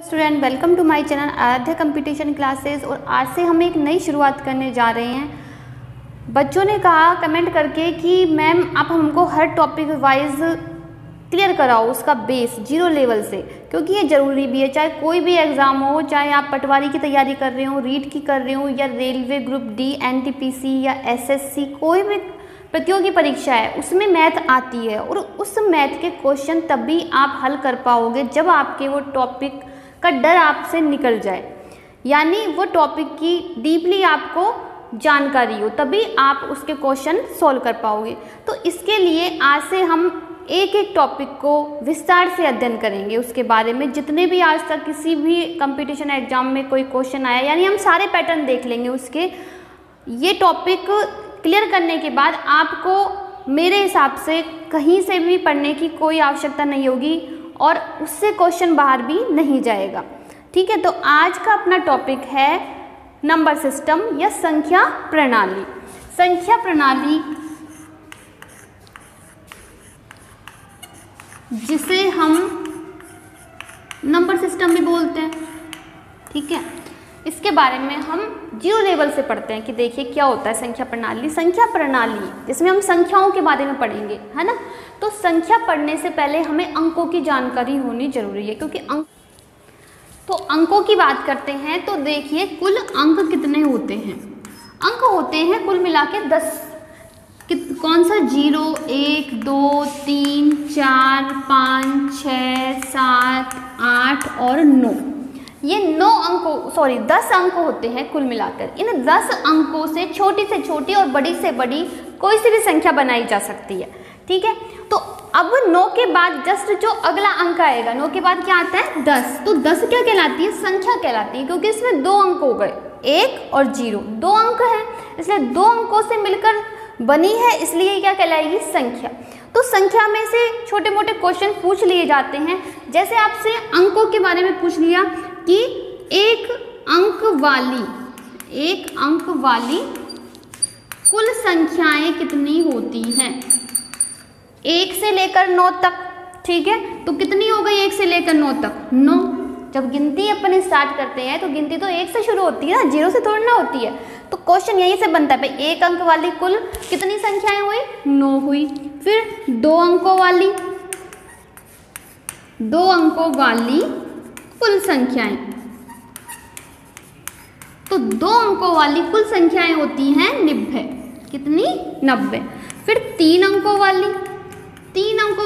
Student, welcome to my channel Aaradhya competition classes. और आज से हम एक नई शुरुआत करने जा रहे हैं। बच्चों ने कहा कमेंट करके कि मैम आप हमको हर टॉपिक वाइज क्लियर कराओ उसका बेस 0 लेवल से, क्योंकि ये ज़रूरी भी है। चाहे कोई भी एग्ज़ाम हो, चाहे आप पटवारी की तैयारी कर रहे हो, रीट की कर रहे हो, या रेलवे ग्रुप डी, NTPC या SSC, कोई भी प्रतियोगी परीक्षा है उसमें मैथ आती है। और उस मैथ के क्वेश्चन तभी आप हल कर पाओगे जब आपके वो टॉपिक का डर आपसे निकल जाए, यानी वो टॉपिक की डीपली आपको जानकारी हो, तभी आप उसके क्वेश्चन सॉल्व कर पाओगे। तो इसके लिए आज से हम एक एक टॉपिक को विस्तार से अध्ययन करेंगे, उसके बारे में जितने भी आज तक किसी भी कंपटीशन एग्जाम में कोई क्वेश्चन आया, यानी हम सारे पैटर्न देख लेंगे उसके। ये टॉपिक क्लियर करने के बाद आपको मेरे हिसाब से कहीं से भी पढ़ने की कोई आवश्यकता नहीं होगी और उससे क्वेश्चन बाहर भी नहीं जाएगा। ठीक है, तो आज का अपना टॉपिक है नंबर सिस्टम या संख्या प्रणाली। संख्या प्रणाली, जिसे हम नंबर सिस्टम भी बोलते हैं। ठीक है, इसके बारे में हम 0 लेवल से पढ़ते हैं कि देखिए क्या होता है संख्या प्रणाली। संख्या प्रणाली जिसमें हम संख्याओं के बारे में पढ़ेंगे, है ना। तो संख्या पढ़ने से पहले हमें अंकों की जानकारी होनी जरूरी है, क्योंकि अंकों की बात करते हैं तो देखिए कुल अंक कितने होते हैं। अंक होते हैं कुल मिला के 10। कौन सा? 0, 1, 2, 3, 4, 5, 6, 7, 8 और 9। ये 10 अंक होते हैं कुल मिलाकर। इन 10 अंकों से छोटी और बड़ी से बड़ी कोई सी भी संख्या बनाई जा सकती है। ठीक है, तो अब 9 के बाद जस्ट जो अगला अंक आएगा, 9 के बाद क्या आता है? 10। तो 10 क्या कहलाती है? संख्या कहलाती है, क्योंकि इसमें 2 अंक हो गए, 1 और 0, 2 अंक है, इसलिए 2 अंकों से मिलकर बनी है, इसलिए क्या कहलाएगी? संख्या। तो संख्या में से छोटे मोटे क्वेश्चन पूछ लिए जाते हैं। जैसे आपसे अंकों के बारे में पूछ लिया कि एक अंक वाली कुल संख्याएं कितनी होती हैं? 1 से लेकर 9 तक। ठीक है, तो कितनी हो गई 1 से लेकर 9 तक? 9। जब गिनती अपन स्टार्ट करते हैं तो गिनती तो 1 से शुरू होती है ना, 0 से थोड़ी ना होती है। तो क्वेश्चन यहीं से बनता है भाई, एक अंक वाली कुल कितनी संख्याएं हुई? 9 हुई। फिर 2 अंकों वाली कुल संख्याएं, तो 2 अंकों वाली कुल संख्याएं होती हैं 90। कितनी? 90। फिर 3 अंकों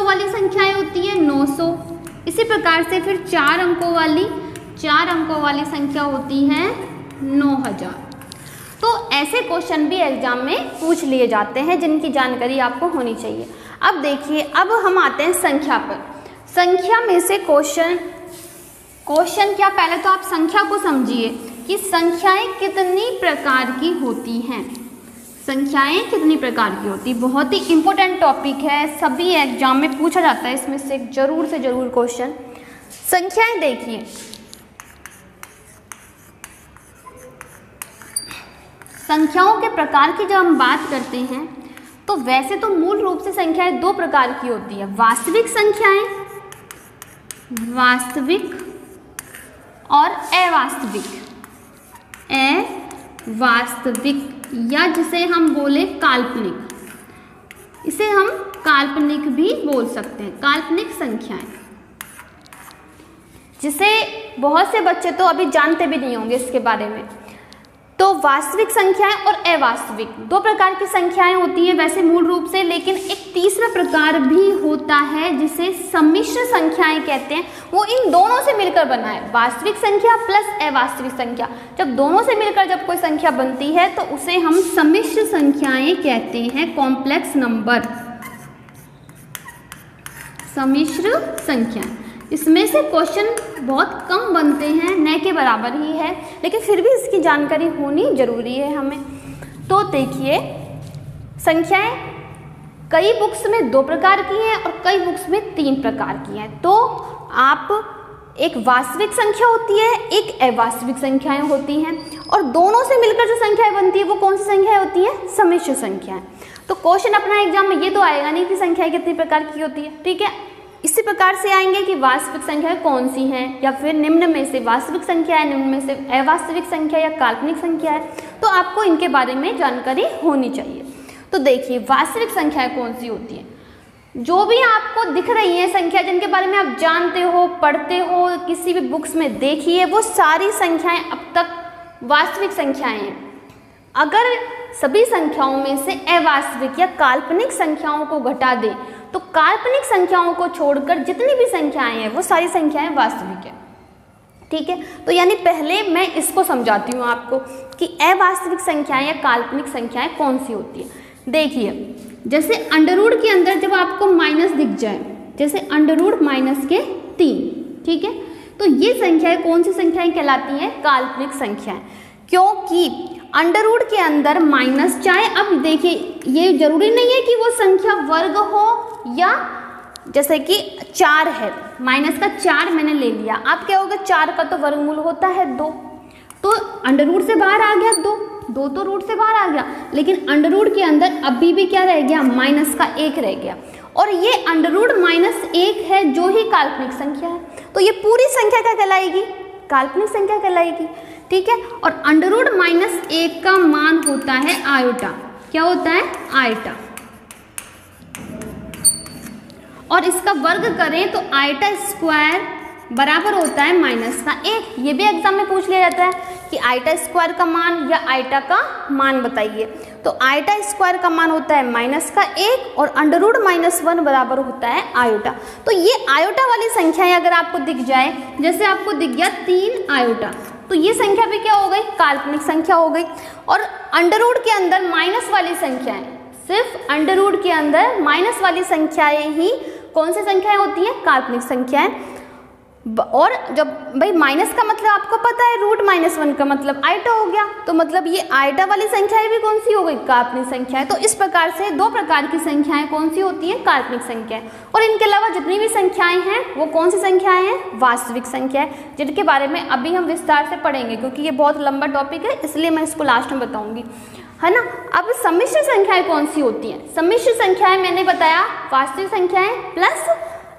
वाली संख्याएं होती हैं 900। इसी प्रकार से फिर 4 अंकों वाली संख्या होती है 9000। तो ऐसे क्वेश्चन भी एग्जाम में पूछ लिए जाते हैं, जिनकी जानकारी आपको होनी चाहिए। अब देखिए, अब हम आते हैं संख्या पर। संख्या में से क्वेश्चन क्या, पहले तो आप संख्या को समझिए कि संख्याएं कितनी प्रकार की होती हैं। संख्याएं कितनी प्रकार की होती, बहुत ही इंपॉर्टेंट टॉपिक है, सभी एग्जाम में पूछा जाता है इसमें से जरूर से जरूर क्वेश्चन। संख्याएं देखिए, संख्याओं के प्रकार की जब हम बात करते हैं तो वैसे तो मूल रूप से संख्याएं 2 प्रकार की होती है। वास्तविक संख्याएं, वास्तविक और अवास्तविक, या जिसे हम बोले काल्पनिक। इसे हम काल्पनिक भी बोल सकते हैं, काल्पनिक संख्याएं, जिसे बहुत से बच्चे तो अभी जानते भी नहीं होंगे इसके बारे में। तो वास्तविक संख्याएं और अवास्तविक 2 प्रकार की संख्याएं होती हैं वैसे मूल रूप से, लेकिन एक तीसरा प्रकार भी होता है जिसे सम्मिश्र संख्याएं कहते हैं। वो इन दोनों से मिलकर बना है, वास्तविक संख्या प्लस अवास्तविक संख्या। जब दोनों से मिलकर जब कोई संख्या बनती है तो उसे हम सम्मिश्र संख्याएं कहते हैं, कॉम्प्लेक्स नंबर, सम्मिश्र संख्याएं। इसमें से क्वेश्चन बहुत कम बनते हैं, न के बराबर ही है, लेकिन फिर भी इसकी जानकारी होनी जरूरी है हमें। तो देखिए, संख्याएं कई बुक्स में 2 प्रकार की हैं और कई बुक्स में 3 प्रकार की हैं। तो आप एक वास्तविक संख्या होती है, एक अवास्तविक संख्याएं होती हैं, और दोनों से मिलकर जो संख्याएं बनती है वो कौन सी संख्याएं होती हैं? सम्मिश्र संख्याएं। तो क्वेश्चन अपना एग्जाम में ये तो आएगा नहीं कि संख्याएं कितनी प्रकार की होती है। ठीक है, इसी प्रकार से आएंगे कि वास्तविक संख्याएं कौन सी हैं, या फिर निम्न में से वास्तविक संख्या है, निम्न में से अवास्तविक संख्या या काल्पनिक संख्या है, तो आपको इनके बारे में जानकारी होनी चाहिए। तो देखिए वास्तविक संख्याएं कौन सी होती हैं, जो भी आपको दिख रही है संख्या जिनके बारे में आप जानते हो, पढ़ते हो, किसी भी बुक्स में देखी है, वो सारी संख्याएं अब तक वास्तविक संख्याएं हैं। अगर सभी संख्याओं में से अवास्तविक या काल्पनिक संख्याओं को घटा दे तो काल्पनिक संख्याओं को छोड़कर जितनी भी संख्याएं हैं वो सारी संख्याएं वास्तविक है। ठीक है, तो यानी पहले मैं इसको समझाती हूँ आपको कि अवास्तविक संख्याएं या काल्पनिक संख्याएं कौन सी होती है। देखिए जैसे अंडर रूट के अंदर जब आपको माइनस दिख जाए, जैसे अंडर रूट माइनस के 3, ठीक है, तो ये संख्याएं कौन सी संख्याएं कहलाती हैं? काल्पनिक संख्याएं, क्योंकि अंडर रूट के अंदर माइनस, चाहे अब देखिए ये जरूरी नहीं है कि वो संख्या वर्ग हो या जैसे कि 4 है, माइनस का 4 मैंने ले लिया, आप क्या होगा 4 का तो वर्गमूल होता है 2, तो अंडर रूट से बाहर आ गया 2 तो रूट से बाहर आ गया, लेकिन अंडर रूट के अंदर अभी भी क्या रह गया? माइनस का 1 रह गया, और ये अंडर रूट -1 है जो ही काल्पनिक संख्या है, तो ये पूरी संख्या क्या कहलाएगी? काल्पनिक संख्या कहलाएगी। ठीक है, और अंडर रूट -1 का मान होता है आयोटा। क्या होता है? आयोटा। और इसका वर्ग करें तो आयोटा स्क्वायर बराबर होता है -1। ये भी एग्जाम में पूछ लिया जाता है कि आयोटा स्क्वायर का मान या आयोटा का मान बताइए, तो आयोटा स्क्वायर का मान होता है -1 और अंडर रूट -1 बराबर होता है आयोटा। तो ये आयोटा वाली संख्याएं अगर आपको दिख जाए, जैसे आपको दिख गया 3 आयोटा, तो ये संख्या भी क्या हो गई? काल्पनिक संख्या हो गई। और अंडर रूट के अंदर माइनस वाली संख्याएं, सिर्फ अंडर रूट के अंदर माइनस वाली संख्याएं ही कौन सी संख्याएं होती हैं? काल्पनिक संख्याएं। और जब भाई माइनस का मतलब आपको पता है, रूट -1 का मतलब आयोटा हो गया, तो मतलब ये आयोटा वाली संख्याएं भी कौन सी हो गई? काल्पनिक संख्याएं। तो इस प्रकार से 2 प्रकार की संख्याएं कौन सी होती हैं? काल्पनिक संख्याएं। और इनके अलावा जितनी भी संख्याएं हैं वो कौन सी संख्याएं हैं? वास्तविक संख्याएं, जिनके बारे में अभी हम विस्तार से पढ़ेंगे, क्योंकि ये बहुत लंबा टॉपिक है, इसलिए मैं इसको लास्ट में बताऊंगी, है ना। अब सम्मिश्र संख्याएं कौन सी होती हैं? सम्मिश्र संख्याएं मैंने बताया वास्तविक संख्याएं प्लस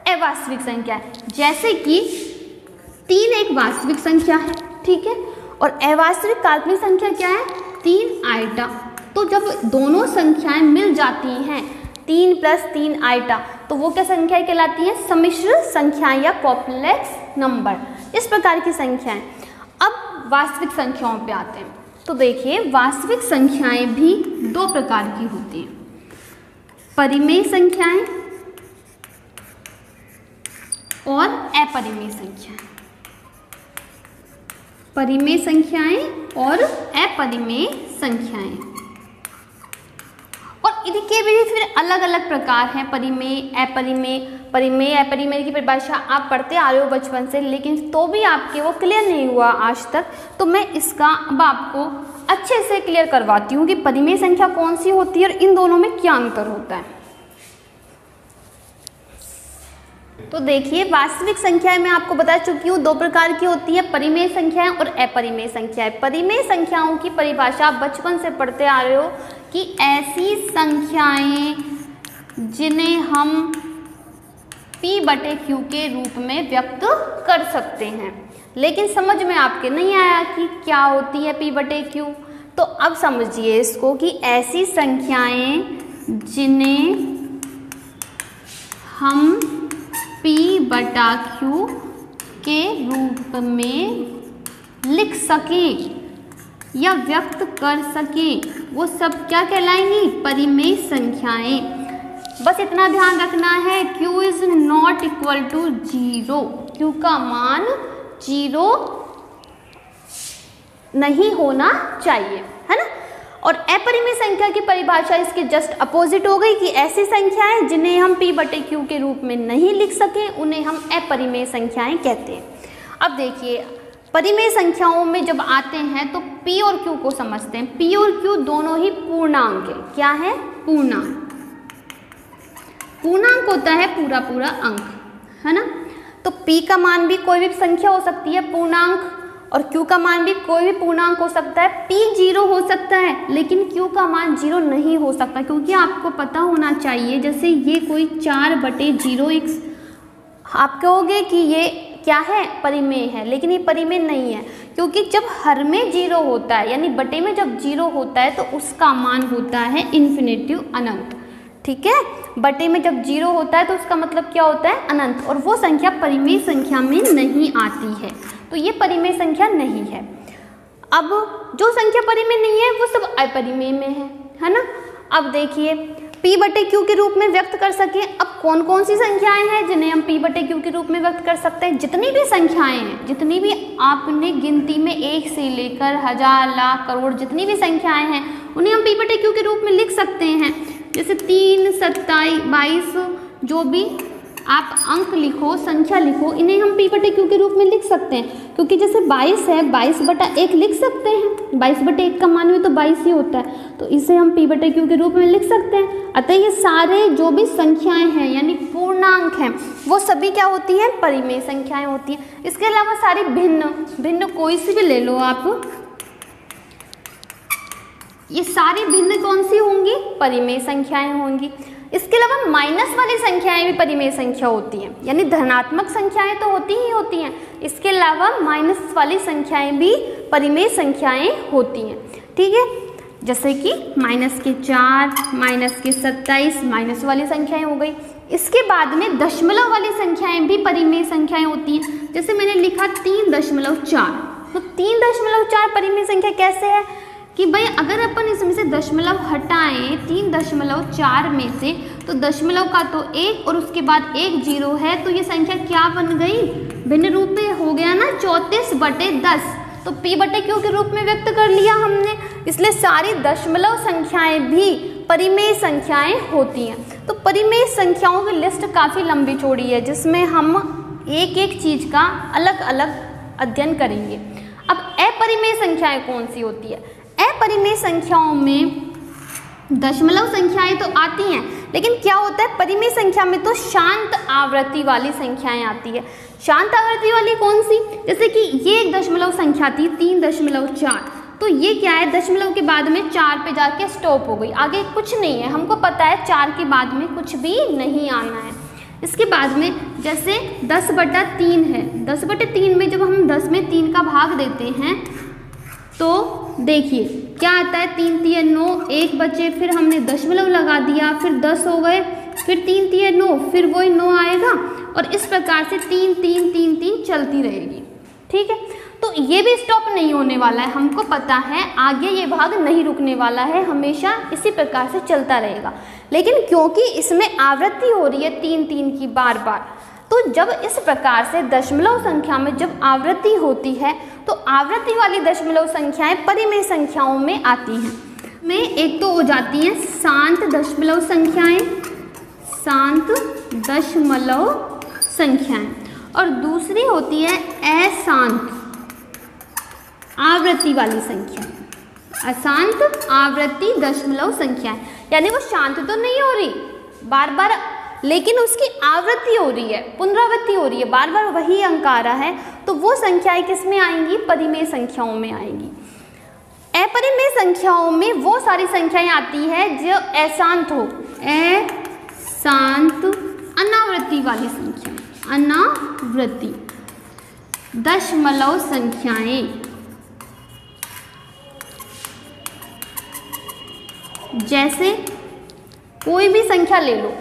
अवास्तविक संख्या, जैसे कि 3 एक वास्तविक संख्या है, ठीक है, और अवास्तविक काल्पनिक संख्या क्या है? 3 आयोटा। तो जब दोनों संख्याएं मिल जाती हैं 3 + 3 आयोटा, तो वो क्या संख्याएं कहलाती हैं? सम्मिश्र संख्याएं या कॉम्प्लेक्स नंबर, इस प्रकार की संख्याएं। अब वास्तविक संख्याओं पे आते हैं, तो देखिए वास्तविक संख्याएं भी 2 प्रकार की होती हैं, परिमेय संख्याएं और अपरिमेय संख्याएं। परिमेय संख्याएं और अपरिमेय संख्याएं, और इनके भी फिर अलग अलग प्रकार हैं, परिमेय, अपरिमेय। परिमेय अपरिमेय की परिभाषा आप पढ़ते आ रहे हो बचपन से, लेकिन तो भी आपके वो क्लियर नहीं हुआ आज तक, तो मैं इसका अब आपको अच्छे से क्लियर करवाती हूँ कि परिमेय संख्या कौन सी होती है और इन दोनों में क्या अंतर होता है। तो देखिए वास्तविक संख्याएं मैं आपको बता चुकी हूँ 2 प्रकार की होती है, परिमेय संख्याएं और अपरिमेय संख्याएं। परिमेय संख्याओं की परिभाषा आप बचपन से पढ़ते आ रहे हो कि ऐसी संख्याएं जिन्हें हम P/Q के रूप में व्यक्त कर सकते हैं, लेकिन समझ में आपके नहीं आया कि क्या होती है P/Q। तो अब समझिए इसको कि ऐसी संख्याएं जिन्हें हम P/Q के रूप में लिख सकें या व्यक्त कर सकें, वो सब क्या कहलाएंगी? परिमेय संख्याएं। बस इतना ध्यान रखना है, Q is not equal to 0, Q का मान 0 नहीं होना चाहिए, है ना। और अपरिमेय संख्या की परिभाषा इसके जस्ट अपोजिट हो गई कि ऐसी संख्याएं जिन्हें हम P/Q के रूप में नहीं लिख सके उन्हें हम अपरिमेय संख्याएं कहते हैं। अब देखिए परिमेय संख्याओं में जब आते हैं तो P और Q को समझते हैं। P और Q दोनों ही पूर्णांक है। क्या है? पूर्णांक। पूर्णांक होता है पूरा पूरा अंक, है ना। तो P का मान भी कोई भी संख्या हो सकती है पूर्णांक, और Q का मान भी कोई भी पूर्णांक हो सकता है। P 0 हो सकता है लेकिन Q का मान 0 नहीं हो सकता, क्योंकि आपको पता होना चाहिए जैसे ये कोई 4/0 एक आप कहोगे कि ये क्या है, परिमेय है, लेकिन ये परिमेय नहीं है, क्योंकि जब हर में 0 होता है यानी बटे में जब 0 होता है तो उसका मान होता है इन्फिनेटिव अनंत। ठीक है, बटे में जब 0 होता है तो उसका मतलब क्या होता है, अनंत, और वो संख्या परिमेय संख्या में नहीं आती है, तो ये परिमेय संख्या नहीं है। अब जो संख्या परिमेय नहीं है वो सब अपरिमेय में है ना। अब देखिए P बटे Q के रूप में व्यक्त कर सके, अब कौन कौन सी संख्याएं हैं जिन्हें हम P बटे Q के रूप में व्यक्त कर सकते हैं, जितनी भी संख्याएं हैं, जितनी भी आपने गिनती में 1 से लेकर 1000 लाख करोड़ जितनी भी संख्याएं हैं उन्हें हम P बटे Q के रूप में लिख सकते हैं। जैसे 3, 27, 22 जो भी आप अंक लिखो, संख्या लिखो, इन्हें हम P बटे Q के रूप में लिख सकते हैं, क्योंकि जैसे 22 है 22 बटा 1 लिख सकते हैं, 22 बटे 1 का मान भी तो 22 ही होता है, तो इसे हम P बटे Q के रूप में लिख सकते हैं। अतः ये सारे जो भी संख्याएं हैं यानी पूर्णांक हैं वो सभी क्या होती हैं, परिमेय संख्याएं होती हैं। इसके अलावा सारी भिन्न कोई सी भी ले लो आप, ये सारी भिन्न कौन सी होंगी, परिमेय संख्याएं होंगी। इसके अलावा माइनस वाली संख्याएं भी परिमेय संख्या होती हैं, यानी धनात्मक संख्याएं तो होती ही होती हैं, इसके अलावा माइनस वाली संख्याएं भी परिमेय संख्याएं होती हैं। ठीक है, जैसे कि -4, -27 माइनस वाली संख्याएं हो गई। इसके बाद में दशमलव वाली संख्याएं भी परिमेय संख्याएं होती हैं। जैसे मैंने लिखा 3.4, तो 3.4 परिमेय संख्या कैसे है कि भाई अगर अपन इसमें से दशमलव हटाएं 3.4 में से, तो दशमलव का तो 1 और उसके बाद 1 0 है, तो ये संख्या क्या बन गई, भिन्न रूप में हो गया ना, 34/10, तो P बटे Q के रूप में व्यक्त कर लिया हमने। इसलिए सारी दशमलव संख्याएं भी परिमेय संख्याएं होती हैं। तो परिमेय संख्याओं की लिस्ट काफ़ी लंबी चौड़ी है, जिसमें हम एक एक चीज़ का अलग अलग अध्ययन करेंगे। अब अपरिमेय संख्याएं कौन सी होती है, अपरिमेय संख्याओं में दशमलव संख्याएं तो आती हैं, लेकिन क्या होता है, परिमेय संख्या में तो शांत आवृत्ति वाली संख्याएं आती है। शांत आवृत्ति वाली कौन सी, जैसे कि ये एक दशमलव संख्या थी 3.4, तो ये क्या है, दशमलव के बाद में 4 पे जाके स्टॉप हो गई, आगे कुछ नहीं है, हमको पता है 4 के बाद में कुछ भी नहीं आना है। इसके बाद में जैसे 10/3 है, 10/3 में जब हम 10 में 3 का भाग देते हैं तो देखिए क्या आता है, 3 3 9, 1 बचे, फिर हमने दशमलव लगा दिया, फिर 10 हो गए, फिर 3 3 9, फिर वही 9 आएगा, और इस प्रकार से 3 3 3 3 चलती रहेगी। ठीक है, तो ये भी स्टॉप नहीं होने वाला है, हमको पता है आगे ये भाग नहीं रुकने वाला है, हमेशा इसी प्रकार से चलता रहेगा। लेकिन क्योंकि इसमें आवृत्ति हो रही है 3 3 की बार बार, तो जब इस प्रकार से दशमलव संख्या में जब आवृत्ति होती है तो आवृत्ति वाली दशमलव संख्याएं परिमेय संख्याओं में आती हैं। में एक तो हो जाती हैं शांत दशमलव संख्याएं, शांत दशमलव संख्याएं, और दूसरी होती है अशांत आवृत्ति वाली संख्या, अशांत आवृत्ति दशमलव संख्याएं, यानी वो शांत तो नहीं हो रही बार बार, लेकिन उसकी आवृत्ति हो रही है, पुनरावृत्ति हो रही है, बार बार वही अंक आ रहा है, तो वो संख्याएं किस में आएंगी, परिमेय संख्याओं में आएंगी। अपरिमेय संख्याओं में वो सारी संख्याएं आती है जो अशांत हो, अशांत अनावृत्ति वाली संख्या, अनावृत्ति दशमलव संख्याएं, जैसे कोई भी संख्या ले लो,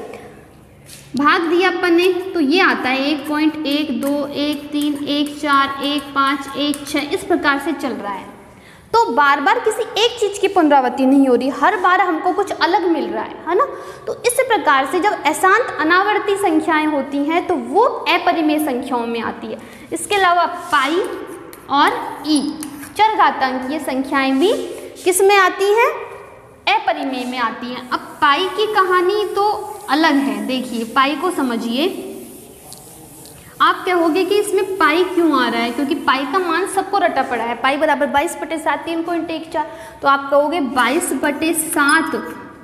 भाग दिया अपन ने तो ये आता है 1.1 2 1 3 1 4 1 5 1 6, इस प्रकार से चल रहा है। तो बार बार किसी एक चीज़ की पुनरावृत्ति नहीं हो रही, हर बार हमको कुछ अलग मिल रहा है ना। तो इस प्रकार से जब अशांत अनावर्ती संख्याएं होती हैं तो वो अपरिमेय संख्याओं में आती है। इसके अलावा पाई और ई चरघातांक ये संख्याएं भी किस में आती हैं, अपरिमेय में आती हैं। अब पाई की कहानी तो अलग है, देखिए पाई को समझिए। आप कहोगे कि इसमें पाई क्यों आ रहा है, क्योंकि पाई का मान सबको रटा पड़ा है, पाई बराबर 22/7 3.14, तो आप कहोगे 22/7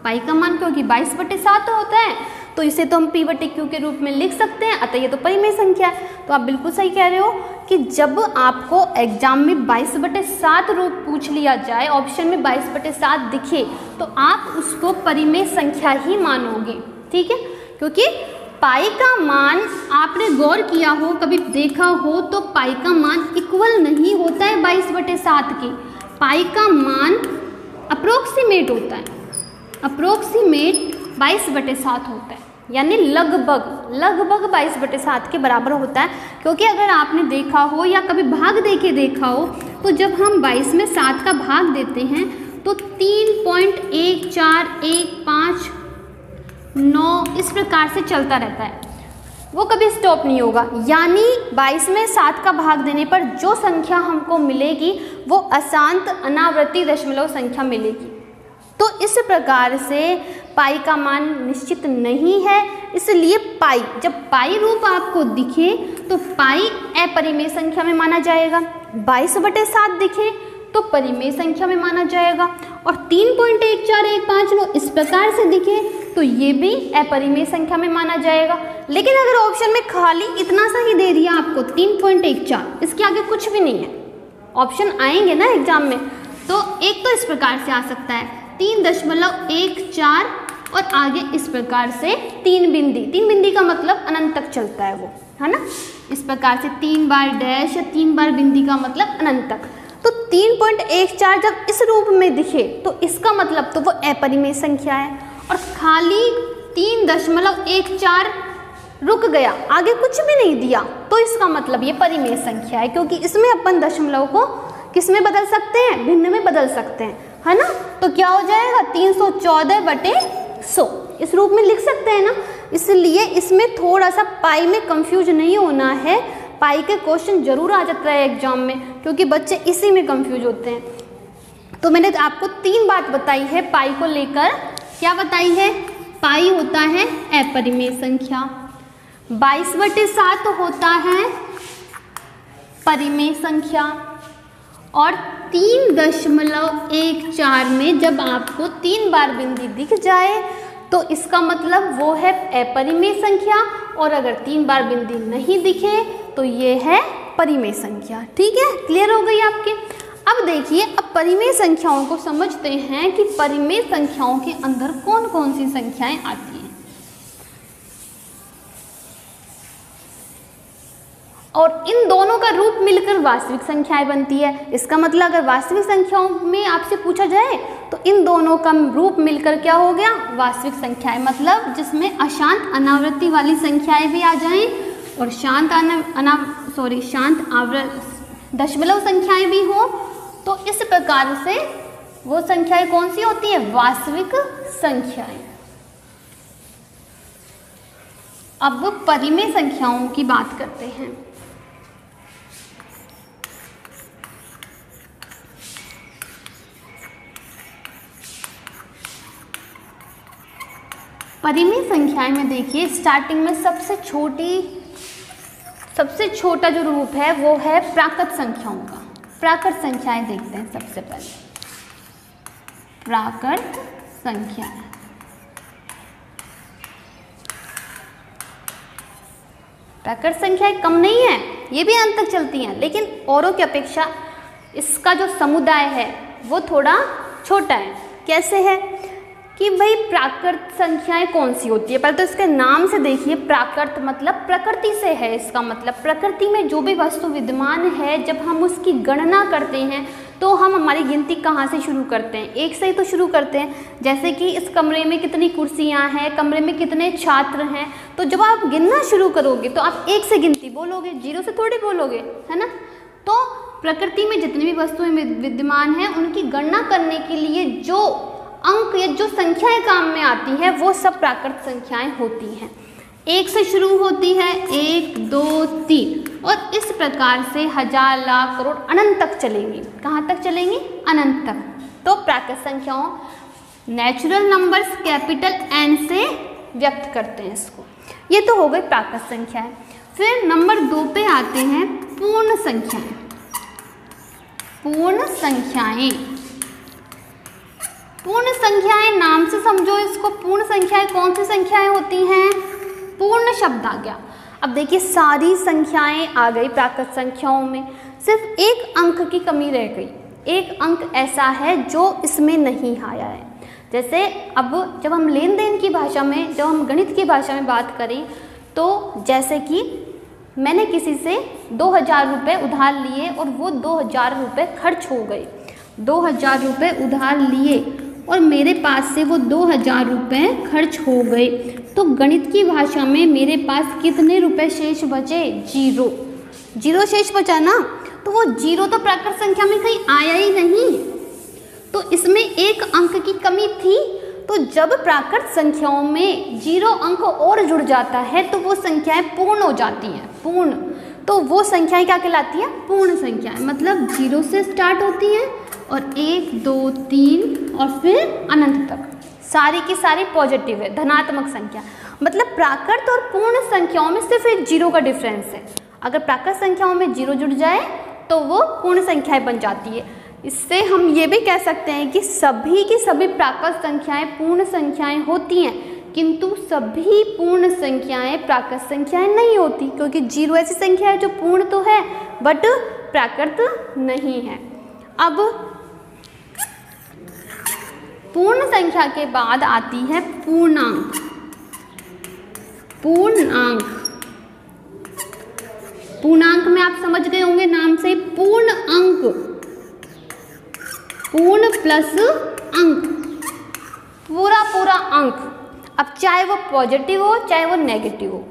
पाई का मान, क्योंकि 22/7 होता है, तो इसे तो हम P बटे Q के रूप में लिख सकते हैं, अतः ये तो परिमेय संख्या है। तो आप बिल्कुल सही कह रहे हो कि जब आपको एग्जाम में 22/7 रूप पूछ लिया जाए, ऑप्शन में 22/7 दिखे, तो आप उसको परिमेय संख्या ही मानोगे, ठीक है, क्योंकि पाई का मान आपने गौर किया हो, कभी देखा हो तो पाई का मान इक्वल नहीं होता है 22/7 के। पाई का मान अप्रोक्सीमेट होता है, अप्रोक्सीमेट 22/7 होता है, यानी लगभग 22/7 के बराबर होता है। क्योंकि अगर आपने देखा हो या कभी भाग दे के देखा हो तो जब हम 22 में 7 का भाग देते हैं तो 3.1415 इस प्रकार से चलता रहता है, वो कभी स्टॉप नहीं होगा। यानी 22 में 7 का भाग देने पर जो संख्या हमको मिलेगी वो अशांत अनावर्ती दशमलव संख्या मिलेगी। तो इस प्रकार से पाई का मान निश्चित नहीं है, इसलिए पाई, जब पाई रूप आपको दिखे तो पाई अपरिमेय संख्या में माना जाएगा, 22/7 दिखे तो परिमेय संख्या में माना जाएगा, और 3.1415 इस प्रकार से दिखे तो ये भी अपरिमेय संख्या में माना जाएगा। लेकिन अगर ऑप्शन में खाली इतना सा ही दे दिया आपको 3.14, इसके आगे कुछ भी नहीं है, ऑप्शन आएंगे ना एग्जाम में, तो एक तो इस प्रकार से आ सकता है 3.14 और आगे इस प्रकार से 3 बिंदी का मतलब अनंत तक चलता है वो, है ना। इस प्रकार से 3 बार डैश या 3 बार बिंदी का मतलब अनंत तक। तो 3.14 जब इस रूप में दिखे तो इसका मतलब तो वो अपरिमेय संख्या है, और खाली 3.14 रुक गया, आगे कुछ भी नहीं दिया, तो इसका मतलब ये परिमेय संख्या है, क्योंकि इसमें अपन दशमलव को किस में बदल सकते हैं, भिन्न में बदल सकते हैं, है ना। तो क्या हो जाएगा 314/100 इस रूप में लिख सकते हैं ना। इसलिए इसमें थोड़ा सा पाई में कंफ्यूज नहीं होना है, पाई के क्वेश्चन जरूर आ जाता है एग्जाम में, क्योंकि बच्चे इसी में कंफ्यूज होते हैं। तो मैंने आपको 3 बात बताई है पाई को लेकर। क्या बताई है? पाई होता है अपरिमेय संख्या, 22/7 होता है परिमेय संख्या, और 3.14 में जब आपको 3 बार बिंदी दिख जाए तो इसका मतलब वो है अपरिमेय संख्या, और अगर 3 बार बिंदी नहीं दिखे तो ये है परिमेय संख्या। ठीक है, क्लियर हो गई आपके। अब देखिए, अब परिमेय संख्याओं को समझते हैं कि परिमेय संख्याओं के अंदर कौन कौन सी संख्याएं आती हैं। और इन दोनों का रूप मिलकर वास्तविक संख्याएं बनती है। इसका मतलब अगर वास्तविक संख्याओं में आपसे पूछा जाए तो इन दोनों का रूप मिलकर क्या हो गया, वास्तविक संख्याएं। मतलब जिसमें अशांत अनावृत्ति वाली संख्याएं भी आ जाएं और शांत दशमलव संख्याएं भी हो, तो इस प्रकार से वो संख्याएं कौन सी होती है, वास्तविक संख्याएं। अब परिमेय संख्याओं की बात करते हैं। परिमेय संख्याएं में देखिए, स्टार्टिंग में सबसे छोटा जो रूप है वो है प्राकृत संख्याओं का। प्राकृत संख्याएं देखते हैं सबसे पहले। प्राकृत संख्याएं, प्राकृत संख्याएं कम नहीं है, ये भी अंत तक चलती हैं, लेकिन औरों की अपेक्षा इसका जो समुदाय है वो थोड़ा छोटा है। कैसे है कि भाई प्राकृत संख्याएं कौन सी होती है, पहले तो इसके नाम से देखिए। प्राकृत मतलब प्रकृति से है, इसका मतलब प्रकृति में जो भी वस्तु विद्यमान है, जब हम उसकी गणना करते हैं तो हम हमारी गिनती कहाँ से शुरू करते हैं, 1 से ही तो शुरू करते हैं। जैसे कि इस कमरे में कितनी कुर्सियाँ हैं, कमरे में कितने छात्र हैं, तो जब आप गिनना शुरू करोगे तो आप 1 से गिनती बोलोगे, 0 से थोड़ी बोलोगे, है ना। तो प्रकृति में जितनी भी वस्तुएं विद्यमान हैं उनकी गणना करने के लिए जो अंक या जो संख्याएं काम में आती हैं वो सब प्राकृत संख्याएं होती हैं। 1 से शुरू होती है, 1, 2, 3, और इस प्रकार से हजार, लाख, करोड़, अनंत तक चलेंगी। कहाँ तक चलेंगी? अनंत तक। तो प्राकृत संख्याओं नेचुरल नंबर्स कैपिटल N से व्यक्त करते हैं इसको। ये तो हो गई प्राकृत संख्याएं। फिर नंबर 2 पे आते हैं पूर्ण संख्याएं। पूर्ण संख्याएं, पूर्ण संख्याएं नाम से समझो इसको। पूर्ण संख्याएं कौन सी संख्याएं होती हैं? पूर्ण शब्द आ गया। अब देखिए, सारी संख्याएं आ गई प्राकृत संख्याओं में, सिर्फ एक अंक की कमी रह गई। एक अंक ऐसा है जो इसमें नहीं आया है। जैसे अब जब हम लेन देन की भाषा में, जब हम गणित की भाषा में बात करें तो जैसे कि मैंने किसी से 2000 रुपये उधार लिए और वो 2000 रुपये खर्च हो गए। 2000 रुपये उधार लिए और मेरे पास से वो 2000 रुपये खर्च हो गए, तो गणित की भाषा में मेरे पास कितने रुपए शेष बचे? 0। 0 शेष बचा ना, तो वो 0 तो प्राकृत संख्या में कहीं आया ही नहीं, तो इसमें एक अंक की कमी थी। तो जब प्राकृत संख्याओं में 0 अंक और जुड़ जाता है तो वो संख्याएं पूर्ण हो जाती हैं। पूर्ण, तो वो संख्याएं क्या कहलाती हैं? पूर्ण संख्याएं। मतलब 0 से स्टार्ट होती हैं और 1 2 3 और फिर अनंत तक सारी की सारी पॉजिटिव है, धनात्मक संख्या। मतलब प्राकृत और पूर्ण संख्याओं में सिर्फ एक 0 का डिफरेंस है। अगर प्राकृत संख्याओं में 0 जुड़ जाए तो वो पूर्ण संख्याएं बन जाती है। इससे हम ये भी कह सकते हैं कि सभी की सभी प्राकृत संख्याएं पूर्ण संख्याएं होती हैं, किंतु सभी पूर्ण संख्याएं प्राकृत संख्याएं नहीं होती, क्योंकि 0 ऐसी संख्या है जो पूर्ण तो है बट प्राकृत नहीं है। अब पूर्ण संख्या के बाद आती है पूर्णांक। पूर्णांक, पूर्णांक में आप समझ गए होंगे नाम से, पूर्ण अंक, पूर्ण प्लस अंक, पूरा पूरा अंक। अब चाहे वो पॉजिटिव हो चाहे वो नेगेटिव हो,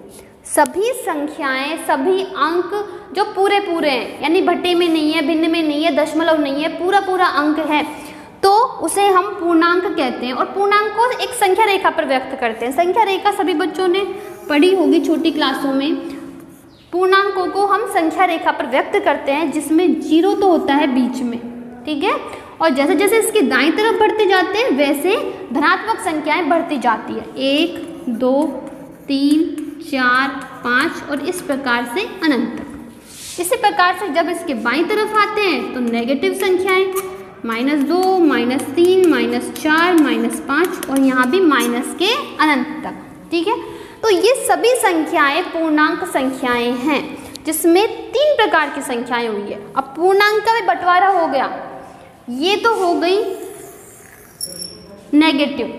सभी संख्याएं सभी अंक जो पूरे पूरे हैं, यानी भट्टे में नहीं है, भिन्न में नहीं है, दशमलव नहीं है, पूरा पूरा अंक है, तो उसे हम पूर्णांक कहते हैं। और पूर्णांक को एक संख्या रेखा पर व्यक्त करते हैं। संख्या रेखा सभी बच्चों ने पढ़ी होगी छोटी क्लासों में। पूर्णांकों को हम संख्या रेखा पर व्यक्त करते हैं जिसमें 0 तो होता है बीच में, ठीक है, और जैसे जैसे इसकी दाईं तरफ बढ़ते जाते हैं वैसे धनात्मक संख्याएं बढ़ती जाती है। 1 2 3 4 5 और इस प्रकार से अनंत तक। इसी प्रकार से जब इसके बाईं तरफ आते हैं तो नेगेटिव संख्याएं -2 -3 -4 -5 और यहाँ भी माइनस के अनंत तक, ठीक है। तो ये सभी संख्याएं पूर्णांक संख्याएं हैं, जिसमें 3 प्रकार की संख्याएं हुई है। अब पूर्णांक का भी बंटवारा हो गया। ये तो हो गई नेगेटिव,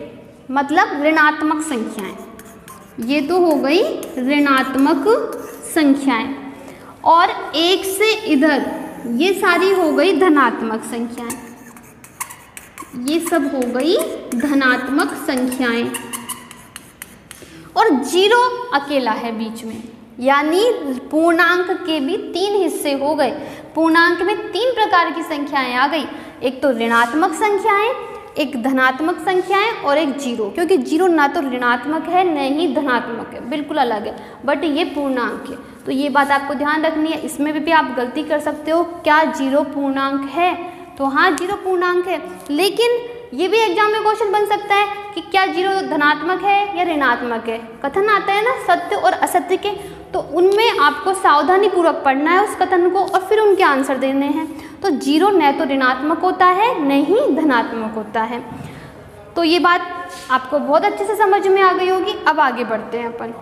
मतलब ऋणात्मक संख्याएं। ये तो हो गई ऋणात्मक संख्याएं, और एक से इधर ये सारी हो गई धनात्मक संख्याएं। ये सब हो गई धनात्मक संख्याएं, और 0 अकेला है बीच में, यानी पूर्णांक के भी 3 हिस्से हो गए। पूर्णांक में 3 प्रकार की संख्याएं आ गई, एक तो ऋणात्मक संख्याएं, एक धनात्मक संख्याएं और एक 0, क्योंकि 0 ना तो ऋणात्मक है न ही धनात्मक है, बिल्कुल अलग है, बट ये पूर्णांक है। तो ये बात आपको ध्यान रखनी है। इसमें भी आप गलती कर सकते हो, क्या 0 पूर्णांक है? तो हाँ 0 पूर्णांक है, लेकिन ये भी एग्जाम में क्वेश्चन बन सकता है कि क्या 0 धनात्मक है या ऋणात्मक है। कथन आता है ना सत्य और असत्य के, तो उनमें आपको सावधानी पूर्वक पढ़ना है उस कथन को और फिर उनके आंसर देने हैं। तो 0 न तो ऋणात्मक होता है न ही धनात्मक होता है। तो ये बात आपको बहुत अच्छे से समझ में आ गई होगी। अब आगे बढ़ते हैं अपन।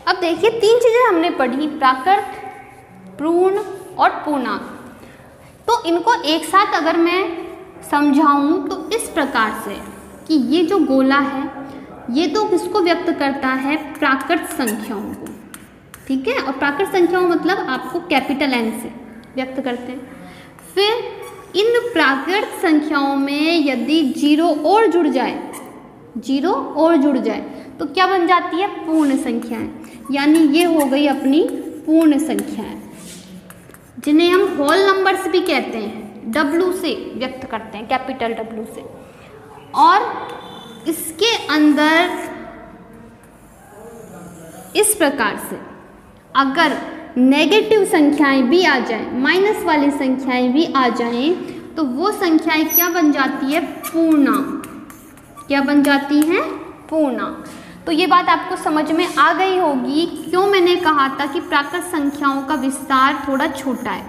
अब देखिए 3 चीजें हमने पढ़ी, प्राकृत, पूर्ण और पूर्णांक। तो इनको एक साथ अगर मैं समझाऊं तो इस प्रकार से कि ये जो गोला है ये तो किसको व्यक्त करता है? प्राकृत संख्याओं को, ठीक है। और प्राकृत संख्याओं मतलब आपको कैपिटल N से व्यक्त करते हैं। फिर इन प्राकृत संख्याओं में यदि 0 और जुड़ जाए, 0 और जुड़ जाए तो क्या बन जाती है? पूर्ण संख्याएं। यानी ये हो गई अपनी पूर्ण संख्याएं, जिन्हें हम होल नंबर्स भी कहते हैं। W से व्यक्त करते हैं, कैपिटल W से। और इसके अंदर इस प्रकार से अगर नेगेटिव संख्याएं भी आ जाएं, माइनस वाली संख्याएं भी आ जाएं, तो वो संख्याएं क्या बन जाती है? पूर्णांक। क्या बन जाती हैं? पूर्णांक। तो ये बात आपको समझ में आ गई होगी क्यों मैंने कहा था कि प्राकृत संख्याओं का विस्तार थोड़ा छोटा है।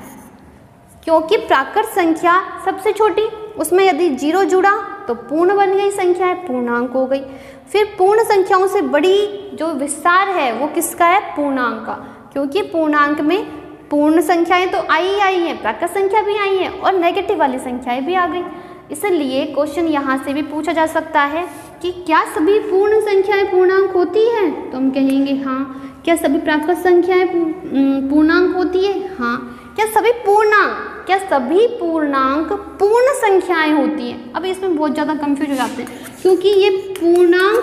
क्योंकि प्राकृत संख्या सबसे छोटी उसमें यदि 0 जुड़ा तो पूर्ण बन गई संख्या है, पूर्णांक हो गई। फिर पूर्ण संख्याओं से बड़ी जो विस्तार है वो किसका है, पूर्णांक का, क्योंकि पूर्णांक में पूर्ण संख्याएं तो आई हैं, प्राकृत संख्या भी आई है और नेगेटिव वाली संख्याएं भी आ गई। इसलिए क्वेश्चन यहाँ से भी पूछा जा सकता है कि क्या सभी पूर्ण संख्याएं पूर्णांक होती हैं, तो हम कहेंगे हाँ। क्या सभी प्राकृत संख्याएं पूर्णांक होती है, हाँ। क्या सभी पूर्णांक पूर्ण संख्याएं होती हैं। अब इसमें बहुत ज़्यादा कंफ्यूज हो जाते हैं, क्योंकि ये पूर्णांक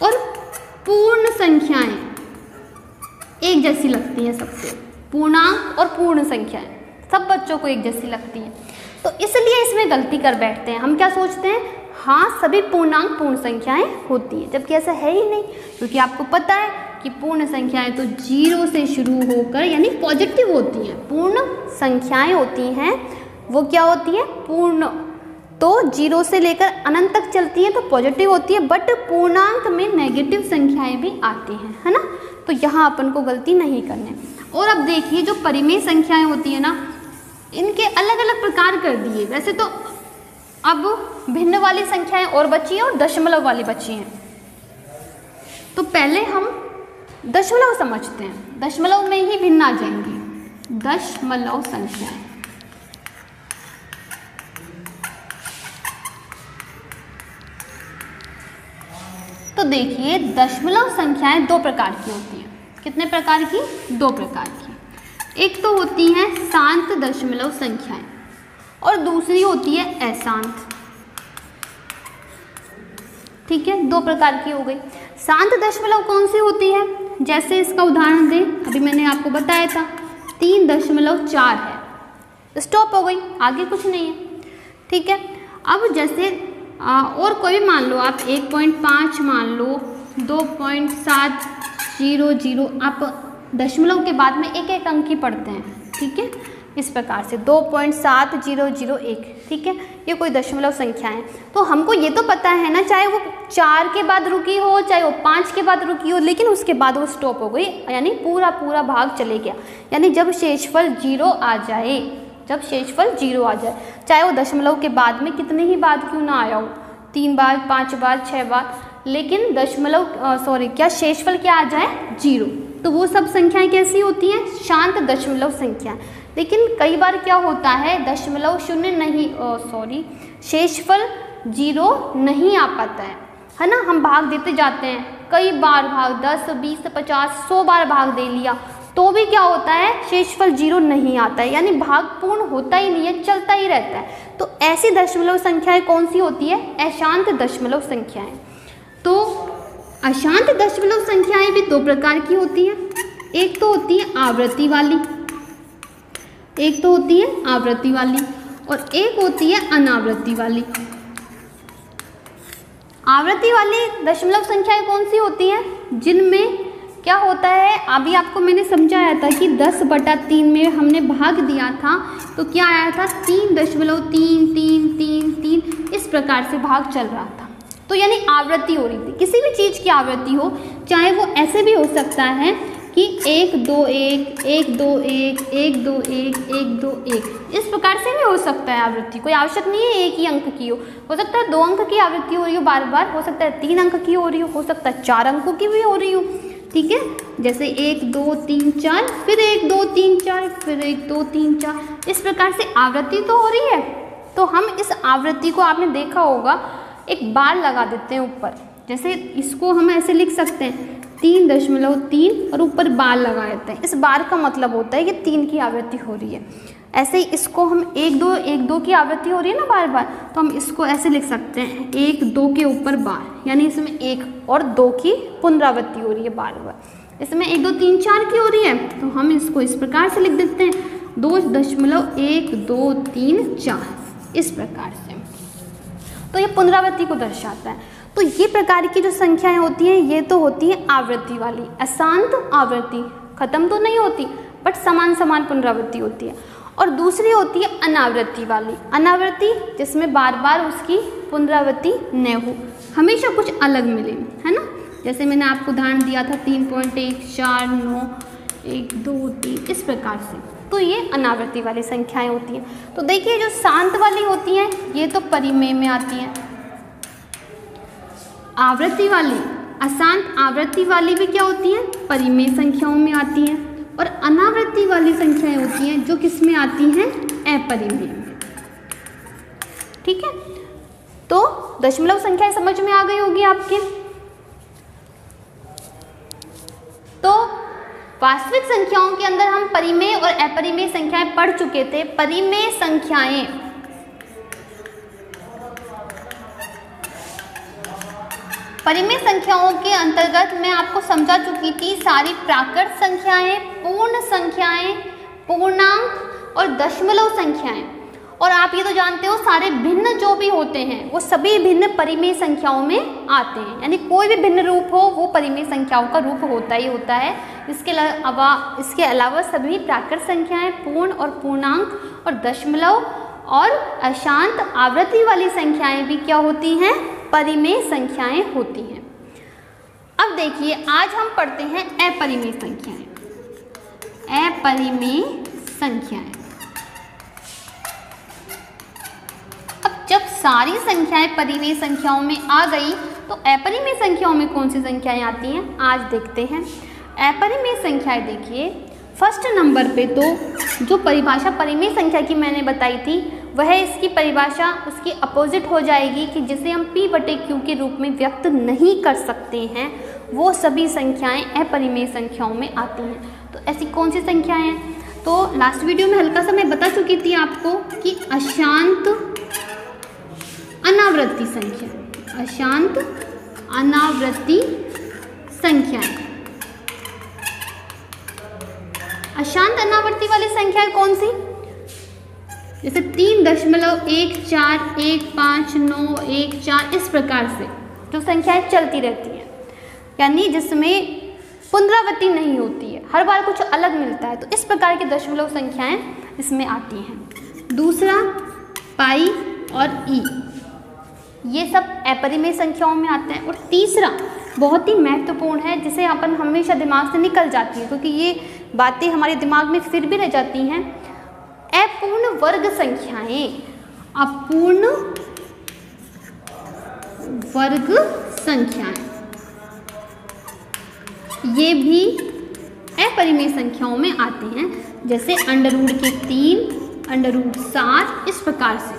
और पूर्ण संख्याएं एक जैसी लगती हैं सबको। पूर्णांक और पूर्ण संख्याएं सब बच्चों को एक जैसी लगती हैं, तो इसलिए इसमें गलती कर बैठते हैं। हम क्या सोचते हैं, हाँ सभी पूर्णांक पूर्ण संख्याएं होती हैं, जबकि ऐसा है ही नहीं। क्योंकि आपको पता है कि पूर्ण संख्याएं तो 0 से शुरू होकर यानी पॉजिटिव होती हैं। पूर्ण संख्याएं होती हैं वो क्या होती है, पूर्ण, तो 0 से लेकर अनंत तक चलती हैं तो पॉजिटिव होती है, बट पूर्णांक में नेगेटिव संख्याएं भी आती हैं, है ना। तो यहाँ अपन को गलती नहीं करनी। और अब देखिए जो परिमेय संख्याएं होती है ना, इनके अलग अलग प्रकार कर दिए। वैसे तो अब भिन्न वाली संख्याएं और बची हैं और दशमलव वाली बची हैं, तो पहले हम दशमलव समझते हैं। दशमलव में ही भिन्न आ जाएंगे दशमलव संख्याएं। तो देखिए दशमलव संख्याएं 2 प्रकार की होती हैं। कितने प्रकार की, 2 प्रकार की। एक तो होती हैं शांत दशमलव संख्याएं और दूसरी होती है अशांत। ठीक है, 2 प्रकार की हो गई। शांत दशमलव कौन सी होती है, जैसे इसका उदाहरण दें, अभी मैंने आपको बताया था 3.4 है, स्टॉप हो गई, आगे कुछ नहीं है। ठीक है, अब जैसे और कोई भी मान लो आप 1.5 मान लो, 2.700, आप दशमलव के बाद में एक एक अंक ही पढ़ते हैं। ठीक है, इस प्रकार से 2.7001। ठीक है, ये कोई दशमलव संख्या है। तो हमको ये तो पता है ना, चाहे वो 4 के बाद रुकी हो, चाहे वो 5 के बाद रुकी हो, लेकिन उसके बाद वो स्टॉप हो गई, यानी पूरा भाग चले गया। यानी जब शेषफल 0 आ जाए, चाहे वो दशमलव के बाद में कितने ही बाद क्यों ना आया हो, 3 बार, 5 बार, 6 बार, लेकिन शेषफल क्या आ जाए, 0, तो वो सब संख्याएं कैसी होती हैं, शांत दशमलव संख्या। लेकिन कई बार क्या होता है, दशमलव शून्य नहीं, शेषफल 0 नहीं आ पाता है ना। हम भाग देते जाते हैं, कई बार भाग 10, 20, 50, 100 बार भाग दे लिया, तो भी क्या होता है, शेषफल 0 नहीं आता है, यानी भाग पूर्ण होता ही नहीं है, चलता ही रहता है। तो ऐसी दशमलव संख्याएं कौन सी होती है, अशांत दशमलव संख्याएं। तो अशांत दशमलव संख्याएं भी 2 प्रकार की होती हैं। एक तो होती है आवृत्ति वाली, और एक होती है अनावृत्ति वाली। आवृत्ति वाली दशमलव संख्याएं कौन सी होती हैं, जिनमें क्या होता है, अभी आपको मैंने समझाया था कि 10/3 में हमने भाग दिया था, तो क्या आया था, 3.333, इस प्रकार से भाग चल रहा था। तो यानी आवृत्ति हो रही थी, किसी भी चीज़ की आवृत्ति हो, चाहे वो ऐसे भी हो सकता है कि 1 2 1 1 2 1 1 2 1 1 2 1, इस प्रकार से भी हो सकता है आवृत्ति। कोई आवश्यक नहीं है एक ही अंक की हो सकता है 2 अंक की आवृत्ति हो रही हो बार बार, हो सकता है 3 अंक की हो रही हो सकता है 4 अंकों की भी हो रही हो। ठीक है, जैसे 1 2 3 4, फिर 1 2 3 4, फिर 1 2 3 4, इस प्रकार से आवृत्ति तो हो रही है। तो हम इस आवृत्ति को, आपने देखा होगा, एक बार लगा देते हैं ऊपर, जैसे इसको हम ऐसे लिख सकते हैं 3.3 और ऊपर बार लगा देते हैं। इस बार का मतलब होता है कि 3 की आवृत्ति हो रही है। ऐसे ही इसको हम 1 2 1 2 की आवृत्ति हो रही है ना बार बार, तो हम इसको ऐसे लिख सकते हैं 1 2 के ऊपर बार, यानी इसमें 1 और 2 की पुनरावृत्ति हो रही है बार बार। इसमें 1 2 3 4 की हो रही है, तो हम इसको इस प्रकार से लिख देते हैं 2.1 2 3 4, इस प्रकार से। तो ये पुनरावृत्ति को दर्शाता है। तो ये प्रकार की जो संख्याएं होती हैं, ये तो होती है आवृत्ति वाली। अशांत आवृत्ति खत्म तो नहीं होती, बट समान समान पुनरावृत्ति होती है। और दूसरी होती है अनावृत्ति वाली। अनावृत्ति जिसमें बार बार उसकी पुनरावृत्ति न हो, हमेशा कुछ अलग मिले, है ना। जैसे मैंने आपको उदाहरण दिया था 3.1 4 9 1 2 3, इस प्रकार से। तो ये अनावृत्ति वाली संख्याएं होती हैं। तो देखिए जो शांत वाली होती हैं ये तो परिमेय में आती हैं, आवृत्ति वाली अशांत आवृत्ति वाली भी क्या होती हैं, परिमेय संख्याओं में आती हैं, और अनावृत्ति वाली संख्याएं होती हैं जो किस में आती हैं, अपरिमेय में। ठीक है, तो दशमलव संख्याएं समझ में आ गई होगी आपके। तो वास्तविक संख्याओं के अंदर हम परिमेय और अपरिमेय संख्याएं पढ़ चुके थे। परिमेय संख्याएं परिमेय संख्याओं के अंतर्गत मैं आपको समझा चुकी थी सारी प्राकृत संख्याएं, पूर्ण संख्याएं, पूर्णांक और दशमलव संख्याएं। और आप ये तो जानते हो सारे भिन्न जो भी होते हैं वो सभी भिन्न परिमेय संख्याओं में आते हैं, यानी कोई भी भिन्न रूप हो वो परिमेय संख्याओं का रूप होता ही होता है। इसके अलावा सभी प्राकृत संख्याएं, पूर्ण और पूर्णांक और दशमलव और अशांत आवृत्ति वाली संख्याएं भी क्या होती हैं, परिमेय संख्याएं होती हैं। अब देखिए आज हम पढ़ते हैं अपरिमेय संख्याएं। अपरिमेय संख्याएं, अब जब सारी संख्याएं परिमेय संख्याओं में आ गई तो अपरिमेय संख्याओं में कौन सी संख्याएं आती हैं, आज देखते हैं। अपरिमेय संख्याएं देखिए फर्स्ट नंबर पे तो जो परिभाषा परिमेय संख्या की मैंने बताई थी वह इसकी परिभाषा उसकी अपोजिट हो जाएगी कि जिसे हम p/q के रूप में व्यक्त नहीं कर सकते हैं वो सभी संख्याएं अपरिमेय संख्याओं में आती हैं। तो ऐसी कौन सी संख्याएं हैं, तो लास्ट वीडियो में हल्का सा मैं बता चुकी थी आपको कि अशांत अनावृत्ति संख्या, अशांत अनावृत्ति संख्याएं। अशांत अनावृत्ति वाली संख्या कौन सी, जैसे 3.14, 1, 5, 9, 1, 4 इस प्रकार से जो संख्याएं चलती रहती हैं, यानी जिसमें पुनरावृत्ति नहीं होती है, हर बार कुछ अलग मिलता है, तो इस प्रकार की दशमलव संख्याएं इसमें आती हैं। दूसरा पाई और ई, ये सब अपरिमेय संख्याओं में आते हैं। और तीसरा बहुत ही महत्वपूर्ण है जिसे अपन हमेशा दिमाग से निकल जाती है क्योंकि ये बातें हमारे दिमाग में फिर भी रह जाती हैं, अपूर्ण वर्ग संख्याएं। अपूर्ण वर्ग संख्याएं ये भी अपरिमेय संख्याओं में आते हैं, जैसे √3, √7 इस प्रकार से,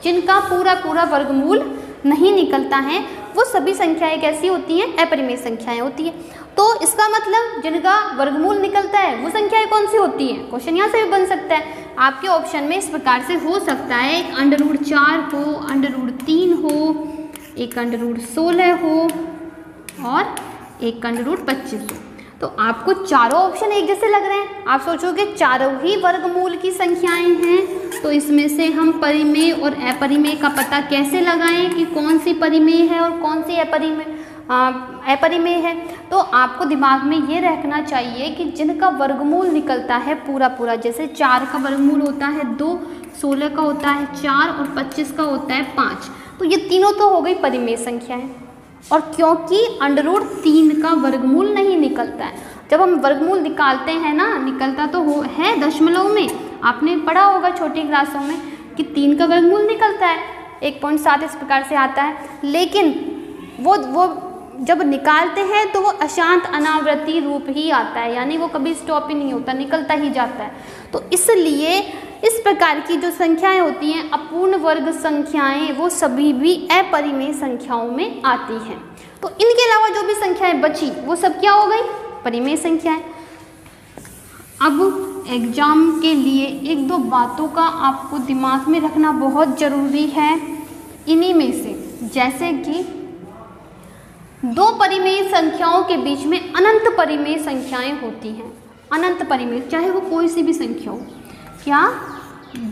जिनका पूरा वर्गमूल नहीं निकलता है वो सभी संख्याएं कैसी होती हैं, अपरिमेय संख्याएं होती हैं। तो इसका मतलब जिनका वर्गमूल निकलता है वो संख्याएं कौन सी होती हैं, क्वेश्चन यहाँ से भी बन सकता है आपके ऑप्शन में इस प्रकार से हो सकता है, एक √4 हो, √3 हो, एक √16 हो और एक √25 हो। तो आपको चारों ऑप्शन एक जैसे लग रहे हैं, आप सोचोगे चारों ही वर्गमूल की संख्याएं हैं, तो इसमें से हम परिमेय और अपरिमेय का पता कैसे लगाएं कि कौन सी परिमेय है और कौन सी अपरिमेय है। तो आपको दिमाग में ये रखना चाहिए कि जिनका वर्गमूल निकलता है पूरा, जैसे 4 का वर्गमूल होता है 2, 16 का होता है 4 और 25 का होता है 5, तो ये तीनों तो हो गई परिमेय संख्याएं। और क्योंकि √3 का वर्गमूल नहीं निकलता है, जब हम वर्गमूल निकालते हैं ना, निकलता तो है दशमलव में, आपने पढ़ा होगा छोटी क्लासों में कि 3 का वर्गमूल निकलता है 1.7 इस प्रकार से आता है, लेकिन वो जब निकालते हैं तो वो अशांत अनावृत्ति रूप ही आता है, यानी वो कभी स्टॉप ही नहीं होता, निकलता ही जाता है। तो इसलिए इस प्रकार की जो संख्याएं होती हैं अपूर्ण वर्ग संख्याएं वो सभी भी अपरिमेय संख्याओं में आती हैं। तो इनके अलावा जो भी संख्याएं बची वो सब क्या हो गई, परिमेय संख्याएं। अब एग्जाम के लिए 1-2 बातों का आपको दिमाग में रखना बहुत ज़रूरी है, इन्हीं में से जैसे कि 2 परिमेय संख्याओं के बीच में अनंत परिमेय संख्याएं होती हैं। अनंत परिमेय चाहे वो कोई सी भी संख्या हो, क्या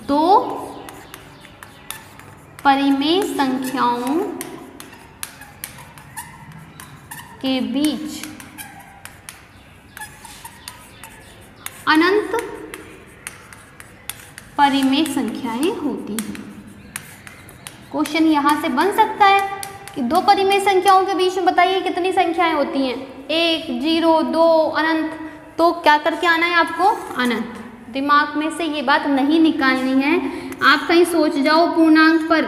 2 परिमेय संख्याओं के बीच अनंत परिमेय संख्याएं होती हैं। क्वेश्चन यहाँ से बन सकता है कि 2 परिमेय संख्याओं के बीच में बताइए कितनी संख्याएं होती हैं, 1, 0, 2 अनंत, तो क्या करके आना है आपको, अनंत। दिमाग में से ये बात नहीं निकालनी है। आप कहीं सोच जाओ पूर्णांक पर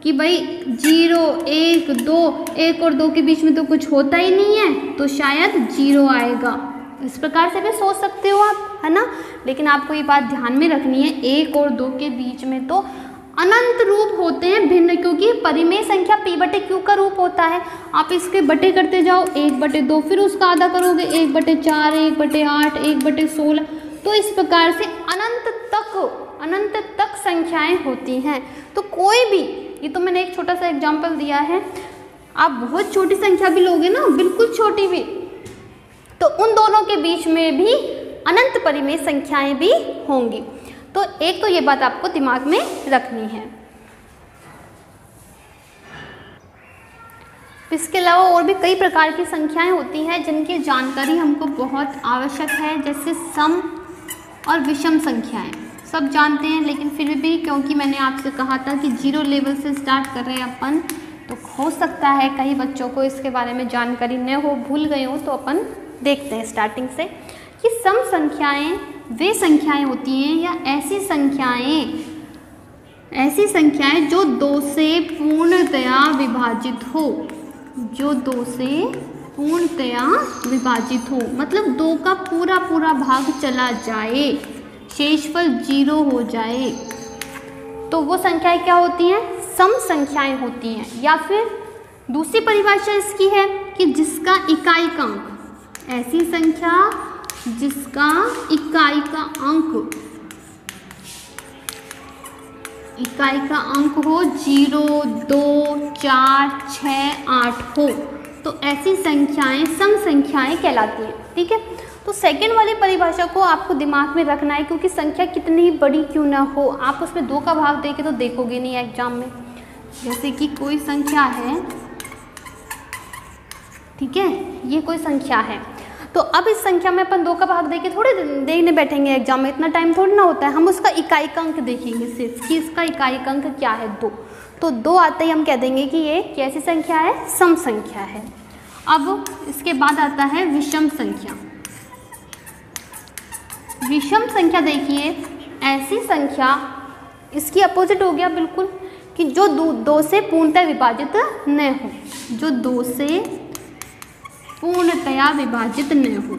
कि भाई 0, 1, 2, 1 और 2 के बीच में तो कुछ होता ही नहीं है, तो शायद 0 आएगा। इस प्रकार से भी सोच सकते हो आप, है ना। लेकिन आपको ये बात ध्यान में रखनी है, 1 और 2 के बीच में तो अनंत रूप होते हैं भिन्न, क्योंकि परिमेय संख्या p/q का रूप होता है। आप इसके बटे करते जाओ, 1/2, फिर उसका आधा करोगे 1/4, 1/8, 1/16, तो इस प्रकार से अनंत तक संख्याएं होती हैं। तो कोई भी, ये तो मैंने एक छोटा सा एग्जाम्पल दिया है, आप बहुत छोटी संख्या भी लोगे ना, बिल्कुल छोटी भी, तो उन दोनों के बीच में भी अनंत परिमेय संख्याएं भी होंगी। तो एक तो ये बात आपको दिमाग में रखनी है। इसके अलावा और भी कई प्रकार की संख्याएं होती हैं जिनकी जानकारी हमको बहुत आवश्यक है, जैसे सम और विषम संख्याएं। सब जानते हैं, लेकिन फिर भी क्योंकि मैंने आपसे कहा था कि 0 लेवल से स्टार्ट कर रहे हैं अपन, तो हो सकता है कई बच्चों को इसके बारे में जानकारी न हो, भूल गए हो, तो अपन देखते हैं स्टार्टिंग से कि सम संख्याएं वे संख्याएं होती हैं या ऐसी संख्याएं जो 2 से पूर्णतया विभाजित हो, जो 2 से पूर्णतया विभाजित हो, मतलब 2 का पूरा भाग चला जाए, शेषफल 0 हो जाए, तो वो संख्याएं क्या होती हैं? सम संख्याएं होती हैं। या फिर दूसरी परिभाषा इसकी है कि जिसका इकाई का अंक, ऐसी संख्या जिसका इकाई का अंक हो 0, 2, 4, 6, 8 हो, तो ऐसी संख्याएं सम संख्याएं कहलाती हैं। ठीक है, तो सेकंड वाली परिभाषा को आपको दिमाग में रखना है, क्योंकि संख्या कितनी बड़ी क्यों ना हो, आप उसमें 2 का भाग देके तो देखोगे नहीं एग्जाम में। जैसे कि कोई संख्या है, ठीक है, ये कोई संख्या है, तो अब इस संख्या में अपन 2 का भाग देके थोड़े देखने बैठेंगे एग्जाम में, इतना टाइम थोड़ी ना होता है। हम उसका इकाई का अंक देखेंगे सिर्फ कि इसका इकाई का अंक क्या है, 2। तो 2 आते ही हम कह देंगे कि ये कैसी संख्या है? सम संख्या है। अब इसके बाद आता है विषम संख्या। विषम संख्या देखिए, ऐसी संख्या, इसकी अपोजिट हो गया बिल्कुल, कि जो 2 से पूर्णतः विभाजित न हो, जो 2 से पूर्णतया विभाजित न हो।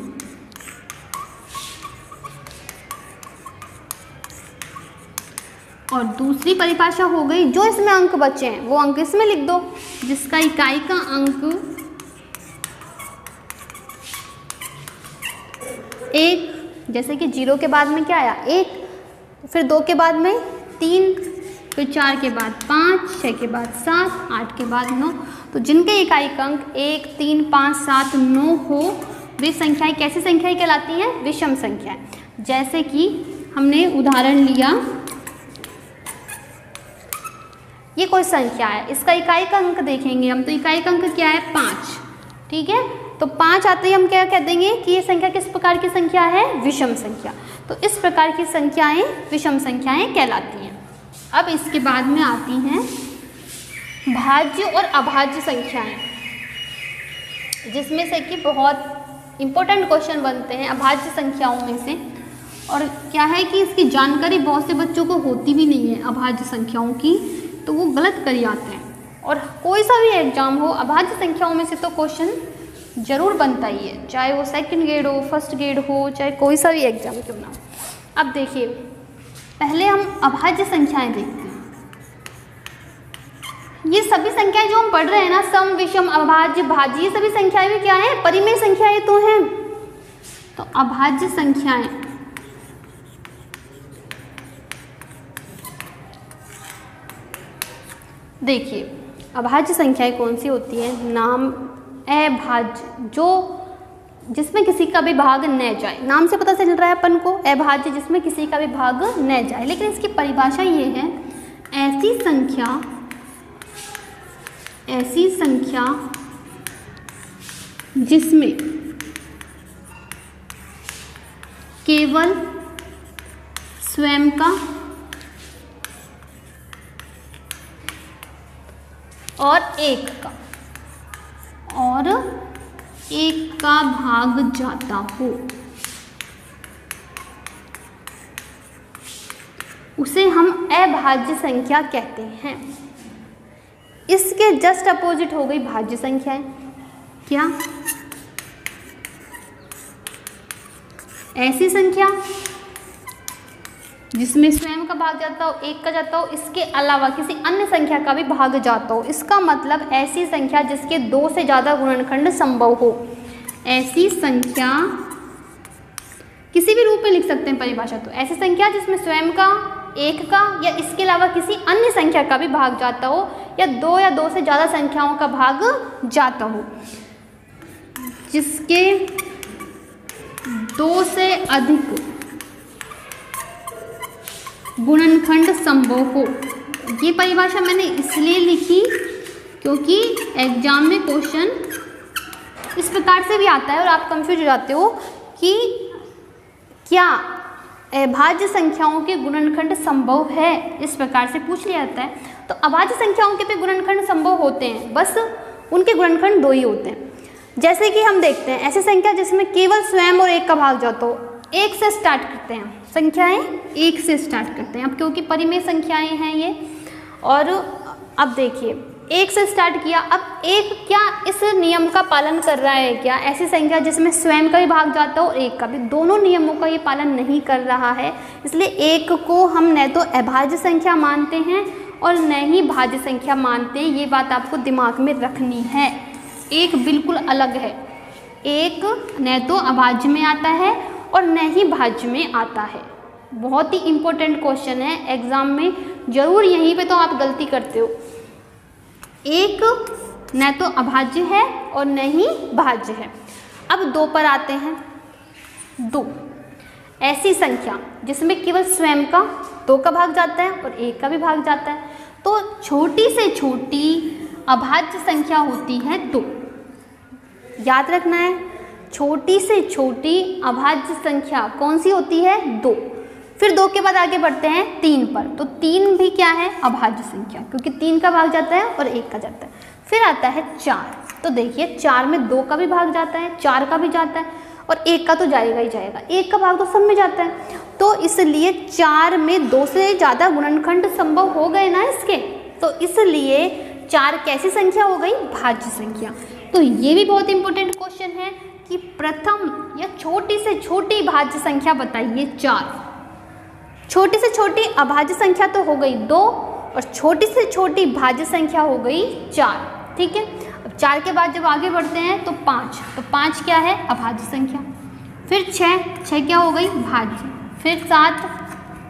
और दूसरी परिभाषा हो गई, जो इसमें अंक बचे हैं वो अंक इसमें लिख दो, जिसका इकाई का अंक 1, जैसे कि 0 के बाद में क्या आया? 1, फिर 2 के बाद में 3, फिर 4 के बाद 5, 6 के बाद 7, 8 के बाद 9, तो जिनके इकाई का अंक 1, 3, 5, 7, 9 हो, वे संख्याएं कैसी संख्याएं कहलाती हैं? विषम संख्याएं। जैसे कि हमने उदाहरण लिया, ये कोई संख्या है, इसका इकाई का अंक देखेंगे हम, तो इकाई का अंक क्या है? 5। ठीक है, तो 5 आते ही हम क्या कह देंगे कि ये संख्या किस प्रकार की संख्या है? विषम संख्या। तो इस प्रकार की संख्याएं विषम संख्याएं कहलाती हैं। अब इसके बाद में आती हैं भाज्य और अभाज्य संख्याएं, जिसमें से कि बहुत इंपॉर्टेंट क्वेश्चन बनते हैं अभाज्य संख्याओं में से। और क्या है कि इसकी जानकारी बहुत से बच्चों को होती भी नहीं है अभाज्य संख्याओं की, तो वो गलत कर जाते हैं। और कोई सा भी एग्जाम हो, अभाज्य संख्याओं में से तो क्वेश्चन जरूर बनता ही है, चाहे वो सेकंड ग्रेड हो, फर्स्ट ग्रेड हो, चाहे कोई सा भी एग्जाम क्यों ना हो। अब देखिए, पहले हम अभाज्य संख्याएं देखते हैं। ये सभी संख्याएं जो हम पढ़ रहे हैं ना, सम, विषम, अभाज्य, भाज्य, ये सभी संख्याएं भी क्या है? परिमेय संख्याएं तो हैं। तो अभाज्य संख्याएं देखिए, अभाज्य संख्याएं कौन सी होती है? नाम अभाज्य, जो जिसमें किसी का भी भाग न जाए, नाम से पता चल रहा है अपन को, अभाज्य जिसमें किसी का भी भाग न जाए। लेकिन इसकी परिभाषा ये है, ऐसी संख्या जिसमें केवल स्वयं का और एक का भाग जाता हो। उसे हम अभाज्य संख्या कहते हैं। इसके जस्ट अपोजिट हो गई भाज्य संख्याएं। क्या? ऐसी संख्या जिसमें स्वयं का भाग जाता हो, एक का जाता हो, इसके अलावा किसी अन्य संख्या का भी भाग जाता हो। इसका मतलब ऐसी संख्या जिसके 2 से ज़्यादा गुणनखंड संभव हो। ऐसी संख्या किसी भी रूप में लिख सकते हैं परिभाषा। तो ऐसी संख्या जिसमें स्वयं का, एक का या इसके अलावा किसी अन्य संख्या का भी भाग जाता हो, या 2 से ज़्यादा संख्याओं का भाग जाता हो, जिसके 2 से अधिक गुणनखंड संभव हो। ये परिभाषा मैंने इसलिए लिखी क्योंकि एग्जाम में क्वेश्चन इस प्रकार से भी आता है और आप कंफ्यूज हो जाते हो कि क्या अभाज्य संख्याओं के गुणनखंड संभव है, इस प्रकार से पूछ लिया जाता है। तो अभाज्य संख्याओं के भी गुणनखंड संभव होते हैं, बस उनके गुणनखंड 2 ही होते हैं। जैसे कि हम देखते हैं ऐसी संख्या जिसमें केवल स्वयं और एक का भाग जाता हो। 1 से स्टार्ट करते हैं, संख्याएं 1 से स्टार्ट करते हैं अब, क्योंकि परिमेय संख्याएं हैं ये। और अब देखिए 1 से स्टार्ट किया, अब 1 क्या इस नियम का पालन कर रहा है क्या? ऐसी संख्या जिसमें स्वयं का भी भाग जाता हो और एक का भी, दोनों नियमों का ये पालन नहीं कर रहा है, इसलिए 1 को हम न तो अभाज्य संख्या मानते हैं और न ही भाज्य संख्या मानते हैं। ये बात आपको दिमाग में रखनी है। 1 बिल्कुल अलग है। 1 न तो अभाज्य में आता है और न ही भाज्य में आता है। बहुत ही इम्पोर्टेंट क्वेश्चन है एग्जाम में, जरूर यहीं पे तो आप गलती करते हो। 1 न तो अभाज्य है और न ही भाज्य है। अब 2 पर आते हैं। 2 ऐसी संख्या जिसमें केवल स्वयं का 2 का भाग जाता है और 1 का भी भाग जाता है। तो छोटी से छोटी अभाज्य संख्या होती है 2। याद रखना है, छोटी से छोटी अभाज्य संख्या कौन सी होती है? 2। फिर 2 के बाद आगे बढ़ते हैं 3 पर। तो 3 भी क्या है? अभाज्य संख्या, क्योंकि 3 का भाग जाता है और 1 का जाता है। फिर आता है 4। तो देखिए 4 में 2 का भी भाग जाता है, 4 का भी जाता है और 1 का तो जाएगा ही जाएगा। 1 का भाग तो सब में जाता है, तो इसलिए 4 में 2 से ज़्यादा गुणनखंड संभव हो गए ना इसके। तो इसलिए 4 कैसी संख्या हो गई? भाज्य संख्या। तो ये भी बहुत इंपॉर्टेंट क्वेश्चन है कि प्रथम या छोटी से छोटी भाज्य संख्या बताइए 4। छोटी से छोटी अभाज्य संख्या तो हो गई 2 और छोटी से छोटी भाज्य संख्या हो गई 4। ठीक है, अब 4 के बाद जब आगे बढ़ते हैं तो 5। तो 5 क्या है? अभाज्य संख्या। फिर 6 क्या हो गई? भाज्य। फिर 7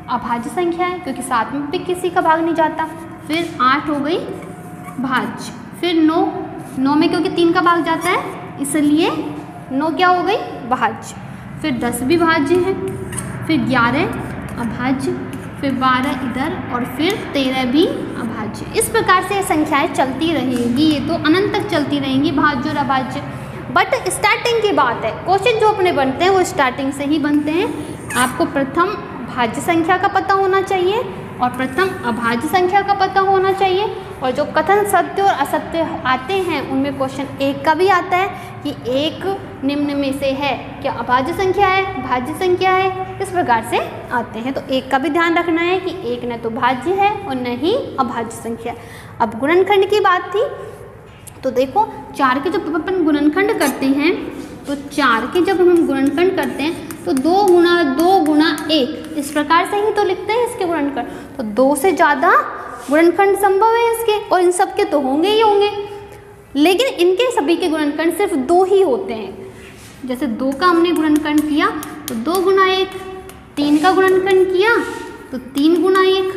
अभाज्य संख्या है क्योंकि 7 में भी किसी का भाग नहीं जाता। फिर 8 हो गई भाज्य। फिर 9 में क्योंकि 3 का भाग जाता है इसलिए 9 क्या हो गई? भाज्य। फिर 10 भी भाज्य है। फिर 11 अभाज्य। फिर 12 इधर और फिर 13 भी अभाज्य। इस प्रकार से ये संख्याएं चलती रहेंगी, ये तो अनंत तक चलती रहेंगी, भाज्य और अभाज्य। बट स्टार्टिंग की बात है, क्वेश्चन जो अपने बनते हैं वो स्टार्टिंग से ही बनते हैं। आपको प्रथम भाज्य संख्या का पता होना चाहिए और प्रथम अभाज्य संख्या का पता होना चाहिए। और जो कथन सत्य और असत्य आते हैं उनमें क्वेश्चन 1 का भी आता है कि 1 निम्न में से है, क्या अभाज्य संख्या है, भाज्य संख्या है, इस प्रकार से आते हैं। तो 1 का भी ध्यान रखना है कि 1 न तो भाज्य है और न ही अभाज्य संख्या। अब गुणनखंड की बात थी, तो देखो 4 के जब अपन गुणनखंड करते हैं तो 4 के जब हम गुणनखंड करते हैं तो 2 गुणा 1 इस प्रकार से ही तो लिखते हैं इसके गुणनखंड। तो 2 से ज़्यादा गुणनखंड संभव है इसके, और इन सब के तो होंगे ही होंगे, लेकिन इनके सभी के गुणनखंड सिर्फ 2 ही होते हैं। जैसे 2 का हमने गुणनखंड किया तो 2 गुणा 1, 3 का गुणनखंड किया तो 3 गुणा 1।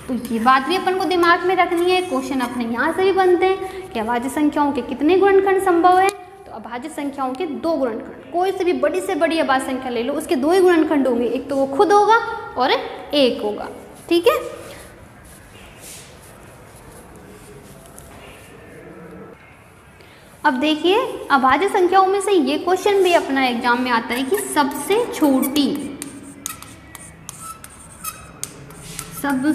तो ये बात भी अपन को दिमाग में रखनी है। क्वेश्चन अपने यहाँ से भी बनते हैं कि अभाज्य संख्याओं के कितने गुणनखंड संभव है? तो अभाज्य संख्याओं के 2 गुणनखंड। कोई से बड़ी अभाज्य संख्या ले लो, उसके 2 ही गुणनखंड होंगे, एक तो वो खुद होगा और 1 होगा। ठीक है, अब देखिए अभाज्य संख्याओं में से ये क्वेश्चन भी अपना एग्जाम में आता है कि सबसे छोटी अभाज्य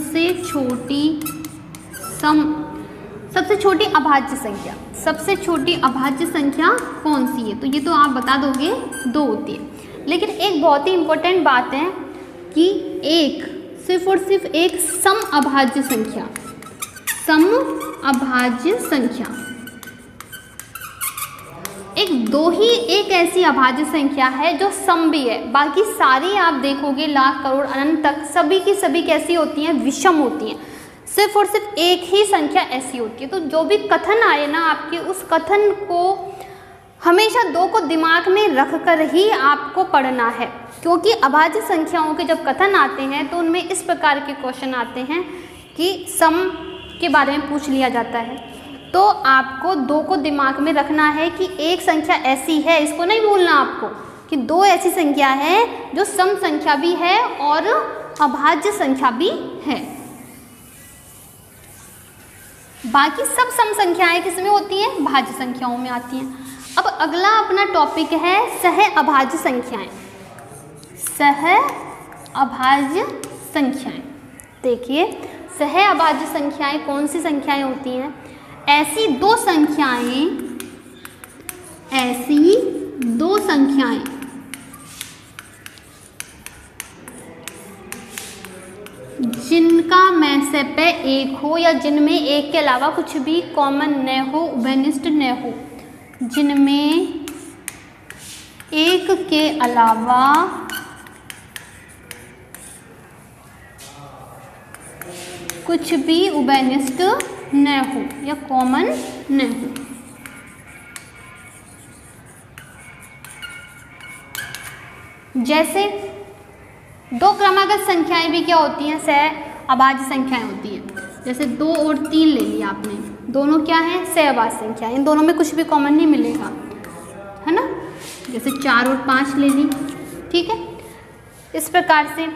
संख्या, सबसे छोटी अभाज्य संख्या कौन सी है? तो ये तो आप बता दोगे 2 होती है, लेकिन एक बहुत ही इम्पोर्टेंट बात है कि 1 सिर्फ और सिर्फ एक सम अभाज्य संख्या, सम अभाज्य संख्या। एक ऐसी अभाज्य संख्या है जो सम भी है, बाकी सारी आप देखोगे लाख करोड़ अनंत तक सभी की सभी कैसी होती हैं, विषम होती हैं। सिर्फ और सिर्फ एक ही संख्या ऐसी होती है। तो जो भी कथन आए ना आपके, उस कथन को हमेशा 2 को दिमाग में रख कर ही आपको पढ़ना है, क्योंकि अभाज्य संख्याओं के जब कथन आते हैं तो उनमें इस प्रकार के क्वेश्चन आते हैं कि सम के बारे में पूछ लिया जाता है। तो आपको 2 को दिमाग में रखना है कि एक संख्या ऐसी है, इसको नहीं भूलना आपको कि 2 ऐसी संख्या है जो सम संख्या भी है और अभाज्य संख्या भी है। बाकी सब सम संख्याएं किसमें होती हैं, भाज्य संख्याओं में आती हैं। अब अगला अपना टॉपिक है सह अभाज्य संख्याएं। सह अभाज्य संख्याएं, देखिए सह अभाज्य संख्याएं कौन सी संख्याएं होती हैं, ऐसी दो संख्याएं जिनका में से पे एक हो या जिनमें एक के अलावा कुछ भी कॉमन न हो, उभयनिष्ठ न हो, जिनमें एक के अलावा कुछ भी उभयनिष्ठ न हो या कॉमन न हो। जैसे 2 क्रमागत संख्याएं भी क्या होती हैं, सह अभाज्य संख्याएं होती हैं। जैसे 2 और 3 ले लिया आपने, दोनों क्या हैं, सह अभाज्य संख्या, इन दोनों में कुछ भी कॉमन नहीं मिलेगा, है ना। जैसे 4 और 5 ले ली, ठीक है। इस प्रकार से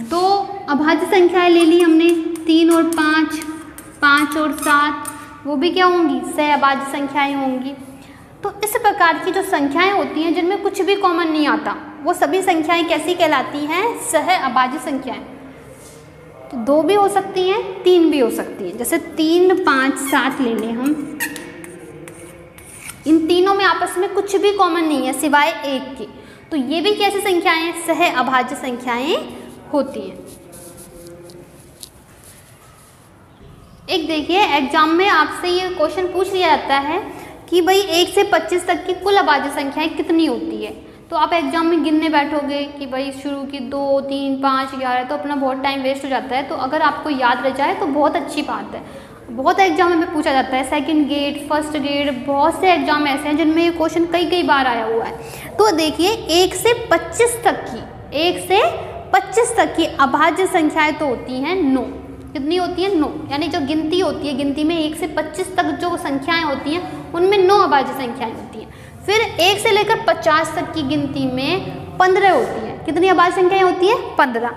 2 अभाज्य संख्याएं ले ली हमने, 3 और 5, 5 और 7, वो भी क्या होंगी, सह अभाज्य संख्याएं होंगी। तो इस प्रकार की जो संख्याएं होती हैं जिनमें कुछ भी कॉमन नहीं आता, वो सभी संख्याएं कैसी कहलाती हैं, सह अभाज्य संख्याएं। तो 2 भी हो सकती हैं, 3 भी हो सकती हैं। जैसे 3, 5, 7 ले लें हम, इन तीनों में आपस में कुछ भी कॉमन नहीं है सिवाय एक के, तो ये भी कैसी संख्याएं, सह अभाज्य संख्याएं होती हैं। एक देखिए एग्जाम में आपसे ये क्वेश्चन पूछ लिया जाता है कि भाई 1 से 25 तक की कुल अभाज्य संख्याएं कितनी होती है। तो आप एग्जाम में गिनने बैठोगे कि भाई शुरू की 2, 3, 5, 11, तो अपना बहुत टाइम वेस्ट हो जाता है। तो अगर आपको याद रह जाए तो बहुत अच्छी बात है। बहुत एग्जाम में पूछा जाता है, सेकंड गेट, फर्स्ट गेट, बहुत से एग्जाम ऐसे हैं जिनमें ये क्वेश्चन कई बार आया हुआ है। तो देखिए 1 से 25 तक की अभाज्य संख्याएं तो होती हैं 9। कितनी होती है, 9। यानी जो गिनती होती है, गिनती में 1 से 25 तक जो संख्याएं होती हैं उनमें 9 अभाज्य संख्याएं होती हैं। फिर 1 से लेकर 50 तक की गिनती में 15 होती है। कितनी अभाज्य संख्याएं होती है, 15।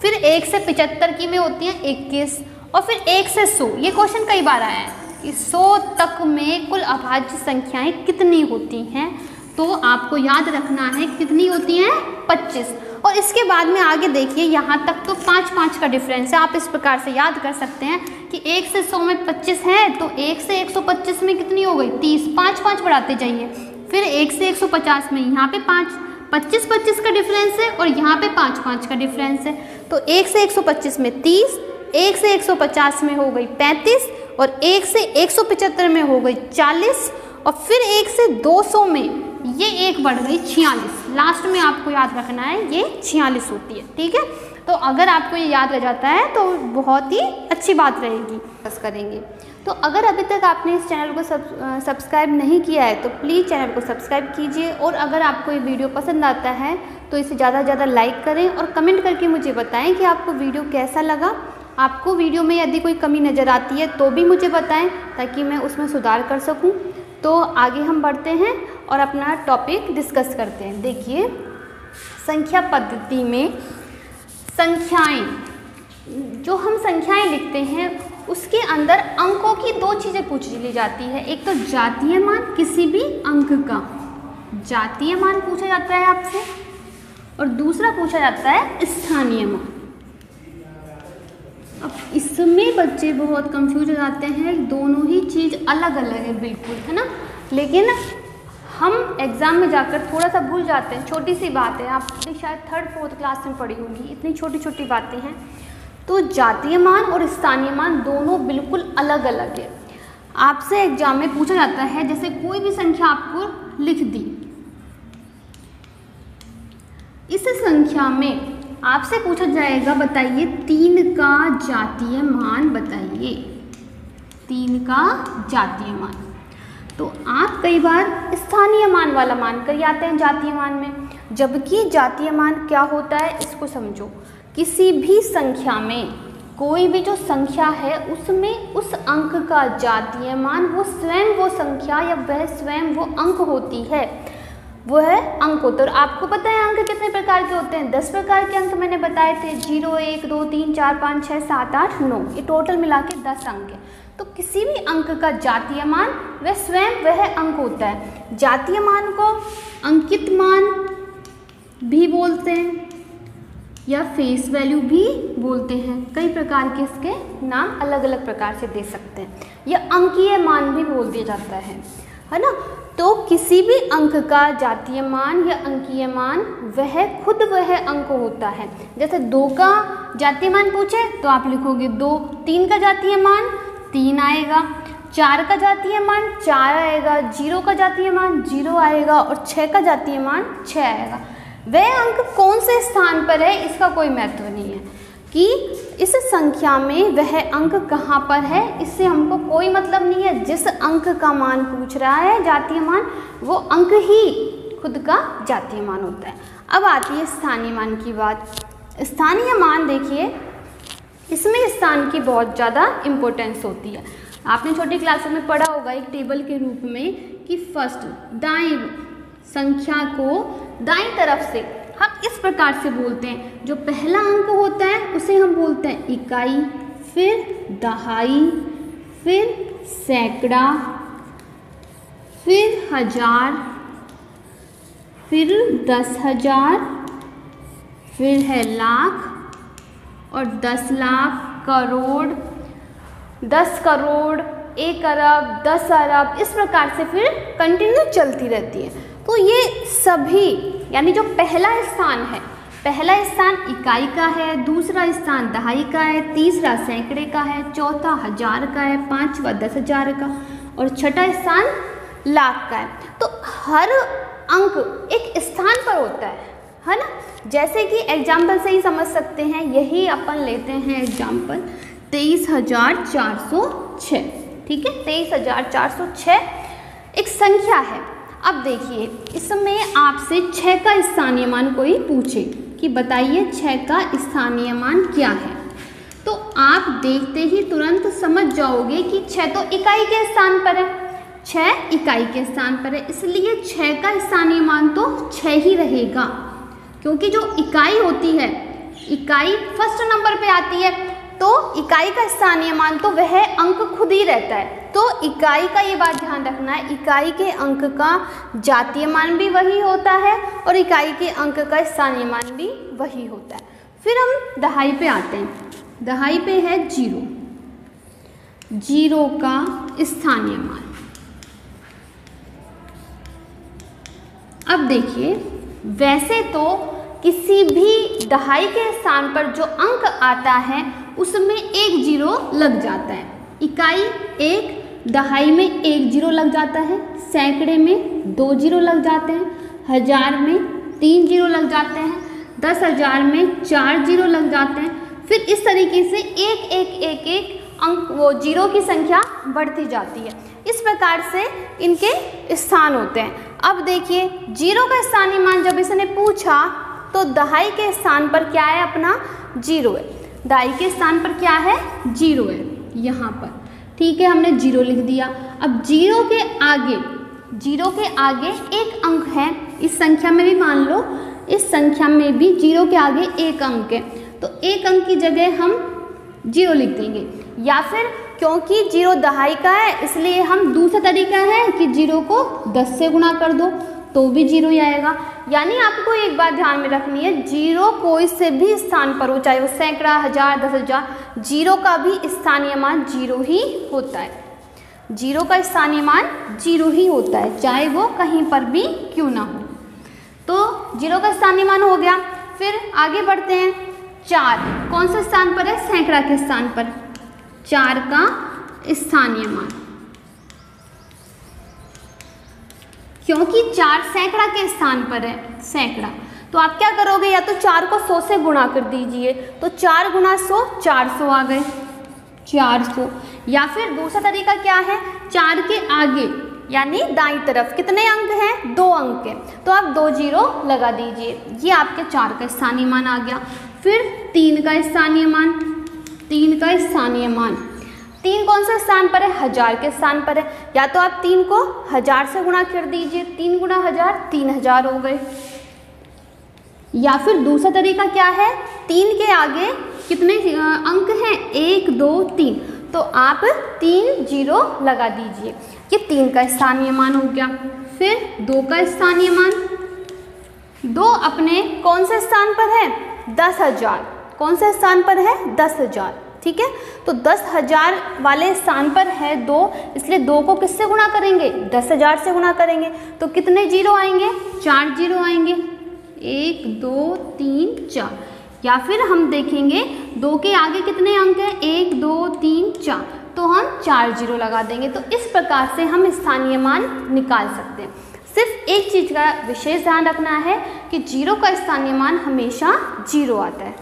फिर 1 से 75 की में होती हैं 21, और फिर 1 से 100, ये क्वेश्चन कई बार आया है कि 100 तक में कुल अभाज्य संख्याएं कितनी होती हैं। तो आपको याद रखना है कितनी होती हैं, 25। और इसके बाद में आगे देखिए यहाँ तक तो 5 का डिफरेंस है। आप इस प्रकार से याद कर सकते हैं कि 1 से 100 में 25 है, तो 1 से 125 में कितनी हो गई, 30। 5 बढ़ाते जाइए। फिर 1 से 150 में यहाँ पे 25 का डिफरेंस है, और यहाँ पे 5 का डिफरेंस है। तो 1 से 125 में 30, 1 से 150 में हो गई 35, और 1 से 175 में हो गई 40, और फिर 1 से 200 में ये 1 बढ़ गई 46। लास्ट में आपको याद रखना है ये 46 होती है, ठीक है। तो अगर आपको ये याद रह जाता है तो बहुत ही अच्छी बात रहेगी, बस करेंगे। तो अगर अभी तक आपने इस चैनल को सब्सक्राइब नहीं किया है तो प्लीज़ चैनल को सब्सक्राइब कीजिए, और अगर आपको ये वीडियो पसंद आता है तो इसे ज़्यादा से ज़्यादा लाइक करें और कमेंट करके मुझे बताएं कि आपको वीडियो कैसा लगा। आपको वीडियो में यदि कोई कमी नज़र आती है तो भी मुझे बताएं ताकि मैं उसमें सुधार कर सकूं। तो आगे हम बढ़ते हैं और अपना टॉपिक डिस्कस करते हैं। देखिए संख्या पद्धति में संख्याएं, जो हम संख्याएं लिखते हैं उसके अंदर अंकों की 2 चीज़ें पूछ ली जाती है। एक तो जातीय मान, किसी भी अंक का जातीय मान पूछा जाता है आपसे, और दूसरा पूछा जाता है स्थानीय मान। अब इसमें बच्चे बहुत कंफ्यूज हो जाते हैं, दोनों ही चीज़ अलग अलग है बिल्कुल, है ना। लेकिन हम एग्ज़ाम में जाकर थोड़ा सा भूल जाते हैं। छोटी सी बात है, आपने शायद 3rd 4th क्लास में पढ़ी होगी, इतनी छोटी छोटी बातें हैं। तो जातीय मान और स्थानीय मान दोनों बिल्कुल अलग अलग है। आपसे एग्जाम में पूछा जाता है, जैसे कोई भी संख्या आपको लिख दी, इस संख्या में आपसे पूछा जाएगा बताइए 3 का जातीय मान बताइए, 3 का जातीय मान। तो आप कई बार स्थानीय मान वाला मान कर आते हैं जातीय मान में, जबकि जातीय मान क्या होता है इसको समझो। किसी भी संख्या में, कोई भी जो संख्या है उसमें उस अंक का जातीय मान वो स्वयं वो संख्या या वह स्वयं वो अंक होती है, वो है अंक होता है। और आपको पता है अंक कितने प्रकार के होते हैं? 10 प्रकार के अंक मैंने बताए थे, 0, 1, 2, 3, 4, 5, 6, 7, 8, 9, ये टोटल मिला के 10 अंक है। तो किसी भी अंक का जातीय मान वह स्वयं वह अंक होता है। जातीय मान को अंकित मान भी बोलते हैं या फेस वैल्यू भी बोलते हैं, कई प्रकार के इसके नाम अलग अलग प्रकार से दे सकते हैं, या अंकीय मान भी बोल दिया जाता है ना। तो किसी भी अंक का जातीय मान या अंकीय मान वह खुद वह अंक होता है। जैसे 2 का जातीय मान पूछे तो आप लिखोगे 2, 3 का जातीय मान 3 आएगा, 4 का जातीय मान 4 आएगा, 0 का जातीय मान 0 आएगा और 6 का जातीय मान 6 आएगा। वह अंक कौन से स्थान पर है इसका कोई महत्व नहीं है कि इस संख्या में वह अंक कहाँ पर है, इससे हमको कोई मतलब नहीं है। जिस अंक का मान पूछ रहा है जातीय मान, वो अंक ही खुद का जातीय मान होता है। अब आती है स्थानीय मान की बात। स्थानीय मान देखिए, इसमें स्थान की बहुत ज़्यादा इम्पोर्टेंस होती है। आपने छोटी क्लासों में पढ़ा होगा एक टेबल के रूप में कि फर्स्ट दाएं संख्या को दाईं तरफ से हम इस प्रकार से बोलते हैं, जो पहला अंक होता है उसे हम बोलते हैं इकाई, फिर दहाई, फिर सैकड़ा, फिर हजार, फिर 10,000, फिर है लाख और 10 लाख, करोड़, 10 करोड़, 1 अरब, 10 अरब, इस प्रकार से फिर कंटिन्यू चलती रहती है। तो ये सभी यानी जो पहला स्थान है, पहला स्थान इकाई का है, दूसरा स्थान दहाई का है, तीसरा सैकड़े का है, चौथा हजार का है, पांचवा 10,000 का और छठा स्थान लाख का है। तो हर अंक एक स्थान पर होता है ना। जैसे कि एग्जाम्पल से ही समझ सकते हैं, यही अपन लेते हैं एग्जाम्पल 23,406, ठीक है। 23,406 एक संख्या है। अब देखिए इसमें आपसे 6 का स्थानीय मान कोई पूछे कि बताइए 6 का स्थानीय मान क्या है, तो आप देखते ही तुरंत समझ जाओगे कि 6 तो इकाई के स्थान पर है, 6 इकाई के स्थान पर है, इसलिए 6 का स्थानीय मान तो 6 ही रहेगा, क्योंकि जो इकाई होती है, इकाई फर्स्ट नंबर पे आती है, तो इकाई का स्थानीय मान तो वह अंक खुद ही रहता है। तो इकाई का ये बात ध्यान रखना है, इकाई के अंक का जातीय मान भी वही होता है और इकाई के अंक का स्थानीय मान भी वही होता है। फिर हम दहाई पे आते हैं। दहाई पे है 0, 0 का स्थानीय मान। अब देखिए वैसे तो किसी भी दहाई के स्थान पर जो अंक आता है उसमें 1 0 लग जाता है। इकाई 1, दहाई में 1 0 लग जाता है, सैकड़े में 2 0 लग जाते हैं, हजार में 3 0 लग जाते हैं, 10,000 में 4 0 लग जाते हैं। फिर इस तरीके से एक एक एक एक अंक वो जीरो की संख्या बढ़ती जाती है। इस प्रकार से इनके स्थान होते हैं। अब देखिए 0 का स्थानीय मान जब इसने पूछा तो दहाई के स्थान पर क्या है अपना 0 है, दहाई के स्थान पर क्या है 0 है यहाँ पर, ठीक है, हमने 0 लिख दिया। अब 0 के आगे एक अंक है, इस संख्या में भी मान लो इस संख्या में भी 0 के आगे एक अंक है, तो एक अंक की जगह हम 0 लिख देंगे, या फिर क्योंकि 0 दहाई का है इसलिए हम दूसरा तरीका है कि 0 को 10 से गुणा कर दो तो भी 0 ही आएगा। यानी आपको एक बात ध्यान में रखनी है, 0 कोई से भी स्थान पर हो, चाहे वो सैकड़ा, हजार, 10,000, 0 का भी स्थानीय मान 0 ही होता है। 0 का स्थानीय मान 0 ही होता है, चाहे वो कहीं पर भी क्यों ना हो। तो 0 का स्थानीय मान हो गया। फिर आगे बढ़ते हैं, 4 कौन से स्थान पर है? सैकड़ा के स्थान पर। 4 का स्थानीय मान, क्योंकि 4 सैकड़ा के स्थान पर है, सैकड़ा। तो आप क्या करोगे, या तो 4 को 100 से गुणा कर दीजिए, तो 4 गुणा 100 400 आ गए, 400। या फिर दूसरा तरीका क्या है, 4 के आगे यानी दाईं तरफ कितने अंक हैं? 2 अंक हैं, तो आप 2 जीरो लगा दीजिए, ये आपके 4 का स्थानीय मान आ गया। फिर 3 का स्थानीय मान, 3 का स्थानीय मान, 3 कौन से स्थान पर है? 1000 के स्थान पर है, या तो आप 3 को 1000 से गुणा कर दीजिए, 3 गुणा 1000 3000 हो गए। या फिर दूसरा तरीका क्या है, 3 के आगे कितने अंक हैं? 1 2 3, तो आप 3 जीरो लगा दीजिए, ये 3 का स्थानीय मान हो गया। फिर 2 का स्थानीय मान, 2 अपने कौन से स्थान पर है? 10,000, कौन से स्थान पर है? 10,000, ठीक है। तो 10,000 वाले स्थान पर है 2, इसलिए 2 को किससे गुणा करेंगे? 10,000 से गुणा करेंगे, तो कितने जीरो आएंगे? 4 जीरो आएंगे, 1 2 3 4। या फिर हम देखेंगे 2 के आगे कितने अंक हैं? 1 2 3 4, तो हम 4 जीरो लगा देंगे। तो इस प्रकार से हम स्थानीय मान निकाल सकते हैं। सिर्फ एक चीज़ का विशेष ध्यान रखना है कि जीरो का स्थानीय मान हमेशा जीरो आता है।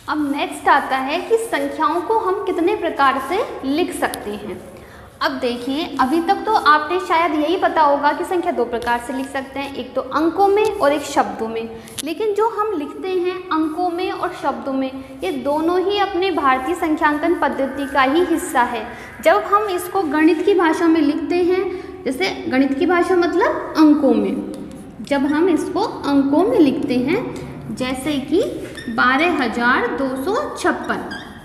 अब नेक्स्ट आता है कि संख्याओं को हम कितने प्रकार से लिख सकते हैं। अब देखिए, अभी तक तो आपने शायद यही पता होगा कि संख्या 2 प्रकार से लिख सकते हैं, एक तो अंकों में और एक शब्दों में। लेकिन जो हम लिखते हैं अंकों में और शब्दों में, ये दोनों ही अपने भारतीय संख्यांकन पद्धति का ही हिस्सा है। जब हम इसको गणित की भाषा में लिखते हैं, जैसे गणित की भाषा मतलब अंकों में, जब हम इसको अंकों में लिखते हैं, जैसे कि 12,256,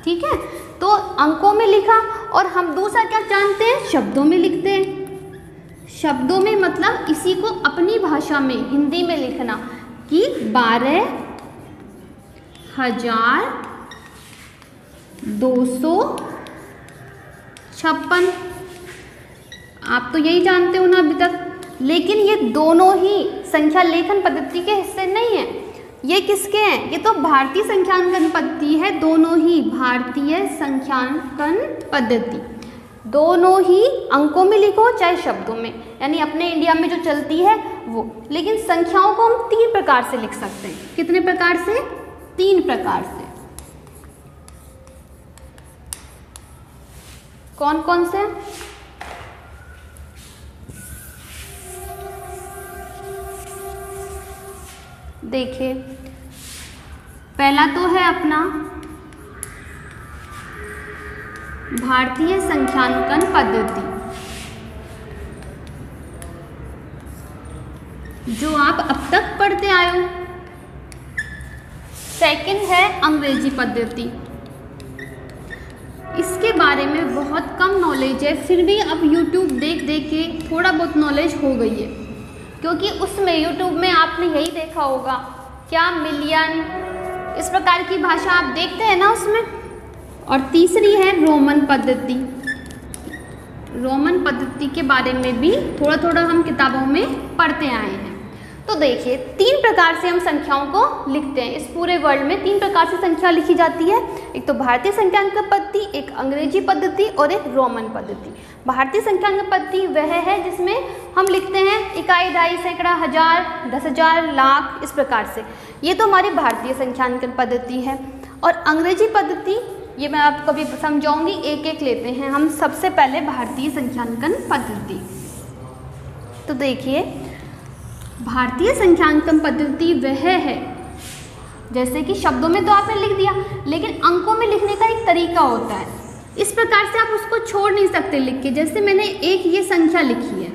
ठीक है, तो अंकों में लिखा। और हम दूसरा क्या जानते हैं? शब्दों में लिखते हैं। शब्दों में मतलब इसी को अपनी भाषा में हिंदी में लिखना कि 12,256, आप तो यही जानते हो ना अभी तक। लेकिन ये दोनों ही संख्या लेखन पद्धति के हिस्से नहीं है। ये किसके हैं? ये तो भारतीय संख्यांकन पद्धति है, दोनों ही भारतीय संख्यांकन पद्धति, दोनों ही अंकों में लिखो चाहे शब्दों में, यानी अपने इंडिया में जो चलती है वो। लेकिन संख्याओं को हम 3 प्रकार से लिख सकते हैं। कितने प्रकार से? 3 प्रकार से। कौन कौन से? देखिए, पहला तो है अपना भारतीय संख्यांकन पद्धति, जो आप अब तक पढ़ते आए हो। सेकंड है अंग्रेजी पद्धति, इसके बारे में बहुत कम नॉलेज है, फिर भी अब YouTube देख देख के थोड़ा बहुत नॉलेज हो गई है, क्योंकि उसमें YouTube में आपने यही देखा होगा, क्या मिलियन, इस प्रकार की भाषा आप देखते हैं ना उसमें। और तीसरी है रोमन पद्धति। रोमन पद्धति के बारे में भी थोड़ा थोड़ा हम किताबों में पढ़ते आए हैं। तो देखिए, 3 प्रकार से हम संख्याओं को लिखते हैं। इस पूरे वर्ल्ड में 3 प्रकार से संख्या लिखी जाती है, एक तो भारतीय संख्यांकन पद्धति, एक अंग्रेजी पद्धति और एक रोमन पद्धति। भारतीय संख्यांकन पद्धति वह है जिसमें हम लिखते हैं इकाई, दहाई, सैकड़ा, हजार, 10,000, लाख, इस प्रकार से। ये तो हमारी भारतीय संख्यांकन पद्धति है। और अंग्रेजी पद्धति, ये मैं आपको अभी समझाऊंगी, एक एक लेते हैं हम। सबसे पहले भारतीय संख्यांकन पद्धति। तो देखिए, भारतीय संख्यांकन पद्धति वह है, जैसे कि शब्दों में तो आपने लिख दिया, लेकिन अंकों में लिखने का एक तरीका होता है। इस प्रकार से आप उसको छोड़ नहीं सकते लिख के। जैसे मैंने एक ये संख्या लिखी है,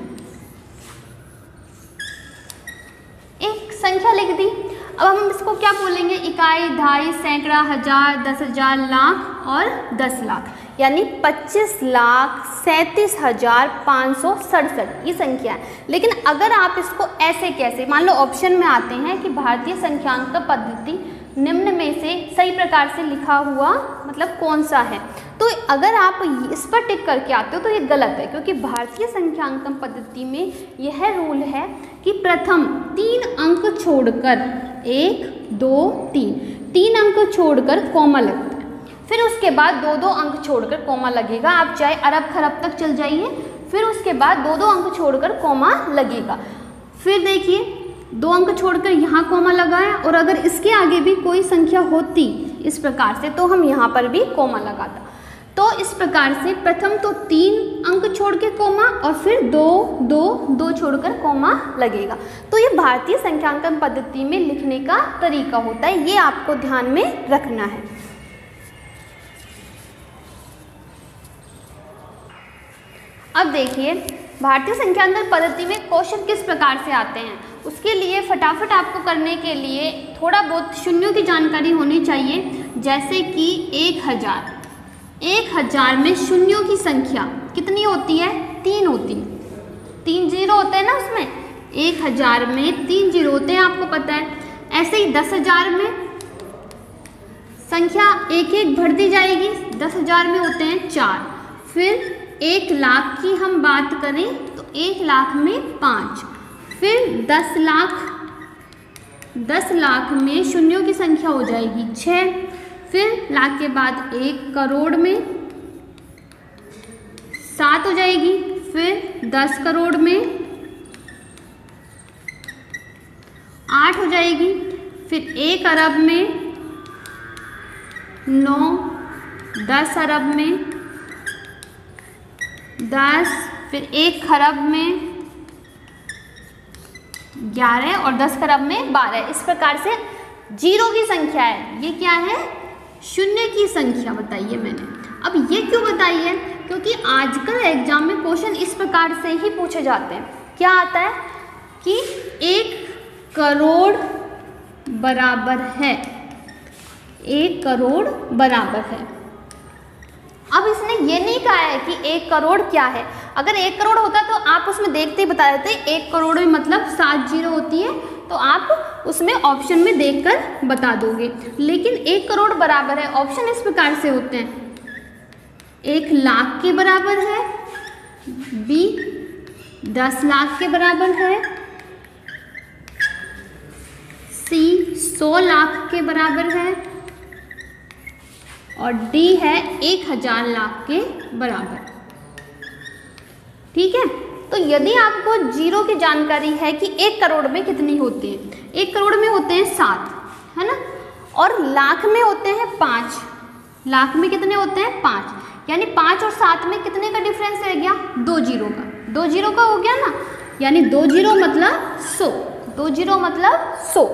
एक संख्या लिख दी, अब हम इसको क्या बोलेंगे? इकाई, दहाई, सैकड़ा, हजार, 10,000, लाख और 10 लाख, यानी 25,37,567 ये संख्या है। लेकिन अगर आप इसको ऐसे कैसे, मान लो ऑप्शन में आते हैं कि भारतीय संख्यांकन पद्धति निम्न में से सही प्रकार से लिखा हुआ मतलब कौन सा है। तो अगर आप इस पर टिक करके आते हो तो ये गलत है, क्योंकि भारतीय संख्यांकन पद्धति में यह रूल है कि प्रथम 3 अंक छोड़कर 1 2 3 अंक छोड़कर कॉमा लगता है, फिर उसके बाद 2 अंक छोड़कर कॉमा लगेगा। आप चाहे अरब खरब तक चल जाइए, फिर उसके बाद 2 अंक छोड़कर कॉमा लगेगा। फिर देखिए 2 अंक छोड़कर यहाँ कॉमा लगाया, और अगर इसके आगे भी कोई संख्या होती इस प्रकार से तो हम यहाँ पर भी कॉमा लगाता। तो इस प्रकार से प्रथम तो 3 अंक छोड़ के कॉमा और फिर 2 छोड़कर कॉमा लगेगा। तो ये भारतीय संख्यांकन पद्धति में लिखने का तरीका होता है, ये आपको ध्यान में रखना है। अब देखिए भारतीय संख्यांकन पद्धति में क्वेश्चन किस प्रकार से आते हैं, उसके लिए फटाफट आपको करने के लिए थोड़ा बहुत शून्यों की जानकारी होनी चाहिए। जैसे कि 1000 में शून्यों की संख्या कितनी होती है? 3 होती है, 3 जीरो होते हैं ना उसमें। 1000 में 3 जीरो होते हैं, आपको पता है। ऐसे ही 10,000 में संख्या एक एक बढ़ती जाएगी, 10,000 में होते हैं 4। फिर 1 लाख की हम बात करें तो 1 लाख में 5। फिर 10 लाख में शून्यों की संख्या हो जाएगी 6। फिर लाख के बाद 1 करोड़ में 7 हो जाएगी। फिर 10 करोड़ में 8 हो जाएगी। फिर 1 अरब में 9, 10 अरब में 10, फिर 1 खरब में 11 और 10 खरब में 12। इस प्रकार से जीरो की संख्या है, ये क्या है? शून्य की संख्या बताइए मैंने। अब ये क्यों बताई है? क्योंकि आजकल एग्जाम में क्वेश्चन इस प्रकार से ही पूछे जाते हैं। क्या आता है कि 1 करोड़ बराबर है, 1 करोड़ बराबर है। अब इसने ये नहीं कहा है कि 1 करोड़ क्या है। अगर 1 करोड़ होता तो आप उसमें देखते ही बता देते 1 करोड़ में मतलब 7 जीरो होती है, तो आप उसमें ऑप्शन में देखकर बता दोगे। लेकिन 1 करोड़ बराबर है, ऑप्शन इस प्रकार से होते हैं। 1 लाख के बराबर है, बी 10 लाख के बराबर है, सी 100 लाख के बराबर है, और डी है 1000 लाख के बराबर। ठीक है, तो यदि आपको जीरो की जानकारी है कि 1 करोड़ में कितनी होती है, 1 करोड़ में होते हैं 7, है ना, और लाख में होते हैं 5। लाख में कितने होते हैं? 5, यानी 5 और 7 में कितने का डिफरेंस रह गया? 2 जीरो का। 2 जीरो का हो गया ना, यानी 2 जीरो मतलब 100, 2 जीरो मतलब 100।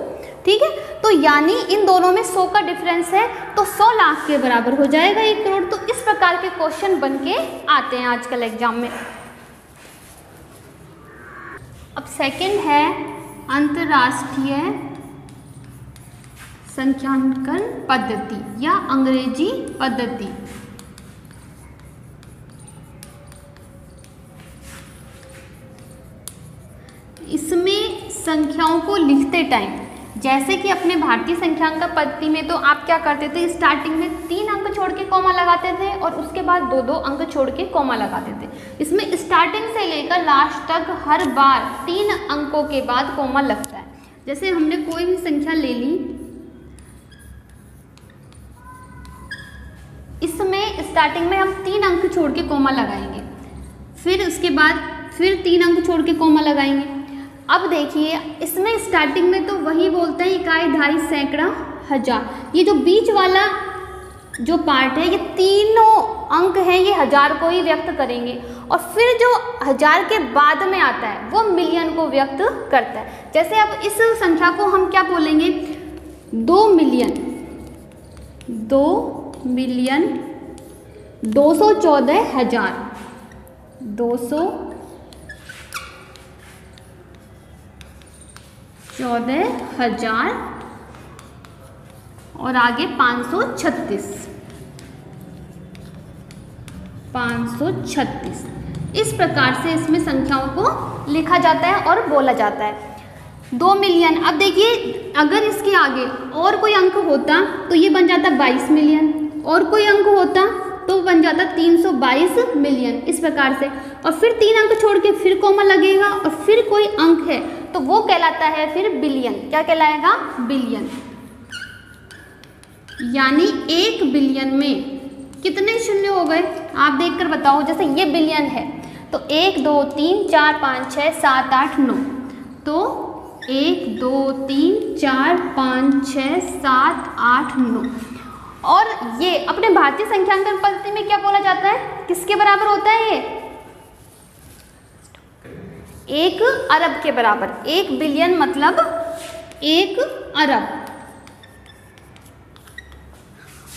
ठीक है, तो यानी इन दोनों में 100 का डिफरेंस है, तो 100 लाख के बराबर हो जाएगा 1 करोड़। तो इस प्रकार के क्वेश्चन बन के आते हैं आजकल एग्जाम में। अब सेकंड है अंतर्राष्ट्रीय संख्यांकन पद्धति या अंग्रेजी पद्धति। इसमें संख्याओं को लिखते टाइम, जैसे कि अपने भारतीय संख्यांकन पद्धति में तो आप क्या करते थे, स्टार्टिंग में 3 अंक छोड़ के कॉमा लगाते थे और उसके बाद 2 अंक छोड़ के कॉमा लगाते थे। इसमें स्टार्टिंग से लेकर लास्ट तक हर बार 3 अंकों के बाद कॉमा लगता है। जैसे हमने कोई भी संख्या ले ली, इसमें स्टार्टिंग में हम 3 अंक छोड़ के कॉमा लगाएंगे, फिर उसके बाद फिर 3 अंक छोड़ के कॉमा लगाएंगे। अब देखिए इसमें स्टार्टिंग में तो वही बोलते हैं इकाई, दहाई, सैकड़ा, हजार। ये जो बीच वाला जो पार्ट है, ये तीनों अंक हैं, ये हजार को ही व्यक्त करेंगे, और फिर जो हजार के बाद में आता है वो मिलियन को व्यक्त करता है। जैसे अब इस संख्या को हम क्या बोलेंगे? 2 मिलियन 214,000, 214,000 और आगे 536। इस प्रकार से इसमें संख्याओं को लिखा जाता है और बोला जाता है। 2 मिलियन। अब देखिए अगर इसके आगे और कोई अंक होता तो ये बन जाता 22 मिलियन, और कोई अंक होता तो बन जाता 322 मिलियन, इस प्रकार से। और फिर 3 अंक छोड़ के फिर कॉमा लगेगा और फिर कोई अंक है तो वो कहलाता है फिर बिलियन। क्या कहलाएगा? बिलियन। यानी 1 बिलियन में कितने शून्य हो गए आप देखकर बताओ। जैसे ये बिलियन है तो 1 2 3 4 5 6 7 8 9, तो 1 2 3 4 5 6 7 8 9। और ये अपने भारतीय संख्यांकन पद्धति में क्या बोला जाता है, किसके बराबर होता है ये? 1 अरब के बराबर। 1 बिलियन मतलब 1 अरब।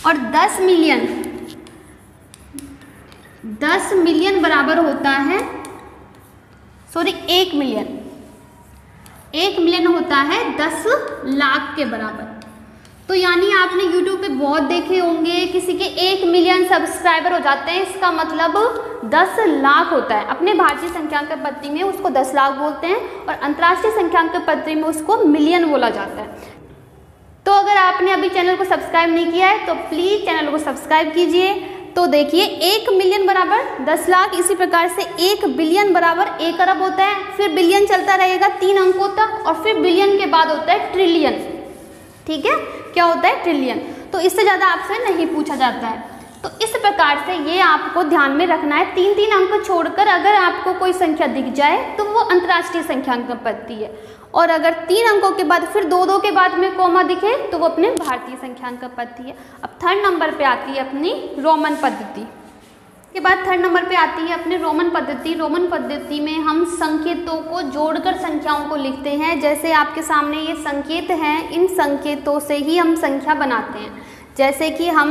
और 10 मिलियन, 10 मिलियन बराबर होता है, सॉरी 1 मिलियन, 1 मिलियन होता है 10 लाख के बराबर। तो यानी आपने YouTube पे बहुत देखे होंगे किसी के 1 मिलियन सब्सक्राइबर हो जाते हैं, इसका मतलब 10 लाख होता है। अपने भारतीय संख्यांकन पद्धति में उसको 10 लाख बोलते हैं और अंतर्राष्ट्रीय संख्यांकन पद्धति में उसको मिलियन बोला जाता है। तो अगर आपने अभी चैनल को सब्सक्राइब नहीं किया है तो प्लीज़ चैनल को सब्सक्राइब कीजिए। तो देखिए 1 मिलियन बराबर 10 लाख, इसी प्रकार से 1 बिलियन बराबर 1 अरब होता है। फिर बिलियन चलता रहेगा 3 अंकों तक और फिर बिलियन के बाद होता है ट्रिलियन। ठीक है, क्या होता है? ट्रिलियन। तो इससे ज़्यादा आपसे नहीं पूछा जाता है। तो इस प्रकार से ये आपको ध्यान में रखना है। 3 अंक छोड़कर अगर आपको कोई संख्या दिख जाए तो वो अंतर्राष्ट्रीय संख्यांकन पद्धति है, और अगर 3 अंकों के बाद फिर 2 के बाद में कॉमा दिखे तो वो अपने भारतीय संख्यांकन पद्धति है। अब 3rd नंबर पे आती है अपनी रोमन पद्धति। के बाद 3rd नंबर पे आती है अपनी रोमन पद्धति। रोमन पद्धति में हम संकेतों को जोड़कर संख्याओं को लिखते हैं। जैसे आपके सामने ये संकेत हैं, इन संकेतों से ही हम संख्या बनाते हैं। जैसे कि हम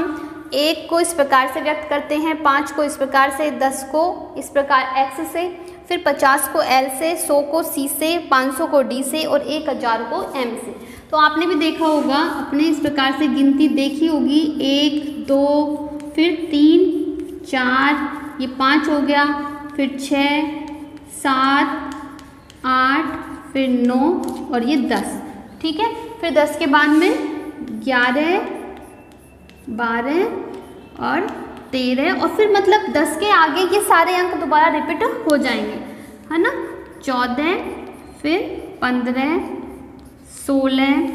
1 को इस प्रकार से व्यक्त करते हैं, 5 को इस प्रकार से, 10 को इस प्रकार x से, फिर 50 को L से, 100 को C से, 500 को D से और 1000 को M से। तो आपने भी देखा होगा, अपने इस प्रकार से गिनती देखी होगी, 1 2 फिर 3 4, ये 5 हो गया, फिर 6 7 8 फिर 9 और ये 10। ठीक है, फिर 10 के बाद में 11 12 और 13 और फिर मतलब 10 के आगे ये सारे अंक दोबारा रिपीट हो जाएंगे, है ना। 14 फिर 15 16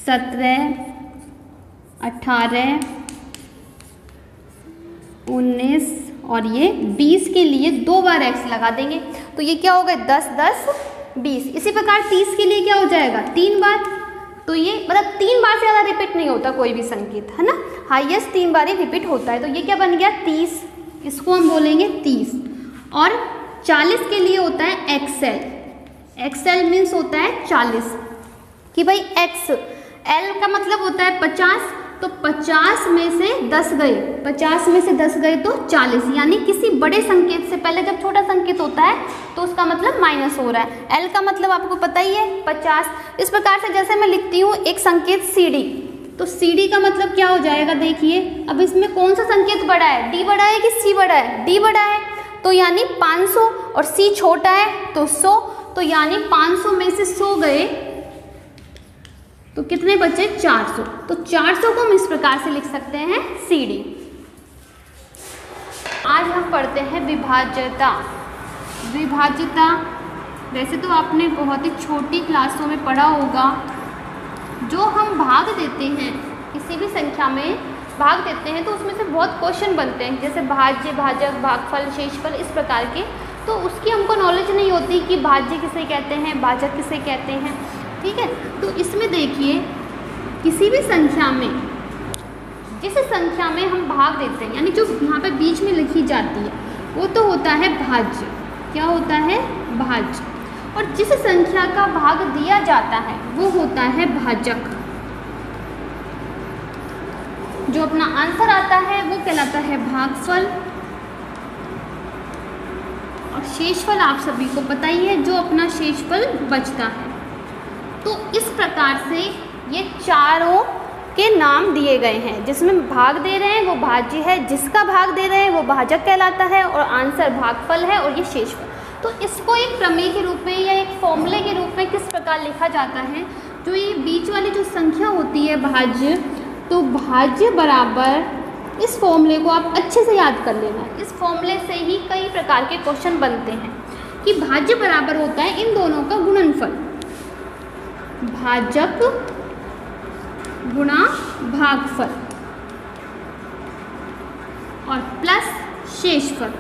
17 18 19 और ये 20 के लिए 2 बार x लगा देंगे तो ये क्या होगा 10 10 20। इसी प्रकार 30 के लिए क्या हो जाएगा 3 बार। तो ये मतलब 3 बार से ज़्यादा रिपीट नहीं होता कोई भी संकेत, है ना, हाईएस्ट 3 बार ही रिपीट होता है। तो ये क्या बन गया 30, इसको हम बोलेंगे 30। और 40 के लिए होता है एक्सएल। एक्सएल मीन्स होता है 40 कि भाई एक्स, एल का मतलब होता है 50, तो 50 में से 10 गए, 50 में से 10 गए तो 40, यानी किसी बड़े संकेत से पहले जब छोटा संकेत होता है तो उसका मतलब माइनस हो रहा है। एल का मतलब आपको पता ही है 50। इस प्रकार से जैसे मैं लिखती हूँ एक संकेत CD, तो CD का मतलब क्या हो जाएगा देखिए, अब इसमें कौन सा संकेत बड़ा है, D बड़ा है कि C बड़ा है, D बड़ा है, तो यानी 500 और C छोटा है तो 100, तो यानी 500 में से 100 गए तो कितने बचे 400। तो 400 को हम इस प्रकार से लिख सकते हैं CD। आज हम पढ़ते हैं विभाज्यता। विभाज्यता वैसे तो आपने बहुत ही छोटी क्लासों में पढ़ा होगा। जो हम भाग देते हैं, किसी भी संख्या में भाग देते हैं तो उसमें से बहुत क्वेश्चन बनते हैं, जैसे भाज्य, भाजक, भागफल, शेषफल, इस प्रकार के। तो उसकी हमको नॉलेज नहीं होती कि भाज्य किसे कहते हैं, भाजक किसे कहते हैं, ठीक है। तो इसमें देखिए किसी भी संख्या में, जिस संख्या में हम भाग देते हैं, यानी जो यहाँ पे बीच में लिखी जाती है वो तो होता है भाज्य। क्या होता है भाज्य। और जिस संख्या का भाग दिया जाता है वो होता है भाजक। जो अपना आंसर आता है वो कहलाता है भागफल। और शेषफल आप सभी को पता ही है, जो अपना शेषफल बचता है। तो इस प्रकार से ये चारों के नाम दिए गए हैं। जिसमें भाग दे रहे हैं वो भाज्य है, जिसका भाग दे रहे हैं वो भाजक कहलाता है, और आंसर भागफल है और ये शेषफल। तो इसको एक प्रमेय के रूप में या एक फॉर्मूले के रूप में किस प्रकार लिखा जाता है, जो ये बीच वाली जो संख्या होती है भाज्य, तो भाज्य बराबर, इस फॉर्मूले को आप अच्छे से याद कर लेना। इस फॉर्मूले से ही कई प्रकार के क्वेश्चन बनते हैं कि भाज्य बराबर होता है इन दोनों का गुणनफल, भाजक गुणा भागफल और प्लस शेषफल,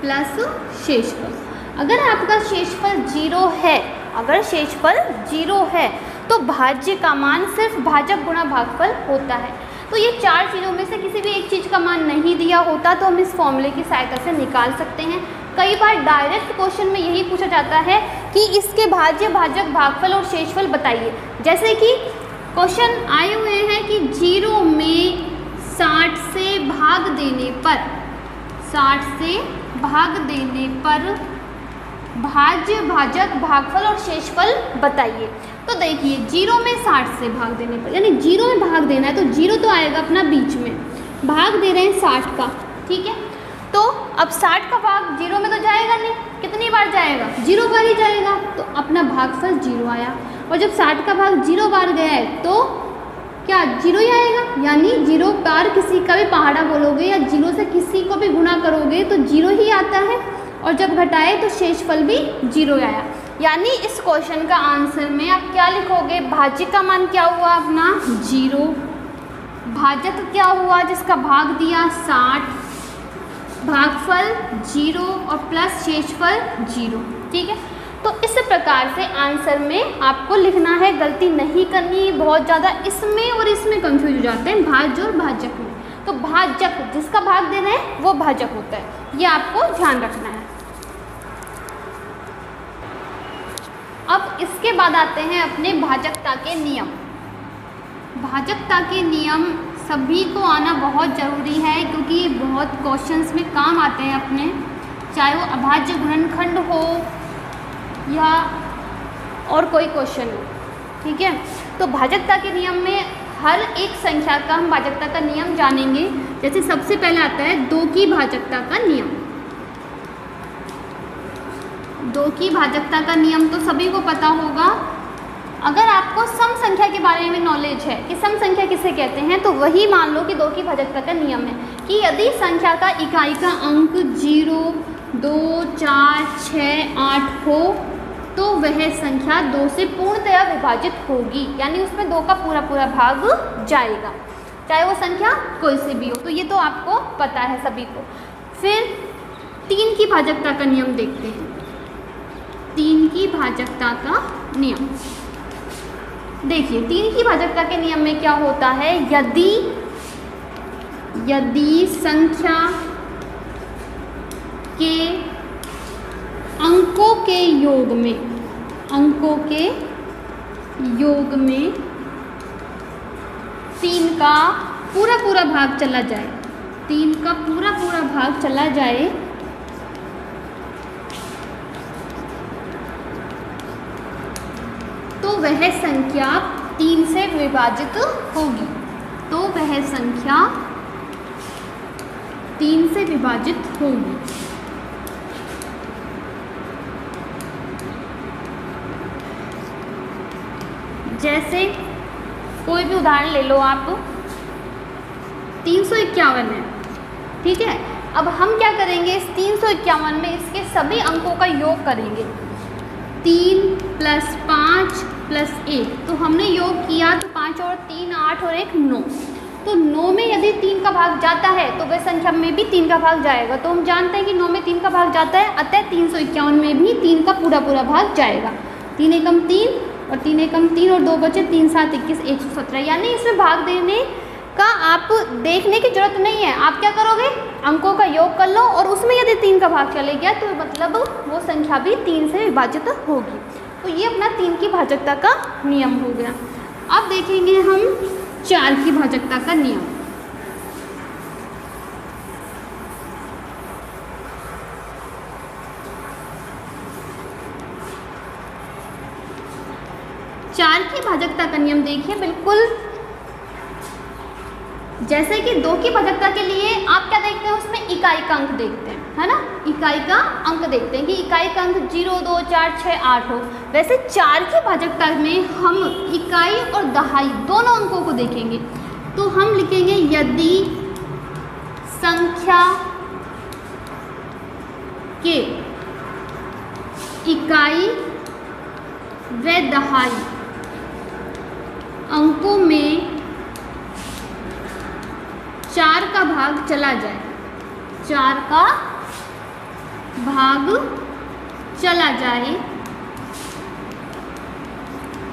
प्लस शेषफल। अगर आपका शेषफल 0 है, अगर शेषफल 0 है तो भाज्य का मान सिर्फ भाजक गुणा भागफल होता है। तो ये चार चीज़ों में से किसी भी एक चीज़ का मान नहीं दिया होता तो हम इस फॉर्मूले की सहायता से निकाल सकते हैं। कई बार डायरेक्ट क्वेश्चन में यही पूछा जाता है कि इसके भाज्य, भाजक, भागफल और शेषफल बताइए। जैसे कि क्वेश्चन आए हुए हैं कि 0 में 60 से भाग देने पर, 60 से भाग देने पर भाज्य, भाजक, भागफल और शेषफल बताइए। तो देखिए 0 में 60 से भाग देने पर, यानी 0 में भाग देना है तो 0 तो आएगा अपना बीच में, भाग दे रहे हैं 60 का, ठीक है। तो अब 60 का भाग 0 में तो जाएगा नहीं, कितनी बार जाएगा, 0 बार ही जाएगा, तो अपना भागफल 0 आया। और जब 60 का भाग 0 बार गया है तो क्या 0 ही आएगा, यानी 0 बार किसी का भी पहाड़ा बोलोगे या 0 से किसी को भी गुणा करोगे तो 0 ही आता है, और जब घटाए तो शेषफल भी 0 आया। यानी इस क्वेश्चन का आंसर में आप क्या लिखोगे, भाज्य का मान क्या हुआ अपना 0, भाजक क्या हुआ जिसका भाग दिया 60, भागफल 0 और प्लस शेषफल 0, ठीक है। तो इस प्रकार से आंसर में आपको लिखना है, गलती नहीं करनी। बहुत ज़्यादा इसमें और इसमें कंफ्यूज हो जाते हैं, भाज्य और भाजक में। तो भाजक जिसका भाग दे रहे हैं वो भाजक होता है, ये आपको ध्यान रखना है। अब इसके बाद आते हैं अपने भाजकता के नियम। भाजकता के नियम सभी को आना बहुत ज़रूरी है, क्योंकि ये बहुत क्वेश्चंस में काम आते हैं अपने, चाहे वो अभाज्य गुणनखंड हो या और कोई क्वेश्चन हो, ठीक है। तो भाजकता के नियम में हर एक संख्या का हम भाजकता का नियम जानेंगे। जैसे सबसे पहले आता है 2 की भाजकता का नियम। 2 की भाजकता का नियम तो सभी को पता होगा। अगर आपको सम संख्या के बारे में नॉलेज है कि सम संख्या किसे कहते हैं, तो वही मान लो कि 2 की भाजकता का नियम है कि यदि संख्या का इकाई का अंक 0, 2, 4, 6, 8 हो तो वह संख्या 2 से पूर्णतया विभाजित होगी, यानी उसमें 2 का पूरा पूरा भाग जाएगा, चाहे वो संख्या कोई से भी हो। तो ये तो आपको पता है सभी को। फिर 3 की भाजकता का नियम देखते हैं। 3 की भाजकता का नियम देखिए, 3 की भाजकता के नियम में क्या होता है, यदि संख्या के अंकों के योग में 3 का पूरा पूरा भाग चला जाए, 3 का पूरा पूरा भाग चला जाए तो वह संख्या 3 से विभाजित होगी, तो वह संख्या 3 से विभाजित होगी। जैसे कोई भी उदाहरण ले लो आप, 351 है, ठीक है। अब हम क्या करेंगे, इस 351 में इसके सभी अंकों का योग करेंगे, 3 + 5 + 1, तो हमने योग किया तो 5 और 3 8 और 1 9। तो 9 में यदि 3 का भाग जाता है तो वह संख्या में भी 3 का भाग जाएगा। तो हम जानते हैं कि 9 में 3 का भाग जाता है, अतः 351 में भी 3 का पूरा पूरा भाग जाएगा। 3 एकम 3 और 3 एकम 3 और 2 बचे, 3 7 21 117। यानी इसमें भाग देने का आप देखने की जरूरत नहीं है, आप क्या करोगे, अंकों का योग कर लो और उसमें यदि 3 का भाग चले गया तो मतलब वो संख्या भी 3 से विभाजित होगी। तो ये अपना 3 की भाजकता का नियम हो गया। अब देखेंगे हम 4 की भाजकता का नियम। चार की भाजकता का नियम देखिए, बिल्कुल जैसे कि 2 की भाजकता के लिए आप क्या देखते हैं, उसमें इकाई का अंक देखते हैं। है ना, इकाई का अंक देखते हैं कि इकाई का अंक 0, 2, 4, 6, 8 हो। वैसे 4 की भाजकता में हम इकाई और दहाई दोनों अंकों को देखेंगे, तो हम लिखेंगे यदि संख्या के इकाई व दहाई अंकों में 4 का भाग चला जाए, 4 का भाग चला जाए,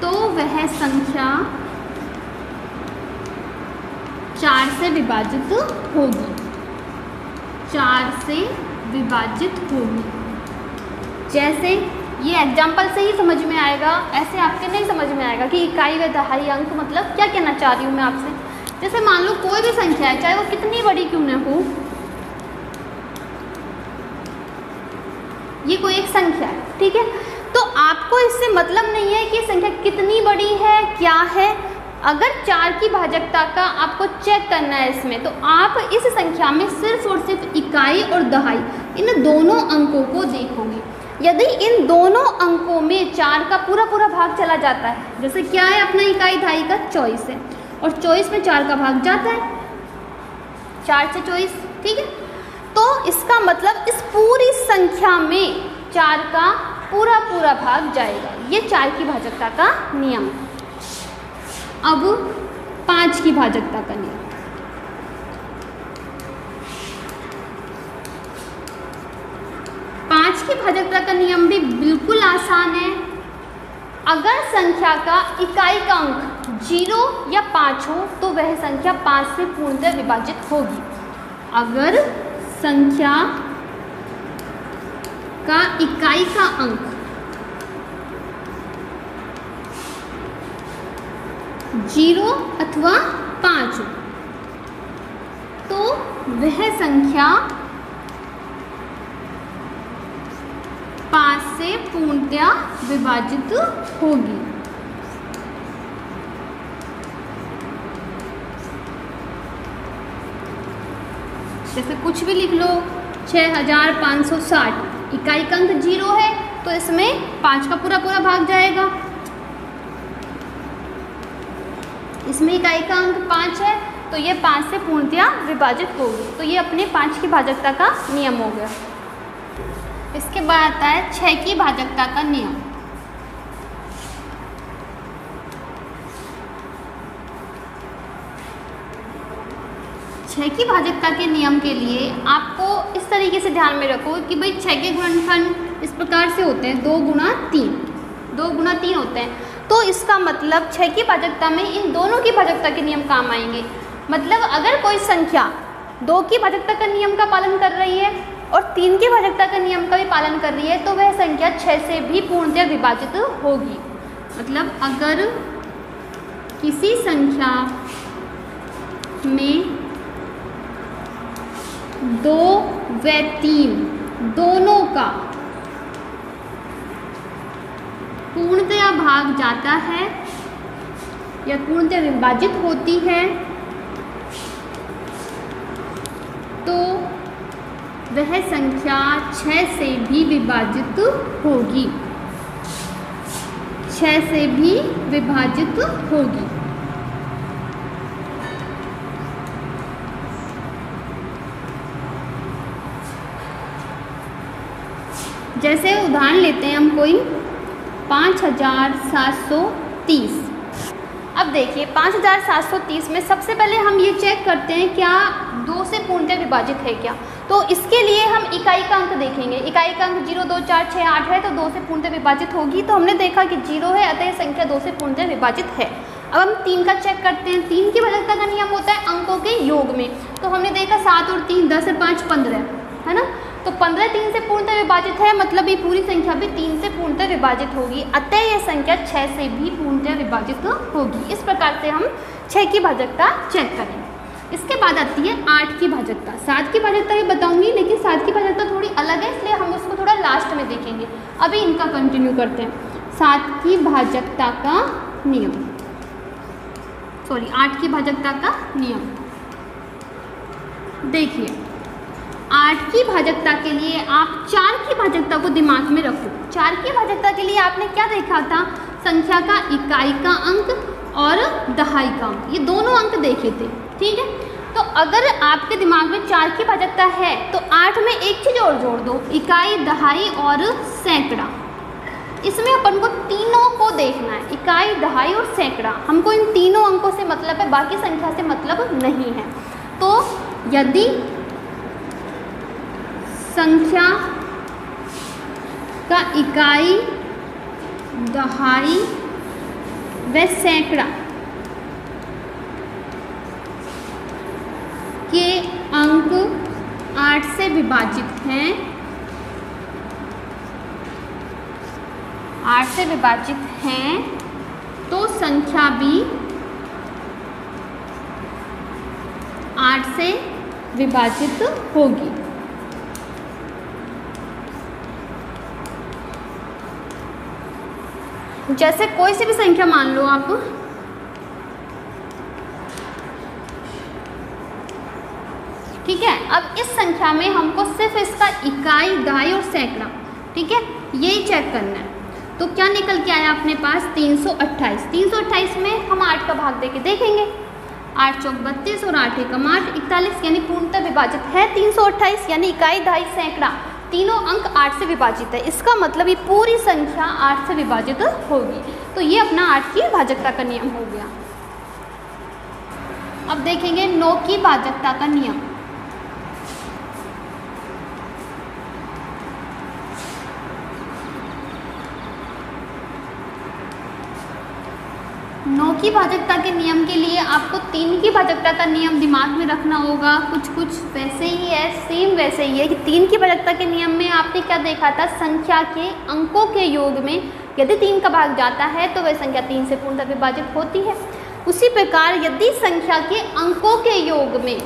तो वह संख्या 4 से विभाजित होगी, 4 से विभाजित होगी। जैसे ये एग्जाम्पल से ही समझ में आएगा, ऐसे आपके नहीं समझ में आएगा कि इकाई व दहाई अंक मतलब क्या कहना चाह रही हूँ मैं आपसे। जैसे मान लो कोई भी संख्या है, चाहे वो कितनी बड़ी क्यों न हो, ये कोई एक संख्या है, ठीक है, तो आपको इससे मतलब नहीं है कि संख्या कितनी बड़ी है, क्या है। अगर 4 की भाजकता का आपको चेक करना है इसमें, तो आप इस संख्या में सिर्फ और सिर्फ इकाई और दहाई इन दोनों अंकों को देखोगे। यदि इन दोनों अंकों में 4 का पूरा पूरा भाग चला जाता है, जैसे क्या है अपना इकाई दहाई का 24 है, और 24 में 4 का भाग जाता है, 4 से 24, ठीक है, तो इसका मतलब इस पूरी संख्या में 4 का पूरा पूरा भाग जाएगा। ये 4 की भाजकता का नियम। अब 5 की भाजकता का नियम। 5 की भाजकता का नियम भी बिल्कुल आसान है। अगर संख्या का इकाई का अंक 0 या 5 हो, तो वह संख्या 5 से पूर्णतः विभाजित होगी। अगर संख्या का इकाई का अंक 0 अथवा 5 हो, तो वह संख्या 5 से पूर्णतया विभाजित होगी। जैसे कुछ भी लिख लो, 6560, इकाई का अंक 0 है, तो इसमें 5 का पूरा पूरा भाग जाएगा। इसमें इकाई का अंक 5 है, तो ये 5 से पूर्णतया विभाजित होगी। तो ये अपने 5 की भाजकता का नियम हो गया। इसके बाद आता है 6 की भाजकता का नियम। छः की भाजकता के नियम के लिए आपको इस तरीके से ध्यान में रखो कि भाई 6 के गुणनखंड इस प्रकार से होते हैं, 2 गुणा 3, 2 गुणा 3 होते हैं। तो इसका मतलब 6 की भाजकता में इन दोनों की भाजकता के नियम काम आएंगे। मतलब अगर कोई संख्या 2 की भाजकता का नियम का पालन कर रही है और 3 की भाजकता का नियम का भी पालन कर रही है, तो वह संख्या 6 से भी पूर्णतः विभाजित होगी। मतलब अगर किसी संख्या में 2 व 3 दोनों का पूर्णतया भाग जाता है या पूर्णतया विभाजित होती है, तो वह संख्या 6 से भी विभाजित होगी, 6 से भी विभाजित होगी। जैसे उदाहरण लेते हैं हम कोई 5730। अब देखिए 5730 में सबसे पहले हम ये चेक करते हैं क्या 2 से पूर्णतः विभाजित है क्या। तो इसके लिए हम इकाई का अंक देखेंगे। इकाई का अंक 0, 2, 4, 6, 8 है, तो 2 से पूर्णतः विभाजित होगी। तो हमने देखा कि 0 है, अतः संख्या 2 से पूर्णतः विभाजित है। अब हम 3 का चेक करते हैं। 3 की भाजकता का नियम होता है अंकों के योग में। तो हमने देखा 7 और 3 10 और 5 15 है ना, तो 15 3 से पूर्णतः विभाजित है, मतलब ये पूरी संख्या भी 3 से पूर्णतः विभाजित होगी, अतः यह संख्या 6 से भी पूर्णतः विभाजित होगी। इस प्रकार से हम 6 की भाजकता चेक करेंगे। इसके बाद आती है 8 की भाजकता। 7 की भाजकता भी बताऊंगी, लेकिन 7 की भाजकता थोड़ी अलग है, इसलिए हम उसको थोड़ा लास्ट में देखेंगे। अभी इनका कंटिन्यू करते हैं। 7 की भाजकता का नियम, 8 की भाजकता का नियम। देखिए 8 की भाजकता के लिए आप 4 की भाजकता को दिमाग में रखो। 4 की भाजकता के लिए आपने क्या देखा था? संख्या का इकाई का अंक और दहाई का अंक, ये दोनों अंक देखे थे। ठीक है, तो अगर आपके दिमाग में 4 की भाजकता है तो 8 में एक चीज़ और जोड़ दो, इकाई, दहाई और सैकड़ा। इसमें अपन को तीनों को देखना है, इकाई, दहाई और सैकड़ा। हमको इन तीनों अंकों से मतलब है, बाकी संख्या से मतलब नहीं है। तो यदि संख्या का इकाई, दहाई व सैकड़ा के अंक 8 से विभाजित हैं, 8 से विभाजित हैं, तो संख्या भी 8 से विभाजित होगी। जैसे कोई सी भी संख्या मान लो आप, ठीक है। अब इस संख्या में हमको सिर्फ इसका इकाई, दहाई और सैकड़ा, ठीक है, यही चेक करना है। तो क्या निकल के आया अपने पास? 328। 328 में हम 8 का भाग देके देखेंगे। 8 चौक 32 और 8 एकम 8, 41, यानी पूर्णतः विभाजित है 328, यानी इकाई, दहाई, सैकड़ा तीनों अंक 8 से विभाजित है। इसका मतलब ये पूरी संख्या 8 से विभाजित होगी। तो ये अपना 8 की भाजकता का नियम हो गया। अब देखेंगे 9 की भाजकता का नियम। नौ की भाजकता के नियम के लिए आपको 3 की भाजकता का नियम दिमाग में रखना होगा। कुछ वैसे ही है, सेम वैसे ही है कि 3 की भाजकता के नियम में आपने क्या देखा था? संख्या के अंकों के योग में यदि 3 का भाग जाता है तो वह संख्या 3 से पूर्णतः विभाजित होती है। उसी प्रकार यदि संख्या के अंकों के योग में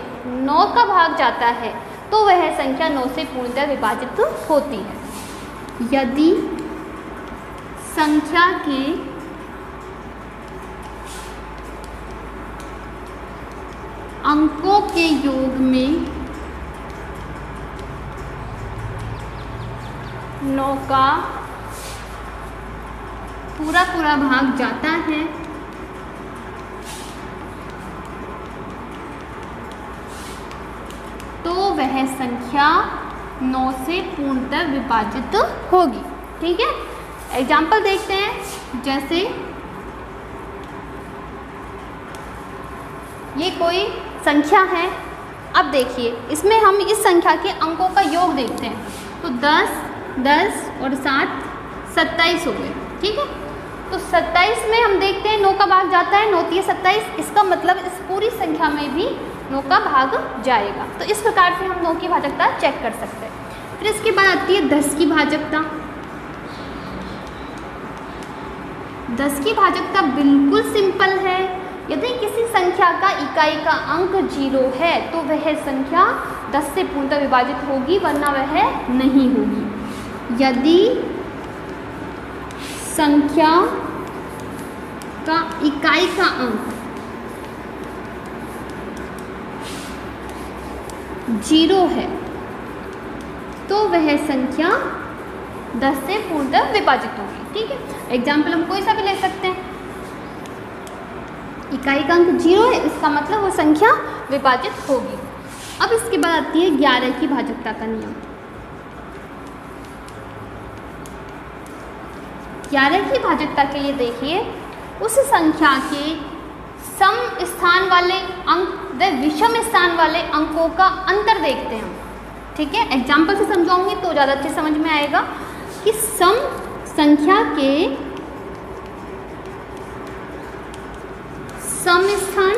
9 का भाग जाता है तो वह संख्या 9 से पूर्णतः विभाजित होती है। यदि संख्या के अंकों के योग में 9 का पूरा भाग जाता है तो वह संख्या 9 से पूर्णतः विभाजित होगी। ठीक है, एग्जाम्पल देखते हैं। जैसे ये कोई संख्या है, अब देखिए इसमें हम इस संख्या के अंकों का योग देखते हैं, तो 10, 10 और 7 27 हो गए। ठीक है, तो 27 में हम देखते हैं 9 का भाग जाता है, 9 3 27, इसका मतलब इस पूरी संख्या में भी 9 का भाग जाएगा। तो इस प्रकार से हम 9 की भाजकता चेक कर सकते हैं। फिर इसके बाद आती है 10 की भाजकता। 10 की भाजकता बिल्कुल सिंपल है। यदि किसी संख्या का इकाई का अंक 0 है तो वह संख्या 10 से पूर्णतः विभाजित होगी, वरना वह नहीं होगी। यदि संख्या का इकाई का अंक 0 है तो वह संख्या 10 से पूर्णतः विभाजित होगी। ठीक है, एग्जाम्पल हम कोई सा भी ले सकते हैं। इकाई का अंक 0 है, इसका मतलब वो संख्या विभाजित होगी। अब इसके बाद आती है 11 की भाजकता का नियम। 11 की भाजकता के लिए देखिए, उस संख्या के सम स्थान वाले अंक व विषम स्थान वाले अंकों का अंतर देखते हैं हम। ठीक है, एग्जाम्पल से समझाऊंगी तो ज़्यादा अच्छे समझ में आएगा कि सम संख्या के सम स्थान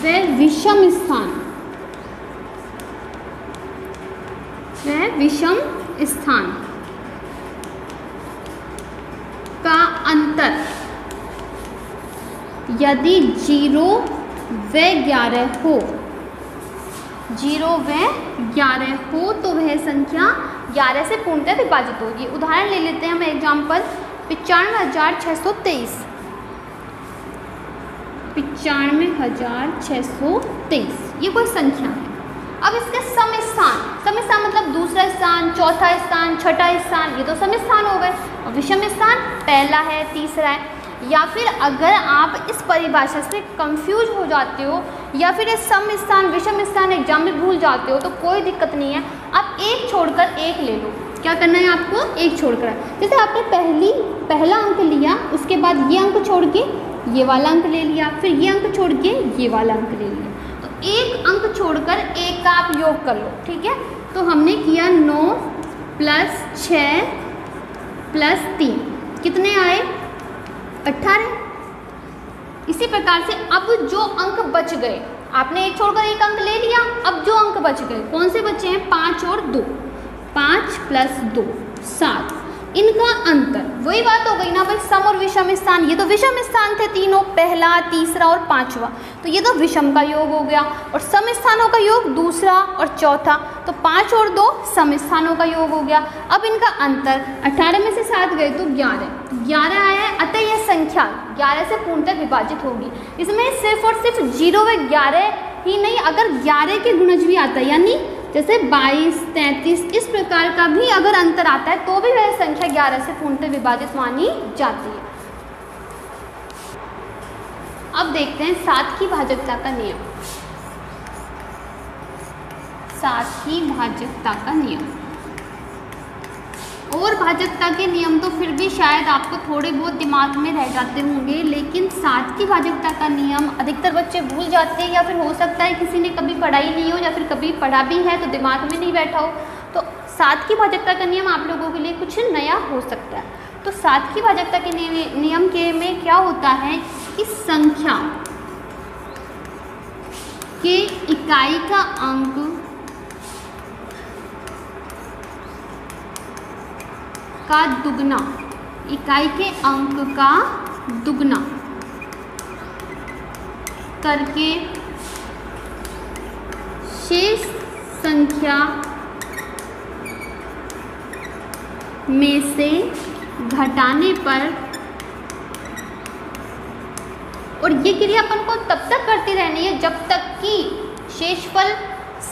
व विषम स्थान का अंतर यदि 0 व 11 हो, 0 व 11 हो तो वह संख्या 11 से पूर्णतः विभाजित होगी। उदाहरण ले लेते हैं हम एग्जाम्पल 95,623। 95,623 ये कोई संख्या है। अब इसके सम स्थान मतलब दूसरा स्थान, चौथा स्थान, छठा स्थान, ये तो सम स्थान हो गए। और विषम स्थान पहला है, तीसरा है। या फिर अगर आप इस परिभाषा से कंफ्यूज हो जाते हो या फिर इस सम स्थान, विषम स्थान एग्जाम में भूल जाते हो तो कोई दिक्कत नहीं है, आप एक छोड़कर एक ले लो। क्या करना है आपको? एक छोड़कर। जैसे आपने पहला अंक लिया, उसके बाद ये अंक छोड़ के ये वाला अंक ले लिया, फिर ये अंक छोड़ के ये वाला अंक ले लिया, तो एक अंक छोड़कर एक का आप योग कर लो। ठीक है, तो हमने किया 9 + 6 + 3 कितने आए? 18। इसी प्रकार से अब जो अंक बच गए, आपने एक छोड़कर एक अंक ले लिया, अब जो अंक बच गए कौन से बचे हैं? 5 और 2, 5 + 2 7, इनका अंतर। वही बात हो गई ना भाई, सम और विषम स्थान, ये तो विषम स्थान थे तीनों, पहला, तीसरा और पांचवा, तो ये तो विषम का योग हो गया। और सम स्थानों का योग दूसरा और चौथा, तो 5 और 2 सम स्थानों का योग हो गया। अब इनका अंतर 18 में से 7 गए तो 11 आया है, अतः यह संख्या 11 से पूर्णतः विभाजित होगी। इसमें सिर्फ और सिर्फ 0 व 11 ही नहीं, अगर 11 के गुणज भी आता है, यानी जैसे 22, 33 इस प्रकार का भी अगर अंतर आता है तो भी वह संख्या 11 से पूर्णतः विभाजित मानी जाती है। अब देखते हैं 7 की भाजकता का नियम। 7 की भाजकता का नियम और भाजकता के नियम तो फिर भी शायद आपको थोड़े बहुत दिमाग में रह जाते होंगे, लेकिन 7 की भाजकता का नियम अधिकतर बच्चे भूल जाते हैं, या फिर हो सकता है किसी ने कभी पढ़ाई नहीं हो या फिर कभी पढ़ा भी है तो दिमाग में नहीं बैठा हो। तो 7 की भाजकता का नियम आप लोगों के लिए कुछ नया हो सकता है। तो 7 की भाजकता के नियम के में क्या होता है कि संख्या के इकाई का अंक का दुगना, इकाई के अंक का दुगना करके शेष संख्या में से घटाने पर, और ये क्रिया अपन को तब तक करती रहनी है जब तक कि शेषफल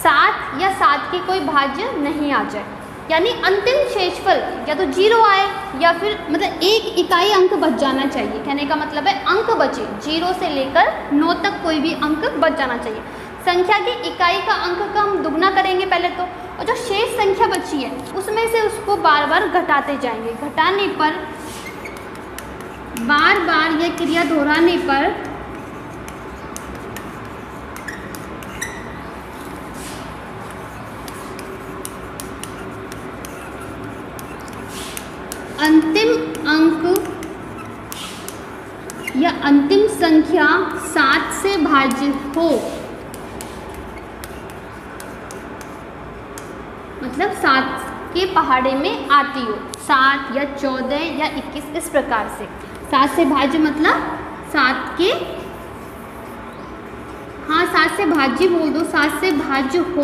7 या 7 के कोई भाज्य नहीं आ जाए, यानी अंतिम शेषफल या तो 0 आए या फिर मतलब एक इकाई अंक बच जाना चाहिए। कहने का मतलब है अंक बचे, 0 से लेकर 9 तक कोई भी अंक बच जाना चाहिए। संख्या की इकाई का अंक का हम दुगना करेंगे पहले तो, और जो शेष संख्या बची है उसमें से उसको बार बार घटाते जाएंगे। घटाने पर बार बार यह क्रिया दोहराने पर अंतिम अंक या अंतिम संख्या 7 से भाज्य हो, मतलब 7 के पहाड़े में आती हो, 7 या 14 या 21 इस प्रकार से। 7 से भाज्य मतलब 7 के, हाँ 7 से भाज्य बोल दो, 7 से भाज्य हो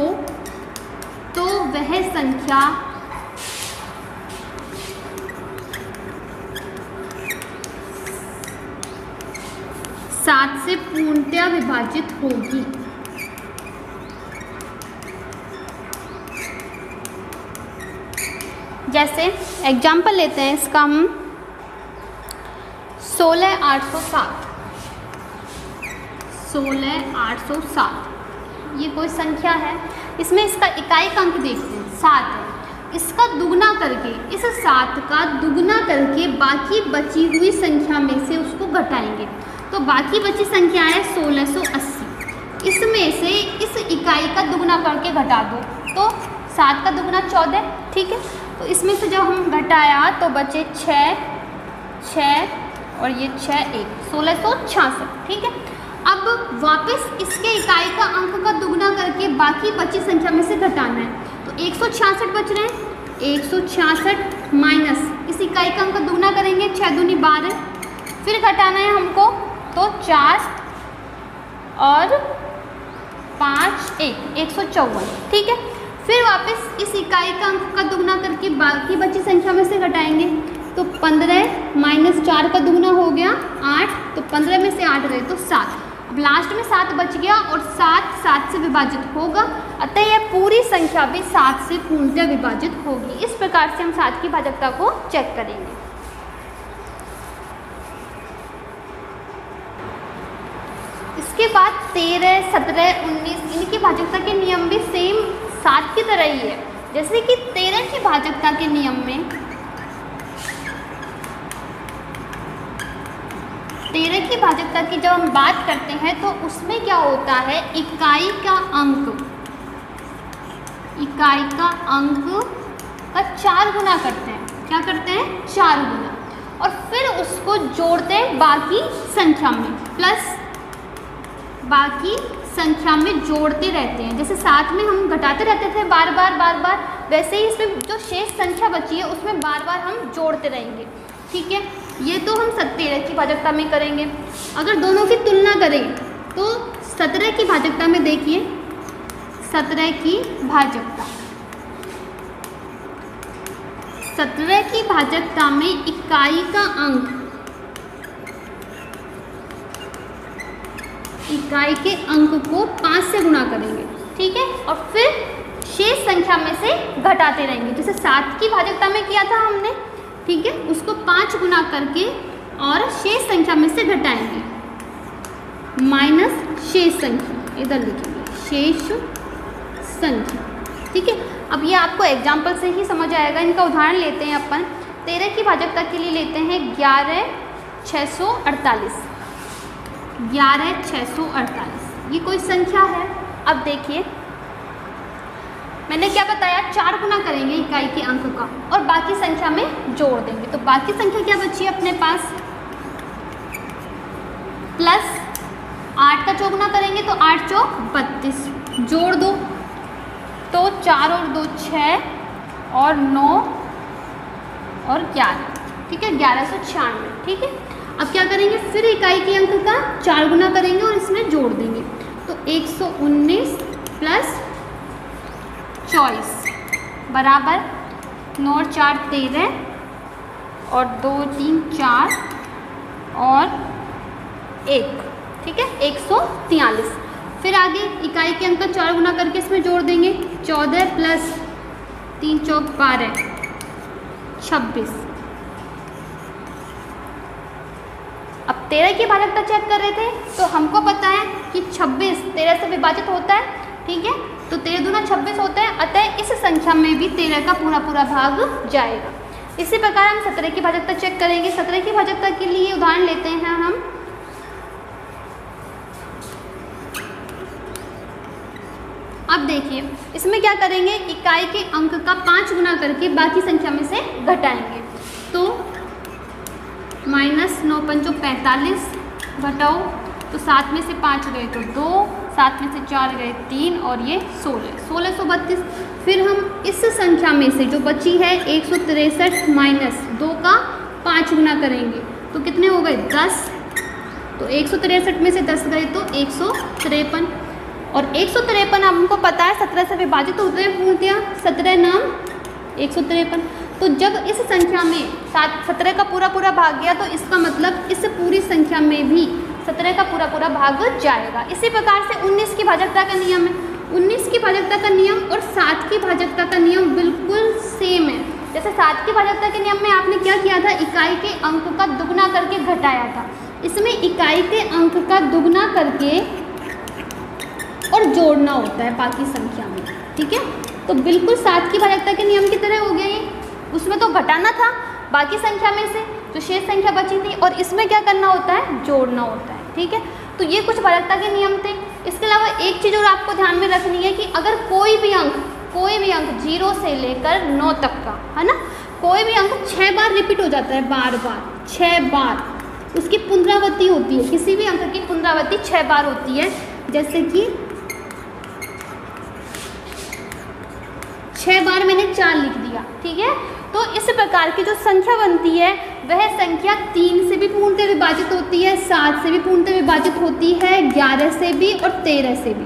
तो वह संख्या 7 से पूर्णतया विभाजित होगी। जैसे एग्जाम्पल लेते हैं इसका हम 16807। 16807 ये कोई संख्या है, इसमें इसका इकाई का अंक देखते हैं 7 है, इसका दुगना करके, इस 7 का दुगना करके बाकी बची हुई संख्या में से उसको घटाएंगे, तो बाकी बची संख्या है 1680। इसमें से इस इकाई का दुगना करके घटा दो तो 7 का दुगना 14, ठीक है। तो इसमें से जब हम घटाया तो बचे 6 और ये 6 1 1666, ठीक है। अब वापस इसके इकाई का अंक का दुगना करके बाकी बची संख्या में से घटाना है, तो 166 बच रहे हैं। 166 माइनस इस इकाई का अंक का दुगना करेंगे, 6 दूनी 12, फिर घटाना है हमको, तो 4 और 5 1 154, ठीक है। फिर वापस इस इकाई का अंक का दुगना करके बाकी बची संख्या में से घटाएंगे, तो 15 माइनस 4 का दुगना हो गया 8, तो 15 में से 8 गए तो 7। अब लास्ट में 7 बच गया और 7 से विभाजित होगा, अतः यह पूरी संख्या भी 7 से पूर्णतः विभाजित होगी। इस प्रकार से हम 7 की भाजकता को चेक करेंगे। इसके बाद 13, 17, 19 इनकी भाजकता के नियम भी सेम 7 की तरह ही है। जैसे कि 13 की भाजकता के नियम में 13 की भाजकता की जब हम बात करते हैं तो उसमें क्या होता है, इकाई का अंक का 4 गुना करते हैं। क्या करते हैं? 4 गुना, और फिर उसको जोड़ते हैं बाकी संख्या में, प्लस बाकी संख्या में जोड़ते रहते हैं। जैसे 7 में हम घटाते रहते थे बार बार, वैसे ही इसमें जो शेष संख्या बची है उसमें बार बार हम जोड़ते रहेंगे। ठीक है, ये तो हम 13 की भाजकता में करेंगे। अगर दोनों की तुलना करें तो 17 की भाजकता में देखिए, 17 की भाजकता में इकाई के अंक को 5 से गुणा करेंगे। ठीक है, और फिर शेष संख्या में से घटाते रहेंगे। जैसे 7 की भाजकता में किया था हमने, ठीक है, उसको 5 गुना करके और शेष संख्या में से घटाएंगे, माइनस शेष संख्या, इधर लिखेंगे शेष संख्या। ठीक है, अब ये आपको एग्जाम्पल से ही समझ आएगा। इनका उदाहरण लेते हैं अपन। 13 की भाजकता के लिए लेते हैं 11,648। 11,648 ये कोई संख्या है। अब देखिए मैंने क्या बताया, 4 गुना करेंगे इकाई के अंक का और बाकी संख्या में जोड़ देंगे। तो बाकी संख्या क्या बची है अपने पास, प्लस 8 का चौगुना करेंगे तो 8 चौक 32, जोड़ दो तो 4 और 2 6 और 9 और 11। ठीक है, 1196। ठीक है, अब क्या करेंगे, फिर इकाई के अंक का 4 गुना करेंगे और इसमें जोड़ देंगे तो 119 प्लस 24 बराबर 9 और 4 13 और 2 3 4 और 1। ठीक है, 143। फिर आगे इकाई के अंक का 4 गुना करके इसमें जोड़ देंगे 14 प्लस 3 चौक 12 26। अब 13 की भाजकता चेक कर रहे थे तो हमको पता है कि 26 13 से विभाजित होता है। ठीक है, तो 13 दूना 26 होता है, अतः इस संख्या में भी 13 का पूरा भाग जाएगा। इसी प्रकार हम 17 की भाजकता चेक करेंगे। 17 की भाजकता के लिए उदाहरण लेते हैं हम। अब देखिए इसमें क्या करेंगे, इकाई के अंक का 5 गुना करके बाकी संख्या में से घटाएंगे तो -9 पंचो 45 घटाओ तो 7 में से 5 गए तो 2, 7 में से 4 गए 3 और ये 1632। फिर हम इस संख्या में से जो बची है 163 माइनस 2 का 5 गुना करेंगे तो कितने हो गए 10। तो 163 में से 10 गए तो 153 और 153 हमको पता है 17 से विभाजित होते हैं पूर्णतः, 17 नाम 153। तो जब इस संख्या में 17 का पूरा भाग गया तो इसका मतलब इस पूरी संख्या में भी 17 का पूरा भाग जाएगा। इसी प्रकार से 19 की भाजकता का नियम है। 19 की भाजकता का नियम और 7 की भाजकता का नियम बिल्कुल सेम है। जैसे 7 की भाजकता के नियम में आपने क्या किया था, इकाई के अंक का दुगना करके घटाया था। इसमें इकाई के अंक का दुगना करके और जोड़ना होता है बाकी संख्या में। ठीक है, तो बिल्कुल 7 की भाजकता के नियम की तरह हो गया ये। उसमें तो घटाना था बाकी संख्या में से जो शेष संख्या बची थी, और इसमें क्या करना होता है, जोड़ना होता है। ठीक है, तो ये कुछ भाजकता के नियम थे। इसके अलावा एक चीज़ और आपको ध्यान में रखनी है कि अगर कोई भी अंक 0 से लेकर 9 तक का है ना, कोई भी अंक 6 बार रिपीट हो जाता है, बार 6 बार उसकी पुनरावृत्ति होती है। किसी भी अंक की पुनरावृत्ति 6 बार होती है। जैसे कि 6 बार मैंने 4 लिख दिया। ठीक है, तो इस प्रकार की जो संख्या बनती है वह संख्या 3 से भी पूर्णतः विभाजित होती है, 7 से भी पूर्णतः विभाजित होती है, 11 से भी और 13 से भी।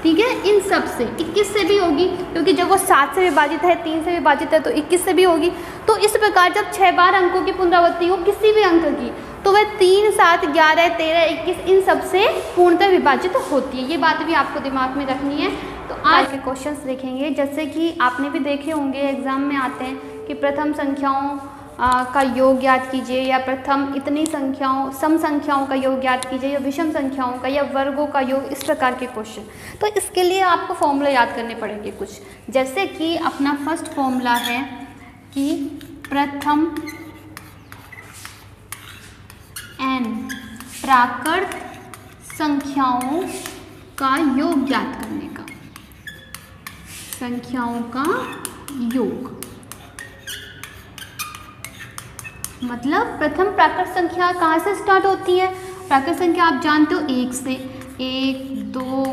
ठीक है, इन सब से 21 से भी होगी, क्योंकि जब वो 7 से विभाजित है, 3 से विभाजित है तो 21 से भी होगी। तो इस प्रकार जब 6 बार अंकों की पुनरावृत्ति हो किसी भी अंक की तो वह 3, 7, 11, 13, 21 इन सब से पूर्णतः विभाजित होती है। ये बात भी आपको दिमाग में रखनी है। तो आज के क्वेश्चंस देखेंगे, जैसे कि आपने भी देखे होंगे एग्जाम में आते हैं कि प्रथम संख्याओं का योग ज्ञात कीजिए, या प्रथम इतनी संख्याओं सम संख्याओं का योग ज्ञात कीजिए, या विषम संख्याओं का, या वर्गों का योग, इस प्रकार के क्वेश्चन। तो इसके लिए आपको फॉर्मूला याद करने पड़ेंगे कुछ, जैसे कि अपना फर्स्ट फॉर्मूला है कि प्रथम n प्राकृत संख्याओं का योग ज्ञात करने का, संख्याओं का योग मतलब प्रथम प्राकृत संख्या कहाँ से स्टार्ट होती है? प्राकृत संख्या आप जानते हो 1 से, 1, 2,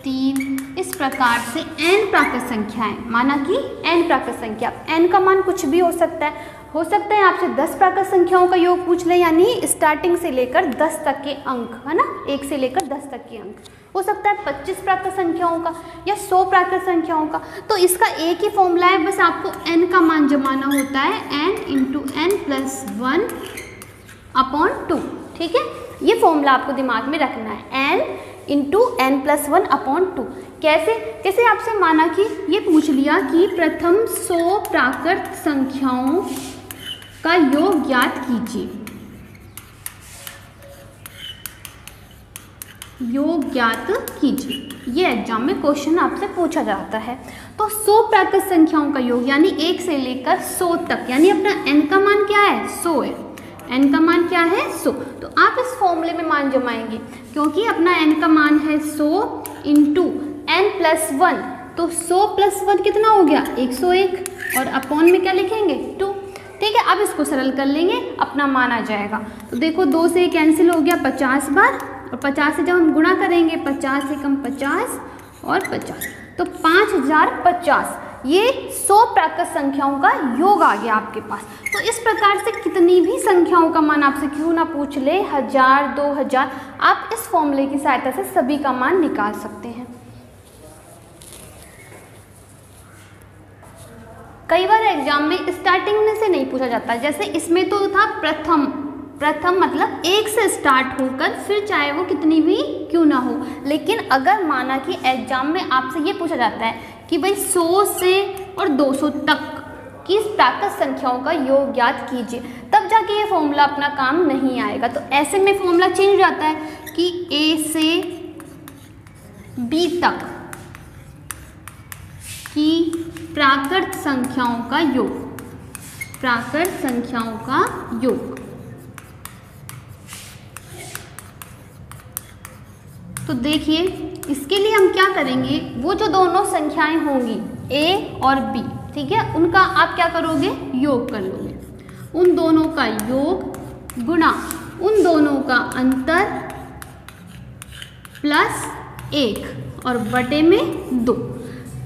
3 इस प्रकार से n प्राकृत संख्याएं, माना कि n प्राकृत संख्या। n का मान कुछ भी हो सकता है आपसे 10 प्राकृत संख्याओं का योग पूछ ले, यानी स्टार्टिंग से लेकर 10 तक के अंक, है ना, 1 से लेकर 10 तक के अंक हो सकता है, 25 प्राकृत संख्याओं का या 100 प्राकृत संख्याओं का। तो इसका एक ही फॉर्मूला है, बस आपको n का मान जमाना होता है, n × n+1 / 2। ठीक है, ये फॉर्मूला आपको दिमाग में रखना है, n × n+1 / 2। कैसे आपसे माना कि ये पूछ लिया कि प्रथम 100 प्राकृत संख्याओं का योग ज्ञात कीजिए, योग ज्ञात कीजिए। ये एग्जाम में क्वेश्चन आपसे पूछा जाता है। तो 100 प्राकृत संख्याओं का योग यानी 1 से लेकर 100 तक, यानी अपना n का मान क्या है? 100 है। n का मान क्या है? 100। तो आप इस फॉर्मूले में मान जमाएंगे, क्योंकि अपना n का मान है 100 × n+1, तो 100 + 1 कितना हो गया? 101, और अपॉन में क्या लिखेंगे? 2। ठीक है, अब इसको सरल कर लेंगे, अपना मान आ जाएगा। तो देखो 2 से कैंसिल हो गया 50 बार, और 50 से जब हम गुणा करेंगे 50 से कम 50 और 50, तो 5050। ये 100 प्राकृत संख्याओं का योग आ गया आपके पास। तो इस प्रकार से कितनी भी संख्याओं का मान आपसे क्यों ना पूछ ले, 1000, 2000, आप इस फॉर्मूले की सहायता से सभी का मान निकाल सकते हैं। कई बार एग्जाम में स्टार्टिंग में से नहीं पूछा जाता, जैसे इसमें तो था प्रथम मतलब 1 से स्टार्ट होकर फिर चाहे वो कितनी भी क्यों ना हो। लेकिन अगर माना कि एग्जाम में आपसे ये पूछा जाता है कि भाई 100 से और 200 तक की प्राकृत संख्याओं का योग ज्ञात कीजिए, तब जाके ये फॉर्मूला अपना काम नहीं आएगा। तो ऐसे में फॉर्मूला चेंज हो जाता है कि A से B तक की प्राकृत संख्याओं का योग, प्राकृत संख्याओं का योग। तो देखिए इसके लिए हम क्या करेंगे, वो जो दोनों संख्याएं होंगी A और B, ठीक है, उनका आप क्या करोगे? योग कर लोगे। उन दोनों का योग गुणा उन दोनों का अंतर +1 और बटे में 2,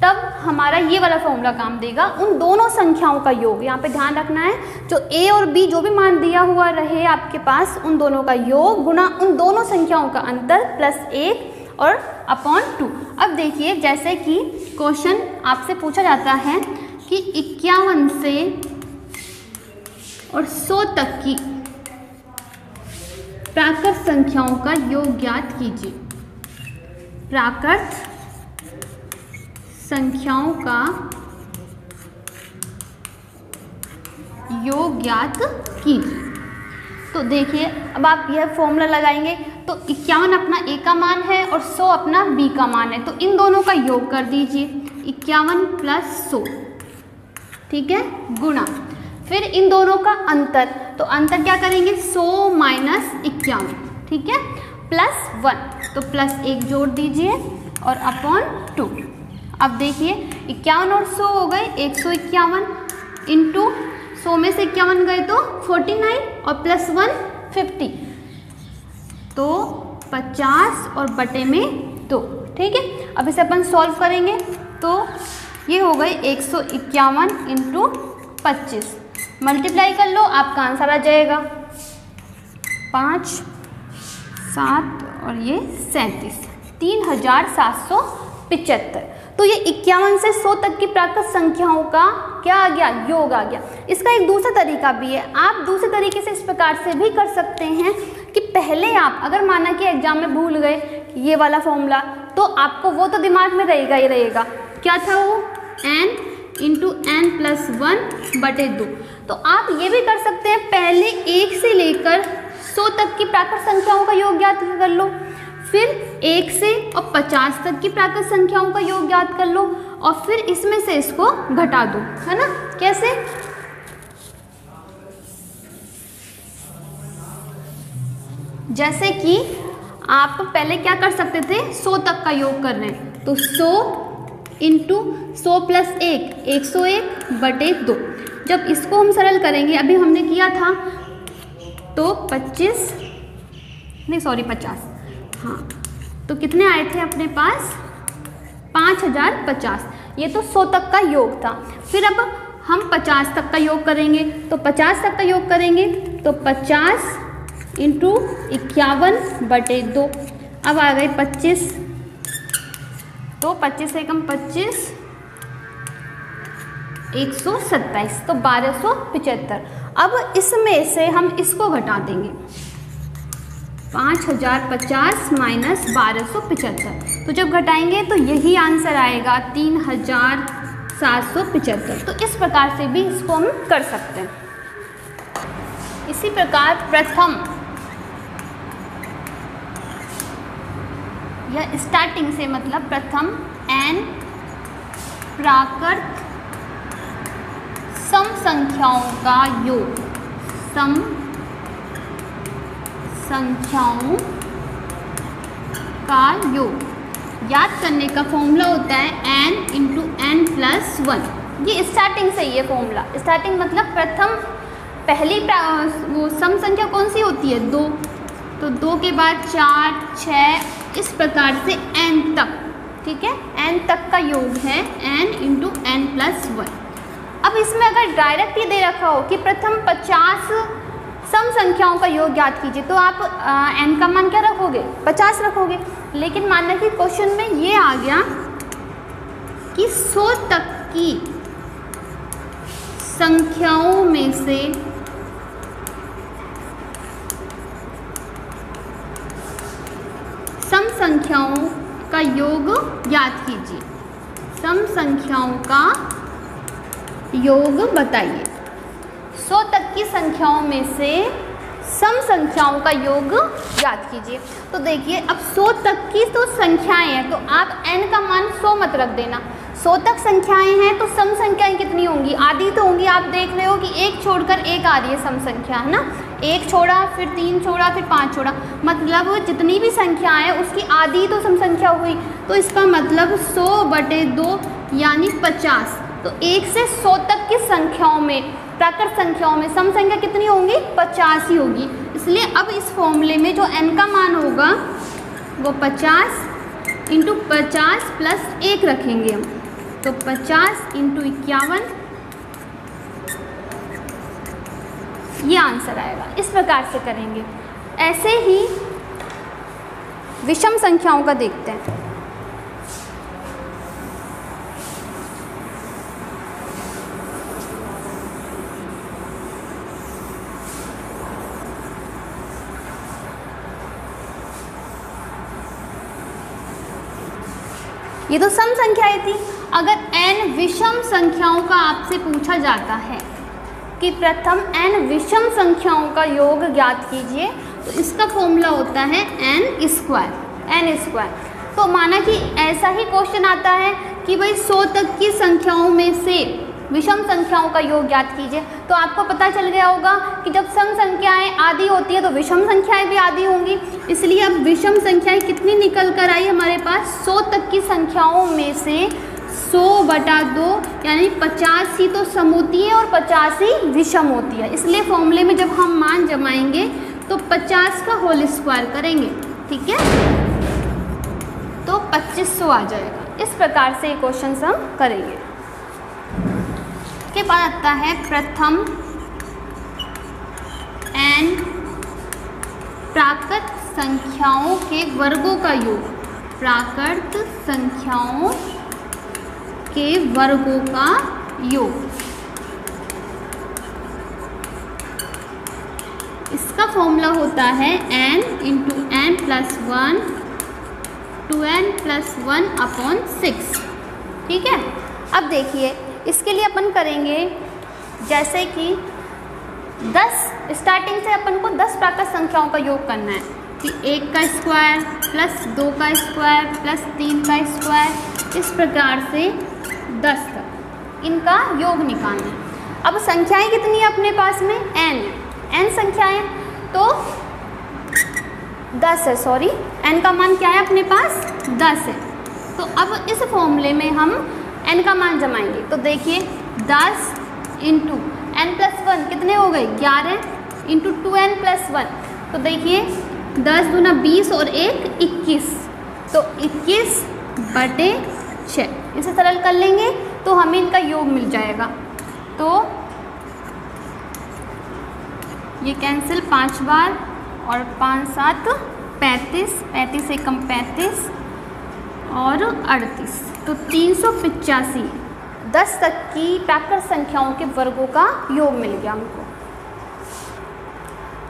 तब हमारा ये वाला फॉर्मूला काम देगा। उन दोनों संख्याओं का योग, यहाँ पे ध्यान रखना है, जो A और B जो भी मान दिया हुआ रहे आपके पास, उन दोनों का योग गुणा उन दोनों संख्याओं का अंतर +1 और / 2। अब देखिए, जैसे कि क्वेश्चन आपसे पूछा जाता है कि 51 से और 100 तक की प्राकृत संख्याओं का योग ज्ञात कीजिए, प्राकृत संख्याओं का योग ज्ञात कीजिए। तो देखिए अब आप यह फॉर्मूला लगाएंगे, तो 51 अपना A का मान है और 100 अपना B का मान है, तो इन दोनों का योग कर दीजिए, 51 + 100, ठीक है, गुणा फिर इन दोनों का अंतर, तो अंतर क्या करेंगे? 100 - 51, ठीक है, +1, तो +1 जोड़ दीजिए और / 2। अब देखिए 51 और 100 हो गए 151, इंटू 100 में से 51 गए तो 49 और +1 50, तो 50 और बटे में 2, ठीक है। अब इसे अपन सॉल्व करेंगे तो ये हो गए 151 × 25, मल्टीप्लाई कर लो, आपका आंसर आ जाएगा 5, 7 और ये 37, 3775। तो ये 51 से 100 तक की प्राकृत संख्याओं का क्या आ गया, योग आ गया। इसका एक दूसरा तरीका भी है, आप दूसरे तरीके से इस प्रकार से भी कर सकते हैं कि पहले आप अगर माना कि एग्जाम में भूल गए ये वाला फॉर्मूला, तो आपको वो तो दिमाग में रहेगा ही रहेगा, क्या था वो, n इंटू n प्लस 1/2। तो आप ये भी कर सकते हैं, पहले 1 से लेकर 100 तक की प्राकृत संख्याओं का योग ज्ञात कर लो, फिर 1 से और 50 तक की प्राकृत संख्याओं का योग ज्ञात कर लो, और फिर इसमें से इसको घटा दो, है ना। कैसे, जैसे कि आप पहले क्या कर सकते थे, 100 तक का योग कर रहे हैं, तो 100 इंटू 100 प्लस 1 101/2। जब इसको हम सरल करेंगे, अभी हमने किया था तो 50, हाँ, तो कितने आए थे अपने पास, 5050। ये तो 100 तक का योग था। फिर अब हम 50 तक का योग करेंगे, तो 50 तक का योग करेंगे तो 50 इंटू 51/2। अब आ गए 25, तो 25 से कम 25, 127, तो 1275। अब इसमें से हम इसको घटा देंगे, 5050 माइनस 1275, तो जब घटाएंगे तो यही आंसर आएगा 3775। तो इस प्रकार से भी इसको हम कर सकते हैं। इसी प्रकार प्रथम या स्टार्टिंग से मतलब प्रथम n प्राकृत सम संख्याओं का योग, सम संख्याओं का योग याद करने का फॉर्मूला होता है n इंटू n प्लस 1। ये स्टार्टिंग से ही है फॉर्मूला। स्टार्टिंग मतलब प्रथम, पहली वो सम संख्या कौन सी होती है, 2, तो 2 के बाद 4, 6, इस प्रकार से n तक, ठीक है, n तक का योग है n इंटू n प्लस 1। अब इसमें अगर डायरेक्ट ही दे रखा हो कि प्रथम 50 सम संख्याओं का योग ज्ञात कीजिए, तो आप n का मान क्या रखोगे, 50 रखोगे। लेकिन मानना कि क्वेश्चन में ये आ गया कि 100 तक की संख्याओं में से सम संख्याओं का योग ज्ञात कीजिए, सम संख्याओं का योग बताइए। 100 तक की संख्याओं में से सम संख्याओं का योग ज्ञात कीजिए। तो देखिए अब 100 तक की तो संख्याएं हैं, तो आप n का मान 100 मत रख देना। 100 तक संख्याएं हैं तो सम संख्याएं कितनी होंगी, आधी तो होंगी। आप देख रहे हो कि एक छोड़कर एक आ रही है सम संख्या, है ना। एक छोड़ा, फिर 3 छोड़ा, फिर 5 छोड़ा, मतलब जितनी भी संख्या है उसकी आधी तो सम संख्या हुई। तो इसका मतलब 100/2 यानी 50। तो 1 से 100 तक की संख्याओं में, प्राकृत संख्याओं में सम संख्या कितनी होंगी, 50 ही होगी। इसलिए अब इस फॉर्मूले में जो n का मान होगा वो 50 इंटू 50 प्लस 1 रखेंगे हम, तो 50 इंटू 51, ये आंसर आएगा। इस प्रकार से करेंगे। ऐसे ही विषम संख्याओं का देखते हैं। ये तो सम संख्याएं थी। अगर n विषम संख्याओं का आपसे पूछा जाता है कि प्रथम n विषम संख्याओं का योग ज्ञात कीजिए, तो इसका फॉर्मूला होता है n स्क्वायर। तो माना कि ऐसा ही क्वेश्चन आता है कि भाई 100 तक की संख्याओं में से विषम संख्याओं का योग ज्ञात कीजिए, तो आपको पता चल गया होगा कि जब सम संख्याएं आधी होती है तो विषम संख्याएं भी आधी होंगी। इसलिए अब विषम संख्याएं कितनी निकल कर आई हमारे पास, 100 तक की संख्याओं में से 100/2 यानी 50 ही तो सम होती है और 50 ही विषम होती है। इसलिए फॉर्मूले में जब हम मान जमाएंगे तो 50 का होल स्क्वायर करेंगे, ठीक है, तो 2500 आ जाएगा। इस प्रकार से क्वेश्चन हम करेंगे। के बाद आता है प्रथम n प्राकृत संख्याओं के वर्गों का योग, प्राकृत संख्याओं के वर्गों का योग। इसका फॉर्मूला होता है n into n plus 1 2n plus 1/6। ठीक है, अब देखिए इसके लिए अपन करेंगे जैसे कि 10 स्टार्टिंग से अपन को 10 प्राकृत संख्याओं का योग करना है कि 1 का स्क्वायर प्लस 2 का स्क्वायर प्लस 3 का स्क्वायर, इस प्रकार से 10 तक इनका योग निकालना है। अब संख्याएं कितनी है अपने पास में? n संख्याएं, तो 10 है, सॉरी n का मान क्या है अपने पास? 10 है। तो अब इस फॉर्मूले में हम n का मान जमाएंगे, तो देखिए 10 इंटू n प्लस 1 कितने हो गए? 11 इंटू 2n प्लस 1, तो देखिए 10 दूना 20 और 1 21, तो 21/6। इसे सरल कर लेंगे तो हमें इनका योग मिल जाएगा। तो ये कैंसिल 5 बार और 5 7 35, 35 से कम 35 और 38, तो 385 10 तक की प्राकृत संख्याओं के वर्गों का योग मिल गया हमको।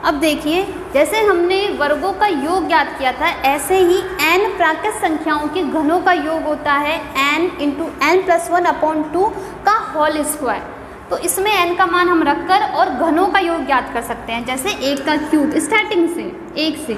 अब देखिए जैसे हमने वर्गों का योग ज्ञात किया था, ऐसे ही n प्राकृत संख्याओं के घनों का योग होता है n इंटू n प्लस 1/2 का होल स्क्वायर। तो इसमें n का मान हम रखकर और घनों का योग ज्ञात कर सकते हैं, जैसे 1 का क्यूब स्टार्टिंग से 1 से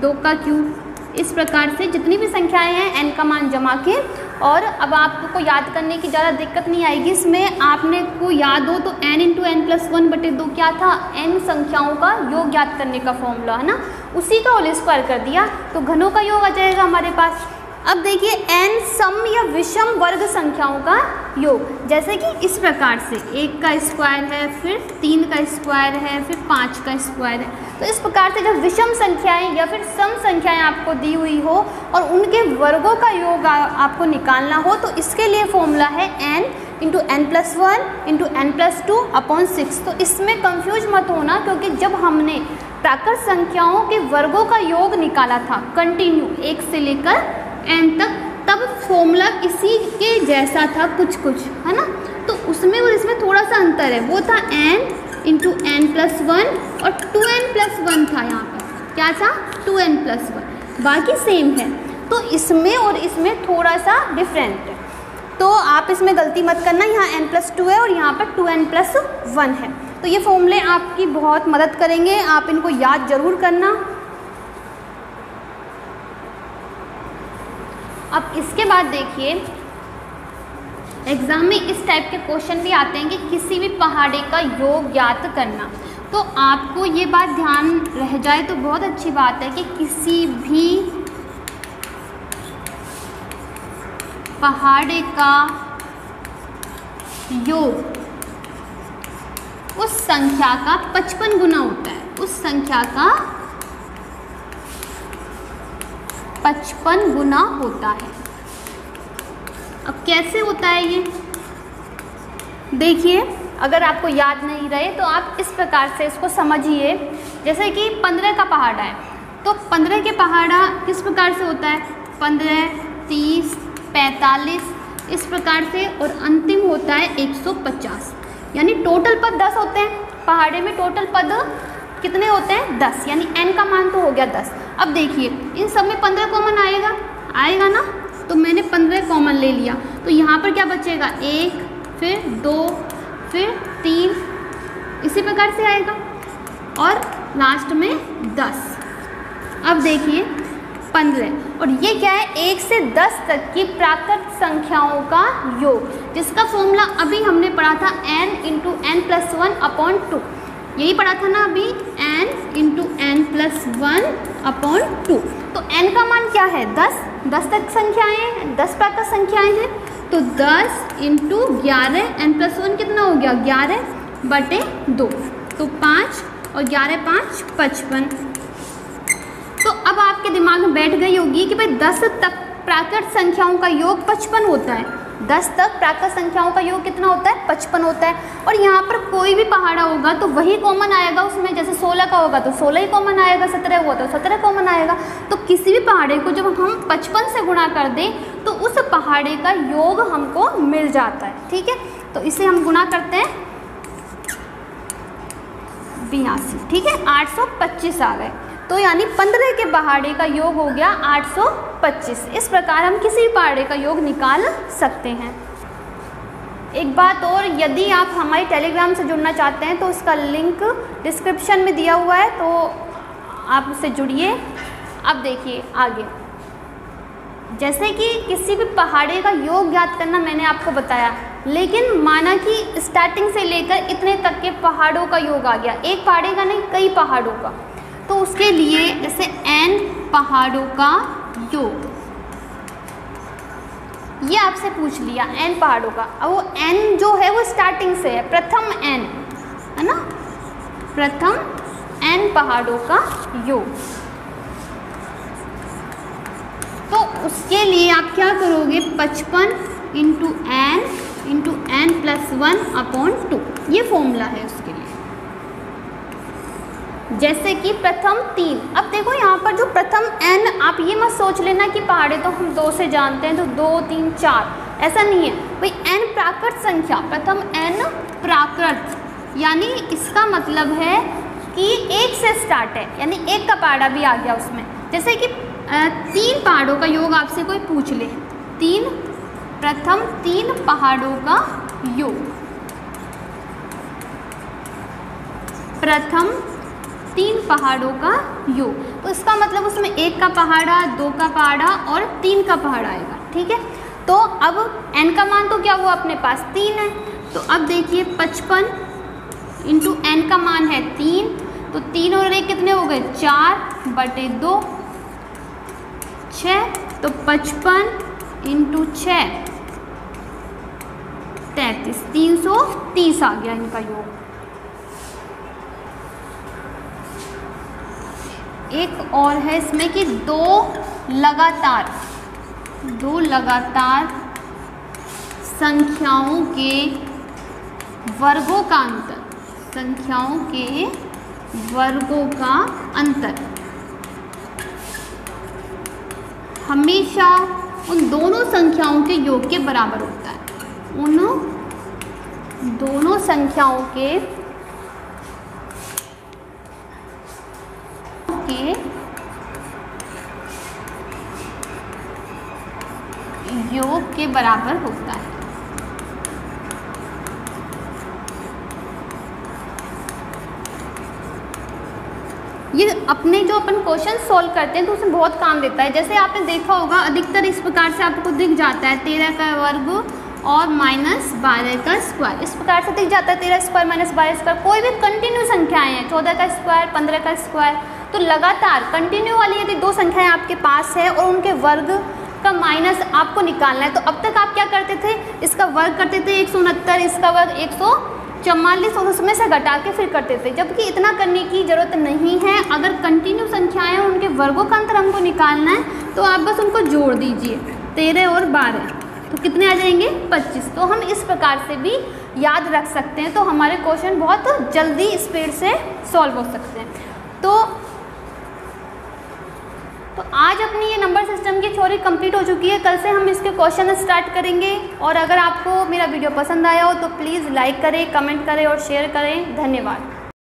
2 का क्यूब, इस प्रकार से जितनी भी संख्याएं हैं n का मान जमा के। और अब आपको याद करने की ज़्यादा दिक्कत नहीं आएगी इसमें, आपने को याद हो तो n इंटू n प्लस 1/2 क्या था? n संख्याओं का योग ज्ञात करने का फॉर्मूला है ना, उसी का होल स्क्वायर कर दिया तो घनों का योग आ जाएगा हमारे पास। अब देखिए n सम या विषम वर्ग संख्याओं का योग, जैसे कि इस प्रकार से 1 का स्क्वायर है, फिर 3 का स्क्वायर है, फिर 5 का स्क्वायर है। तो इस प्रकार से जब विषम संख्याएं या फिर सम संख्याएं आपको दी हुई हो और उनके वर्गों का योग आपको निकालना हो, तो इसके लिए फॉर्मूला है n into n plus 1 into n plus 2/6। तो इसमें कंफ्यूज मत होना, क्योंकि जब हमने प्राकृत संख्याओं के वर्गों का योग निकाला था कंटिन्यू 1 से लेकर n तक, तब फॉर्मूला इसी के जैसा था कुछ कुछ, है ना। तो उसमें और इसमें थोड़ा सा अंतर है, वो था n इंटू n प्लस 1 और 2n प्लस 1 था। यहाँ पर क्या था? 2n प्लस 1, बाकी सेम है। तो इसमें और इसमें थोड़ा सा डिफरेंट है, तो आप इसमें गलती मत करना, यहाँ n प्लस 2 है और यहाँ पर 2n प्लस 1 है। तो ये फॉर्मूले आपकी बहुत मदद करेंगे, आप इनको याद जरूर करना। अब इसके बाद देखिए एग्ज़ाम में इस टाइप के क्वेश्चन भी आते हैं कि किसी भी पहाड़ी का योग ज्ञात करना। तो आपको ये बात ध्यान रह जाए तो बहुत अच्छी बात है कि किसी भी पहाड़ी का योग उस संख्या का 55 गुना होता है, उस संख्या का 55 गुना होता है। अब कैसे होता है ये देखिए, अगर आपको याद नहीं रहे तो आप इस प्रकार से इसको समझिए। जैसे कि 15 का पहाड़ा है, तो 15 के पहाड़ा किस प्रकार से होता है? 15, 30, 45 इस प्रकार से, और अंतिम होता है 150। यानी टोटल पद 10 होते हैं पहाड़े में, टोटल पद कितने होते हैं? 10, यानी n का मान तो हो गया 10। अब देखिए इन सब में 15 कॉमन आएगा ना, तो मैंने 15 कॉमन ले लिया, तो यहाँ पर क्या बचेगा? 1, फिर 2, फिर 3, इसी प्रकार से आएगा, और लास्ट में 10। अब देखिए 15, और ये क्या है? 1 से 10 तक की प्राकृत संख्याओं का योग, जिसका फॉर्मूला अभी हमने पढ़ा था n इंटू n प्लस 1/2। यही पढ़ा था ना अभी, n इंटू n प्लस 1/2। तो n का मान क्या है? 10 तक संख्याएं हैं, 10 प्राकृत संख्याएं हैं, तो 10 इंटू 11, n प्लस 1 कितना हो गया? 11/2, तो 5 और 11 5 55। तो अब आपके दिमाग में बैठ गई होगी कि भाई 10 तक प्राकृत संख्याओं का योग 55 होता है। 10 तक प्राकृत संख्याओं का योग कितना होता है? 55 होता है। और यहाँ पर कोई भी पहाड़ा होगा तो वही कॉमन आएगा उसमें, जैसे 16 का होगा तो 16 ही कॉमन आएगा, 17 हुआ तो 17 कॉमन आएगा। तो किसी भी पहाड़े को जब हम 55 से गुणा कर दें तो उस पहाड़े का योग हमको मिल जाता है। ठीक है, तो इसे हम गुणा करते हैं 82। ठीक है, 825 आ गए। तो यानी 15 के पहाड़े का योग हो गया 825। इस प्रकार हम किसी भी पहाड़े का योग निकाल सकते हैं। एक बात और, यदि आप हमारी टेलीग्राम से जुड़ना चाहते हैं तो उसका लिंक डिस्क्रिप्शन में दिया हुआ है, तो आप उससे जुड़िए। अब देखिए आगे, जैसे कि किसी भी पहाड़े का योग ज्ञात करना मैंने आपको बताया, लेकिन माना कि स्टार्टिंग से लेकर इतने तक के पहाड़ों का योग आ गया, एक पहाड़े का नहीं कई पहाड़ों का, तो उसके लिए जैसे n पहाड़ों का योग, ये आपसे पूछ लिया n पहाड़ों का। अब वो n जो है वो स्टार्टिंग से है, प्रथम n है ना, प्रथम n पहाड़ों का योग। तो उसके लिए आप क्या करोगे, 55 इंटू n प्लस 1/2, ये फॉर्मूला है उसके लिए। जैसे कि प्रथम 3, अब देखो यहाँ पर जो प्रथम n, आप ये मत सोच लेना कि पहाड़े तो हम 2 से जानते हैं तो 2 3 4, ऐसा नहीं है भाई। n प्राकृत संख्या, प्रथम n प्राकृत, यानी इसका मतलब है कि 1 से स्टार्ट है, यानी 1 का पहाड़ा भी आ गया उसमें। जैसे कि 3 पहाड़ों का योग आपसे कोई पूछ ले, प्रथम 3 पहाड़ों का योग, प्रथम 3 पहाड़ों का योग, तो इसका मतलब उसमें 1 का पहाड़ा, 2 का पहाड़ा और 3 का पहाड़ा आएगा। ठीक है, तो अब n का मान तो क्या हुआ अपने पास 3 है, तो अब देखिए 55 इंटू n का मान है 3, तो 3 और 1 कितने हो गए, 4/2, 6, तो 55 इंटू 6 33, 330 आ गया इनका योग। एक और है इसमें कि दो लगातार संख्याओं के वर्गों का अंतर, संख्याओं के वर्गों का अंतर हमेशा उन दोनों संख्याओं के योग के बराबर होता है। उन दोनों संख्याओं के योग के बराबर होता है। ये अपने जो अपन क्वेश्चन सॉल्व करते हैं तो उसमें बहुत काम देता है। जैसे आपने देखा होगा अधिकतर इस प्रकार से आपको दिख जाता है 13 का वर्ग और -12 का स्क्वायर, इस प्रकार से दिख जाता है 13 स्क्वायर -12 स्क्वायर। कोई भी कंटिन्यू संख्याएं हैं, 14 का स्क्वायर 15 का स्क्वायर, तो लगातार कंटिन्यू वाली यदि दो संख्याएं आपके पास है और उनके वर्ग का माइनस आपको निकालना है, तो अब तक आप क्या करते थे, इसका वर्ग करते थे 169, इसका वर्ग 144 और उसमें से घटा के फिर करते थे, जबकि इतना करने की ज़रूरत नहीं है। अगर कंटिन्यू संख्याएं उनके वर्गों का अंतर हमको निकालना है तो आप बस उनको जोड़ दीजिए, 13 और 12 तो कितने आ जाएंगे 25। तो हम इस प्रकार से भी याद रख सकते हैं, तो हमारे क्वेश्चन बहुत जल्दी स्पीड से सॉल्व हो सकते हैं। तो आज अपनी ये नंबर सिस्टम की थ्योरी कंप्लीट हो चुकी है। कल से हम इसके क्वेश्चन स्टार्ट करेंगे, और अगर आपको मेरा वीडियो पसंद आया हो तो प्लीज़ लाइक करें, कमेंट करें और शेयर करें। धन्यवाद।